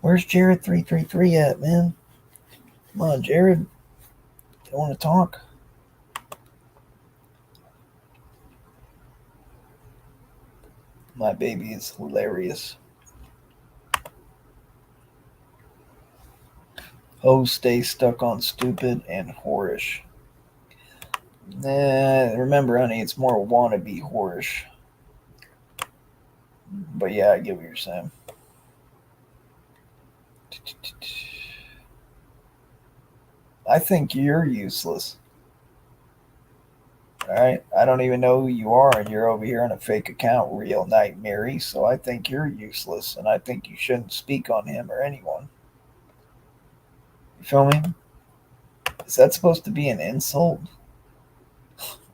Where's Jared 333 at, man? Come on, Jared. You want to talk? My baby is hilarious. Hoes stay stuck on stupid and whorish. Remember, honey, it's more wannabe whorish. But yeah, I get what you're saying. I think you're useless. All right, I don't even know who you are, and you're over here on a fake account, Real Night Mary. So I think you're useless, and I think you shouldn't speak on him or anyone. You feel me? Is that supposed to be an insult?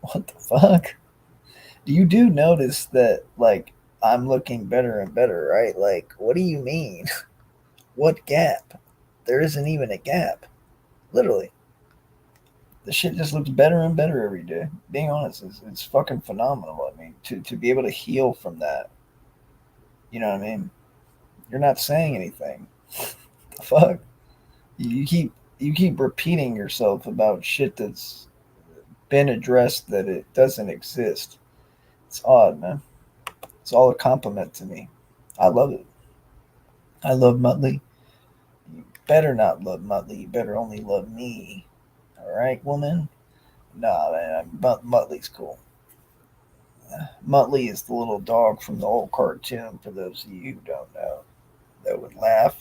What the fuck? You do notice that, like, I'm looking better and better, right? Like, what do you mean? What gap? There isn't even a gap. Literally. The shit just looks better and better every day. Being honest, it's fucking phenomenal. I mean, to be able to heal from that, you know what I mean? You're not saying anything. Fuck. You keep repeating yourself about shit that's been addressed that it doesn't exist. It's odd, man. It's all a compliment to me. I love it. I love Muttley. You better not love Muttley. You better only love me. All right, woman? Nah, man. Muttley's cool. Muttley is the little dog from the old cartoon, for those of you who don't know, that would laugh,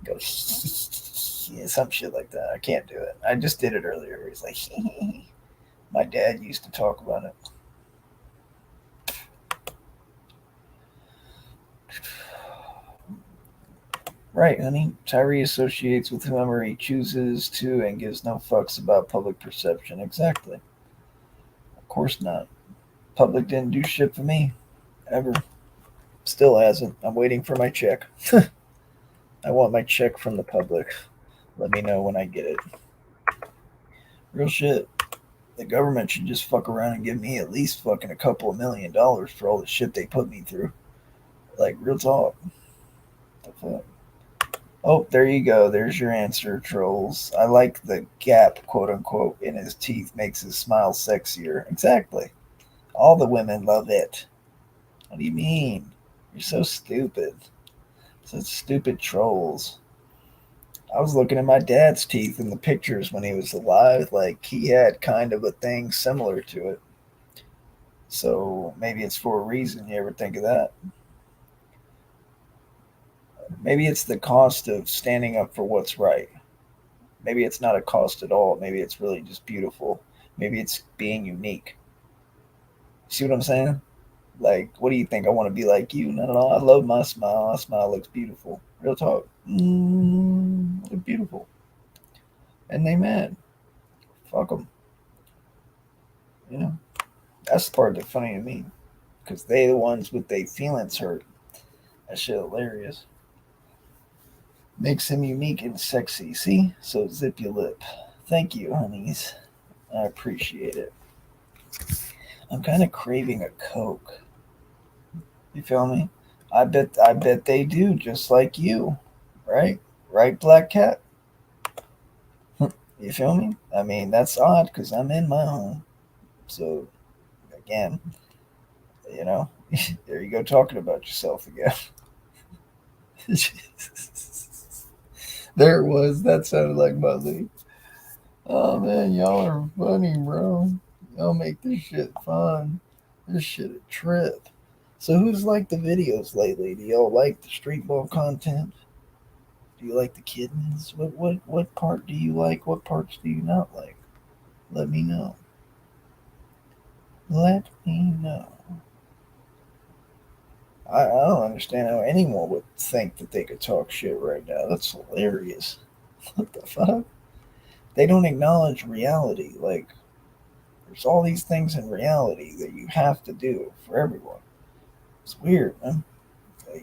go, yeah, some shit like that. I can't do it. I just did it earlier. He's like, my dad used to talk about it. Right, honey. Tyree associates with whomever he chooses to and gives no fucks about public perception. Exactly. Of course not. Public didn't do shit for me. Ever. Still hasn't. I'm waiting for my check. I want my check from the public. Let me know when I get it. Real shit. The government should just fuck around and give me at least fucking a couple of $1 million for all the shit they put me through. Like, real talk. What the fuck? Oh, there you go. There's your answer, trolls. I like the gap, quote unquote, in his teeth makes his smile sexier. Exactly. All the women love it. What do you mean? You're so stupid. Such stupid trolls. I was looking at my dad's teeth in the pictures when he was alive. Like, he had kind of a thing similar to it. So maybe it's for a reason. You ever think of that? Maybe it's the cost of standing up for what's right. Maybe it's not a cost at all. Maybe it's really just beautiful. Maybe it's being unique. See what I'm saying? Like, what do you think? I want to be like you? No, no, no. I love my smile. My smile looks beautiful. Real talk. Look beautiful. And they mad. Fuck them. You know? That's the part that's funny to me. Because they the ones with their feelings hurt. That shit hilarious. Makes him unique and sexy. See? So zip your lip. Thank you, honeys. I appreciate it. I'm kind of craving a Coke. You feel me? I bet they do, just like you. Right? Right, Black Cat? You feel me? I mean, that's odd because I'm in my home. So, again, you know, there you go talking about yourself again. There it was. That sounded like Muzzy. Oh, man, y'all are funny, bro. Y'all make this shit fun. This shit a trip. So, who's liked the videos lately? Do y'all like the street ball content? Do you like the kittens? What part do you like? What parts do you not like? Let me know. Let me know. I don't understand how anyone would think that they could talk shit right now. That's hilarious. What the fuck? They don't acknowledge reality. Like, there's all these things in reality that you have to do for everyone. It's weird, man.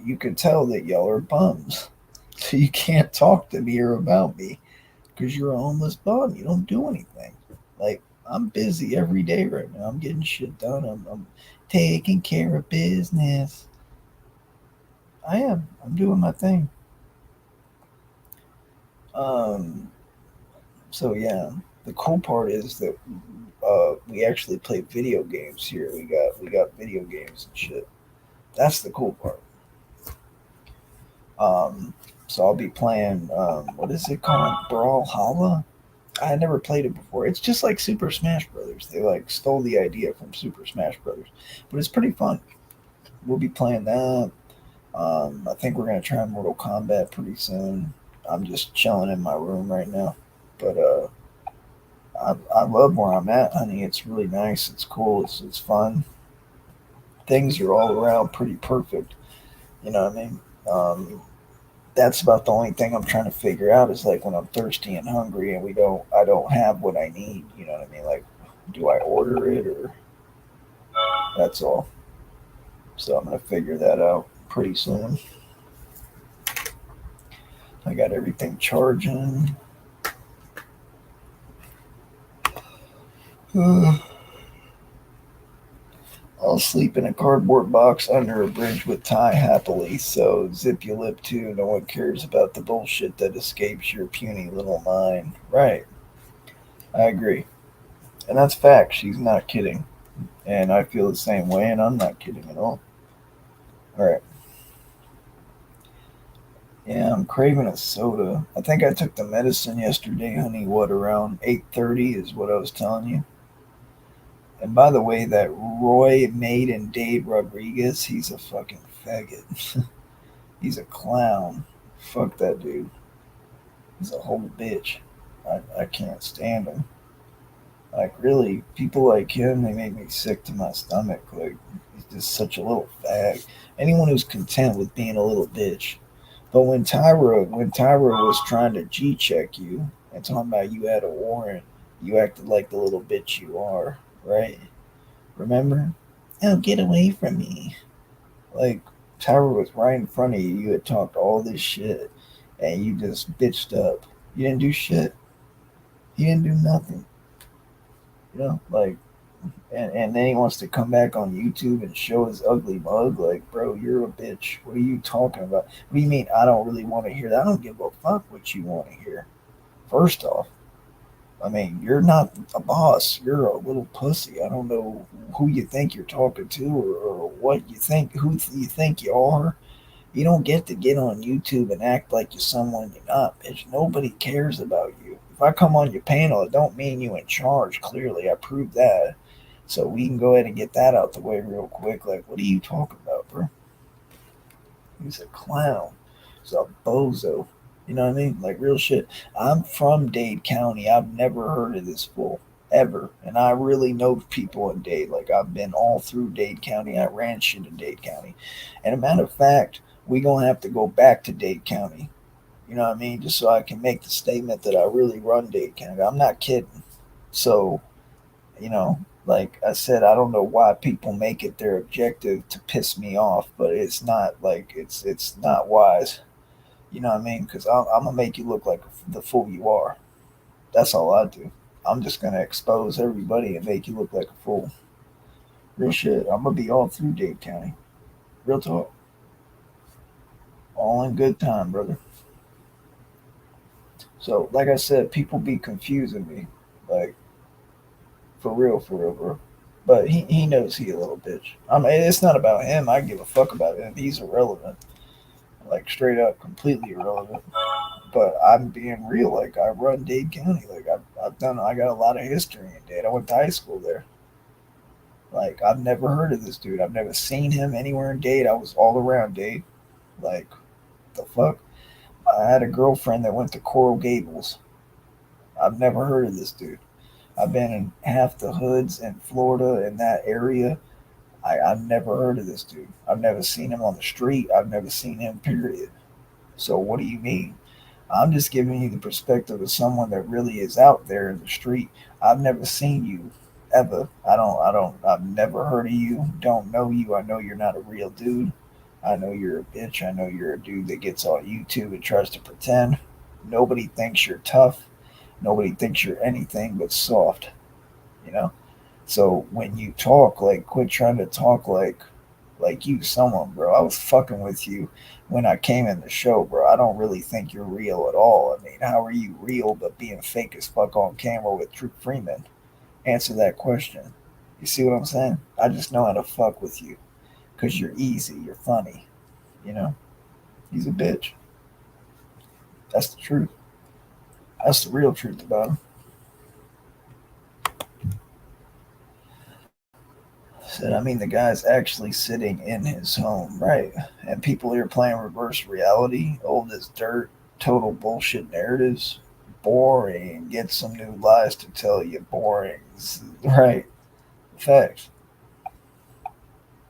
You could tell that y'all are bums. So you can't talk to me or about me because you're a homeless bum. You don't do anything. Like, I'm busy every day right now. I'm getting shit done. I'm taking care of business. I am. I'm doing my thing. Um, so yeah, the cool part is that we actually play video games here. We got video games and shit. That's the cool part. Um, so I'll be playing. What is it called? Brawlhalla. I had never played it before. It's just like Super Smash Brothers. They like stole the idea from Super Smash Brothers, but it's pretty fun. We'll be playing that. I think we're gonna try Mortal Kombat pretty soon. I'm just chilling in my room right now, but I love where I'm at, honey. It's really nice. It's cool. It's fun. Things are all around pretty perfect. You know what I mean? That's about the only thing I'm trying to figure out is like when I'm thirsty and hungry and I don't have what I need. You know what I mean? Like, do I order it or that's all? So I'm gonna figure that out pretty soon. I got everything charging. I'll sleep in a cardboard box under a bridge with Ty happily, so zip your lip too. No one cares about the bullshit that escapes your puny little mind. Right. I agree. And that's fact. She's not kidding. And I feel the same way, and I'm not kidding at all. Alright. Yeah, I'm craving a soda. I think I took the medicine yesterday, honey. What, around 8:30 is what I was telling you? And by the way, that Roy Made and Dade Rodriguez, he's a fucking faggot. He's a clown. Fuck that dude. He's a whole bitch. I can't stand him. Like, really, people like him, they make me sick to my stomach. Like, he's just such a little fag. Anyone who's content with being a little bitch. But when Tyra was trying to G check you and talking about you had a warrant, you acted like the little bitch you are, right? Remember? Oh, get away from me. Like, Tyra was right in front of you. You had talked all this shit, and you just bitched up. You didn't do shit. You didn't do nothing. You know, like, And then he wants to come back on YouTube and show his ugly mug. Like, bro, you're a bitch. What are you talking about? What do you mean I don't really want to hear that? I don't give a fuck what you want to hear. First off, I mean, you're not a boss. You're a little pussy. I don't know who you think you're talking to, or what you think, who you think you are. You don't get to get on YouTube and act like you're someone you're not, bitch. Nobody cares about you. If I come on your panel, it don't mean you in charge. Clearly, I proved that. So we can go ahead and get that out the way real quick. Like, what are you talking about, bro? He's a clown. He's a bozo. You know what I mean? Like real shit. I'm from Dade County. I've never heard of this fool ever, and I really know people in Dade. Like I've been all through Dade County. I ran shit in Dade County, and a matter of fact, we gonna have to go back to Dade County. You know what I mean? Just so I can make the statement that I really run Dade County. I'm not kidding. So like I said, I don't know why people make it their objective to piss me off, but it's not like it's not wise. You know what I mean? Because I'm gonna make you look like the fool you are. That's all I do. I'm just gonna expose everybody and make you look like a fool. Real shit. I'm gonna be all through Dade County. Real talk. All in good time, brother. So, like I said, people be confusing me. Like, for real, bro. But he knows he a little bitch. I mean, it's not about him. I give a fuck about him. He's irrelevant. Like, straight up, completely irrelevant. But I'm being real. Like, I run Dade County. Like, I got a lot of history in Dade. I went to high school there. Like, I've never heard of this dude. I've never seen him anywhere in Dade. I was all around Dade. Like, the fuck? I had a girlfriend that went to Coral Gables. I've never heard of this dude. I've been in half the hoods in Florida in that area. I've never heard of this dude. I've never seen him on the street. I've never seen him, period. So what do you mean? I'm just giving you the perspective of someone that really is out there in the street. I've never seen you ever. I've never heard of you. Don't know you. I know you're not a real dude. I know you're a bitch. I know you're a dude that gets on YouTube and tries to pretend. Nobody thinks you're tough. Nobody thinks you're anything but soft, you know? So when you talk, like, quit trying to talk like you someone, bro. I was fucking with you when I came in the show, bro. I don't really think you're real at all. I mean, how are you real but being fake as fuck on camera with Drew Freeman? Answer that question. You see what I'm saying? I just know how to fuck with you because you're easy, you're funny. You know, he's a bitch. That's the truth. That's the real truth about him. Said, I mean, the guy's actually sitting in his home, right? And people here playing reverse reality, old as dirt, total bullshit narratives. Boring. Get some new lies to tell you. Boring. Right. Facts.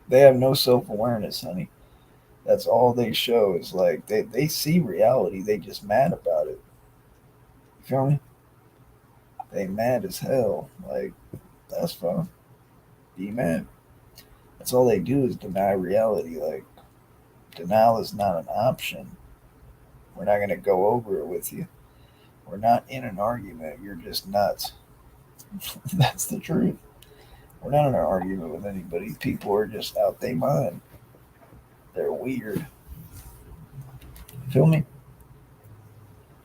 They have no self awareness, honey. That's all they show is like they see reality, they just mad about it. You feel me? They mad as hell. Like, that's fun. Be mad. That's all they do is deny reality. Like, denial is not an option. We're not going to go over it with you. We're not in an argument. You're just nuts. That's the truth. We're not in an argument with anybody. People are just out their mind. They're weird. Feel me?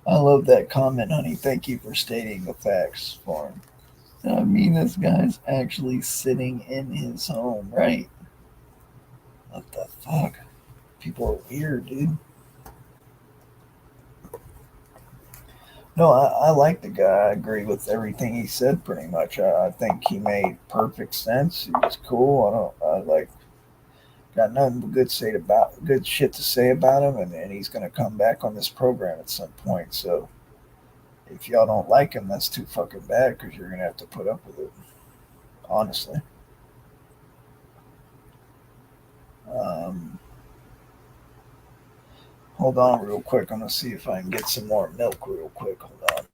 I love that comment, honey. Thank you for stating the facts for him. I mean, this guy's actually sitting in his home, right? What the fuck? People are weird, dude. No, I like the guy. I agree with everything he said pretty much. I think he made perfect sense. He was cool. I like got nothing but good shit to say about him, and he's gonna come back on this program at some point. So if y'all don't like him, that's too fucking bad because you're gonna have to put up with it. Honestly. Um, Hold on real quick. I'm gonna see if I can get some more milk real quick. Hold on.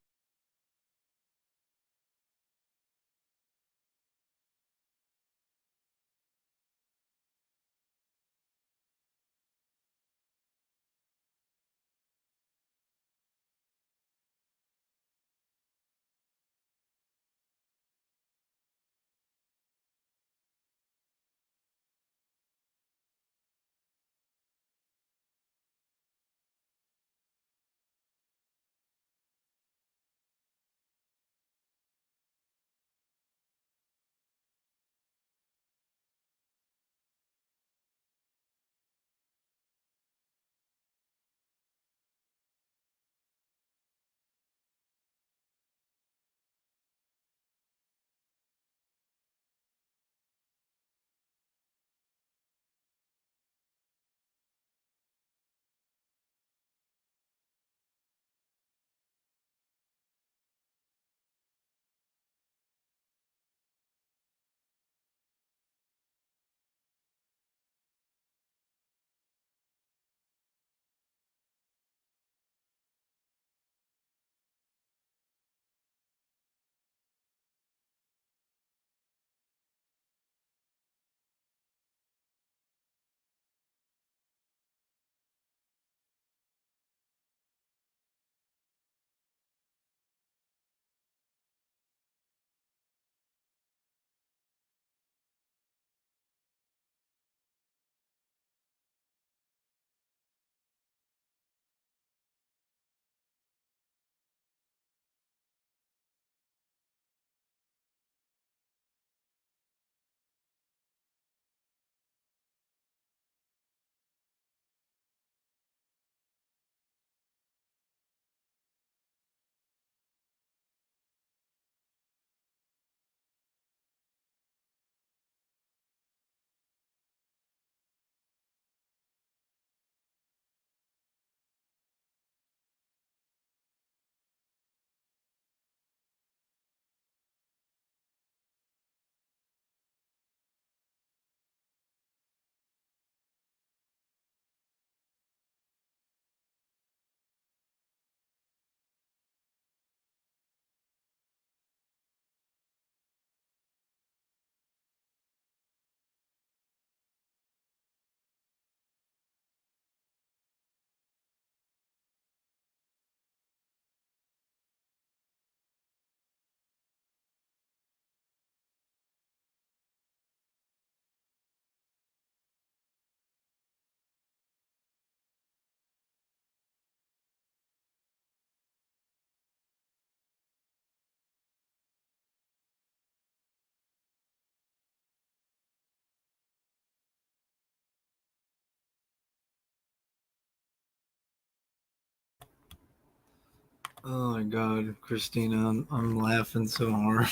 Oh my god, Christina, I'm laughing so hard.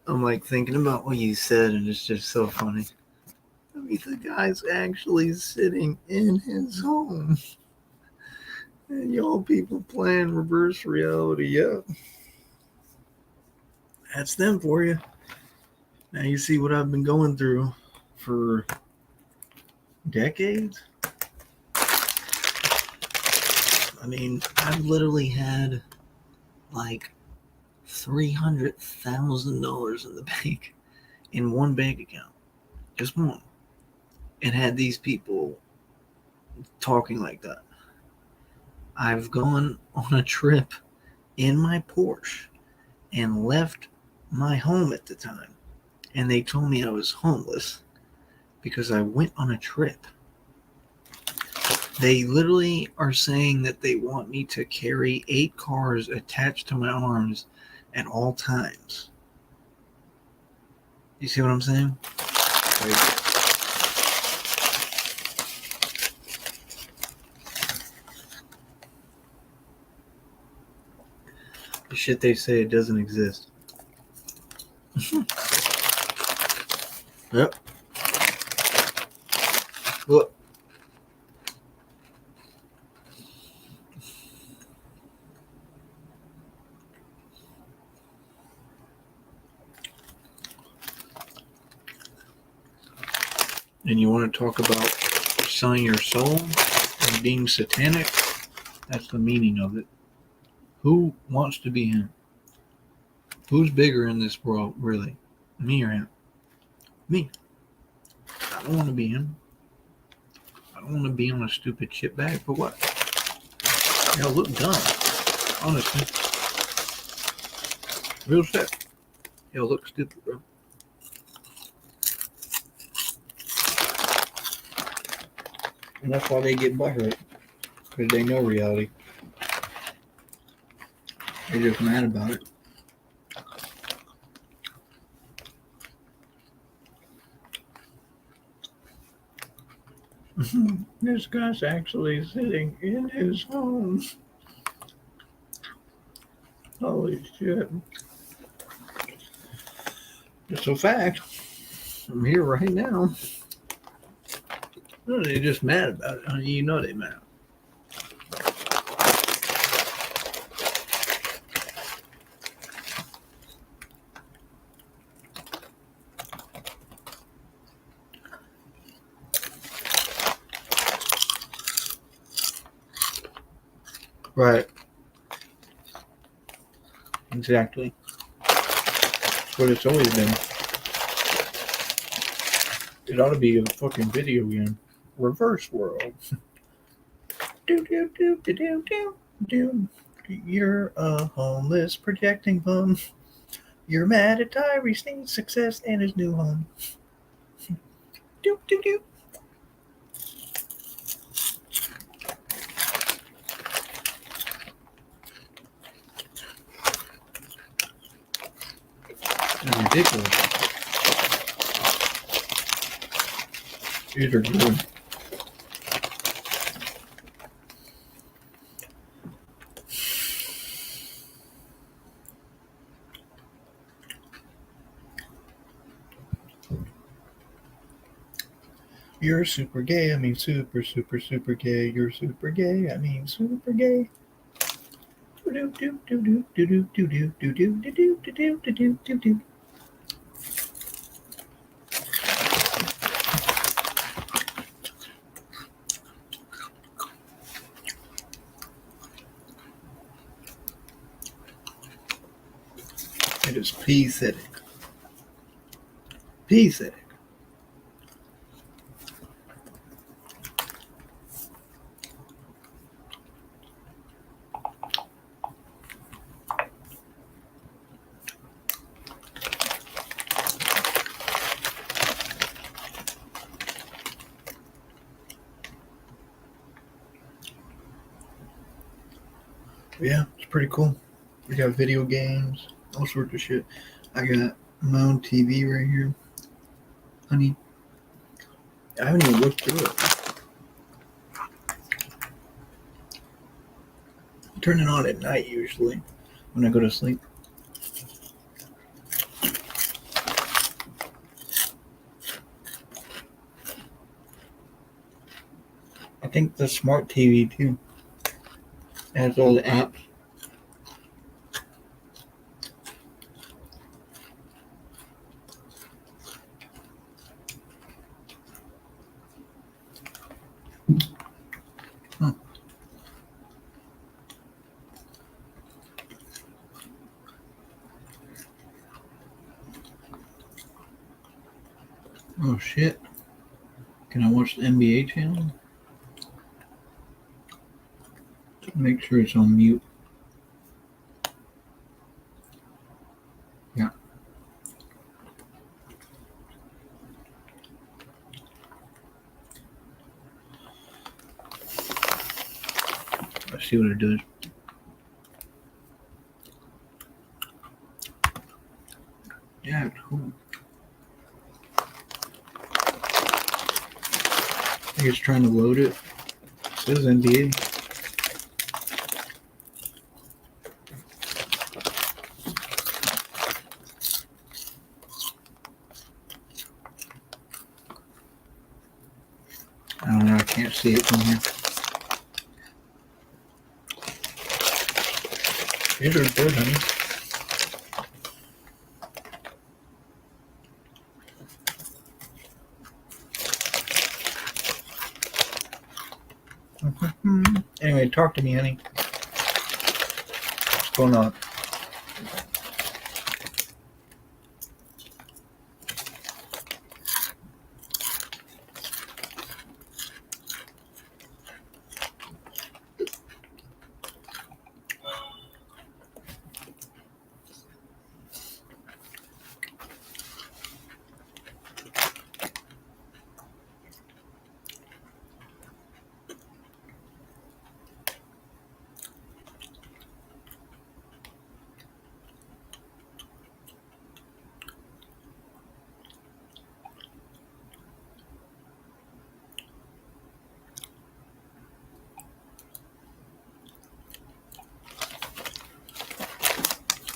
I'm like thinking about what you said, and it's just so funny. I mean, the guy's actually sitting in his home, and y'all people playing reverse reality. Yeah, that's them for you. Now you see what I've been going through for decades. I mean, I've literally had like $300,000 in the bank in one bank account, just one, and had these people talking like that. I've gone on a trip in my Porsche and left my home at the time, and they told me I was homeless because I went on a trip. They literally are saying that they want me to carry 8 cars attached to my arms at all times. You see what I'm saying? Like, the shit they say, it doesn't exist. Yep. Look. And you want to talk about selling your soul and being satanic? That's the meaning of it. Who wants to be him? Who's bigger in this world, really? Me or him? Me. I don't want to be him. I don't want to be on a stupid shit bag for what? Y'all look dumb. Honestly. Real shit. Y'all look stupid, bro. And that's why they get butthurt. Because they know reality. They're just mad about it. This guy's actually sitting in his home. Holy shit. It's a fact. I'm here right now. No, they're just mad about it. Honey, you know they're mad. Right. Exactly. That's what it's always been. It ought to be a fucking video game. Reverse world. Do do do do do do do. You're a homeless projecting bum. You're mad at Tyree Sneed's success and his new home. Do do do. That's ridiculous. These are good. You're super gay, I mean super, super, super gay. You're super gay, I mean super gay. Do do do do do do do do do do do do do do do do do. It is pathetic. Pathetic. Yeah, it's pretty cool. We got video games, all sorts of shit. I got my own TV right here. Honey, I haven't even looked through it. turn it on at night usually when I go to sleep. I think the smart TV too has all the apps. Huh. Oh shit. Can I watch the NBA channel? Make sure it's on mute. Yeah. Let's see what it does. Yeah, it's cool. I think it's trying to load it. It says NBA. I don't know, I can't see it from here. These are good, honey. Anyway, talk to me, honey. What's going on?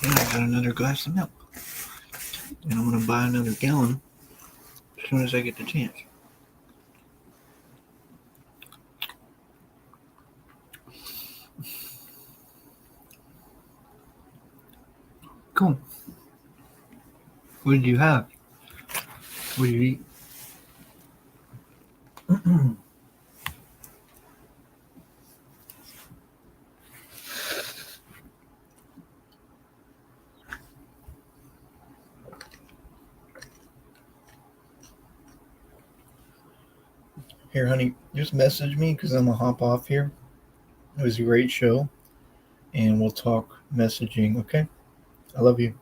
Yeah, I got another glass of milk. And I'm going to buy another gallon as soon as I get the chance. Cool. What did you have? What did you eat? Here, honey, just message me because I'm going to hop off here. It was a great show. And we'll talk messaging, okay? I love you.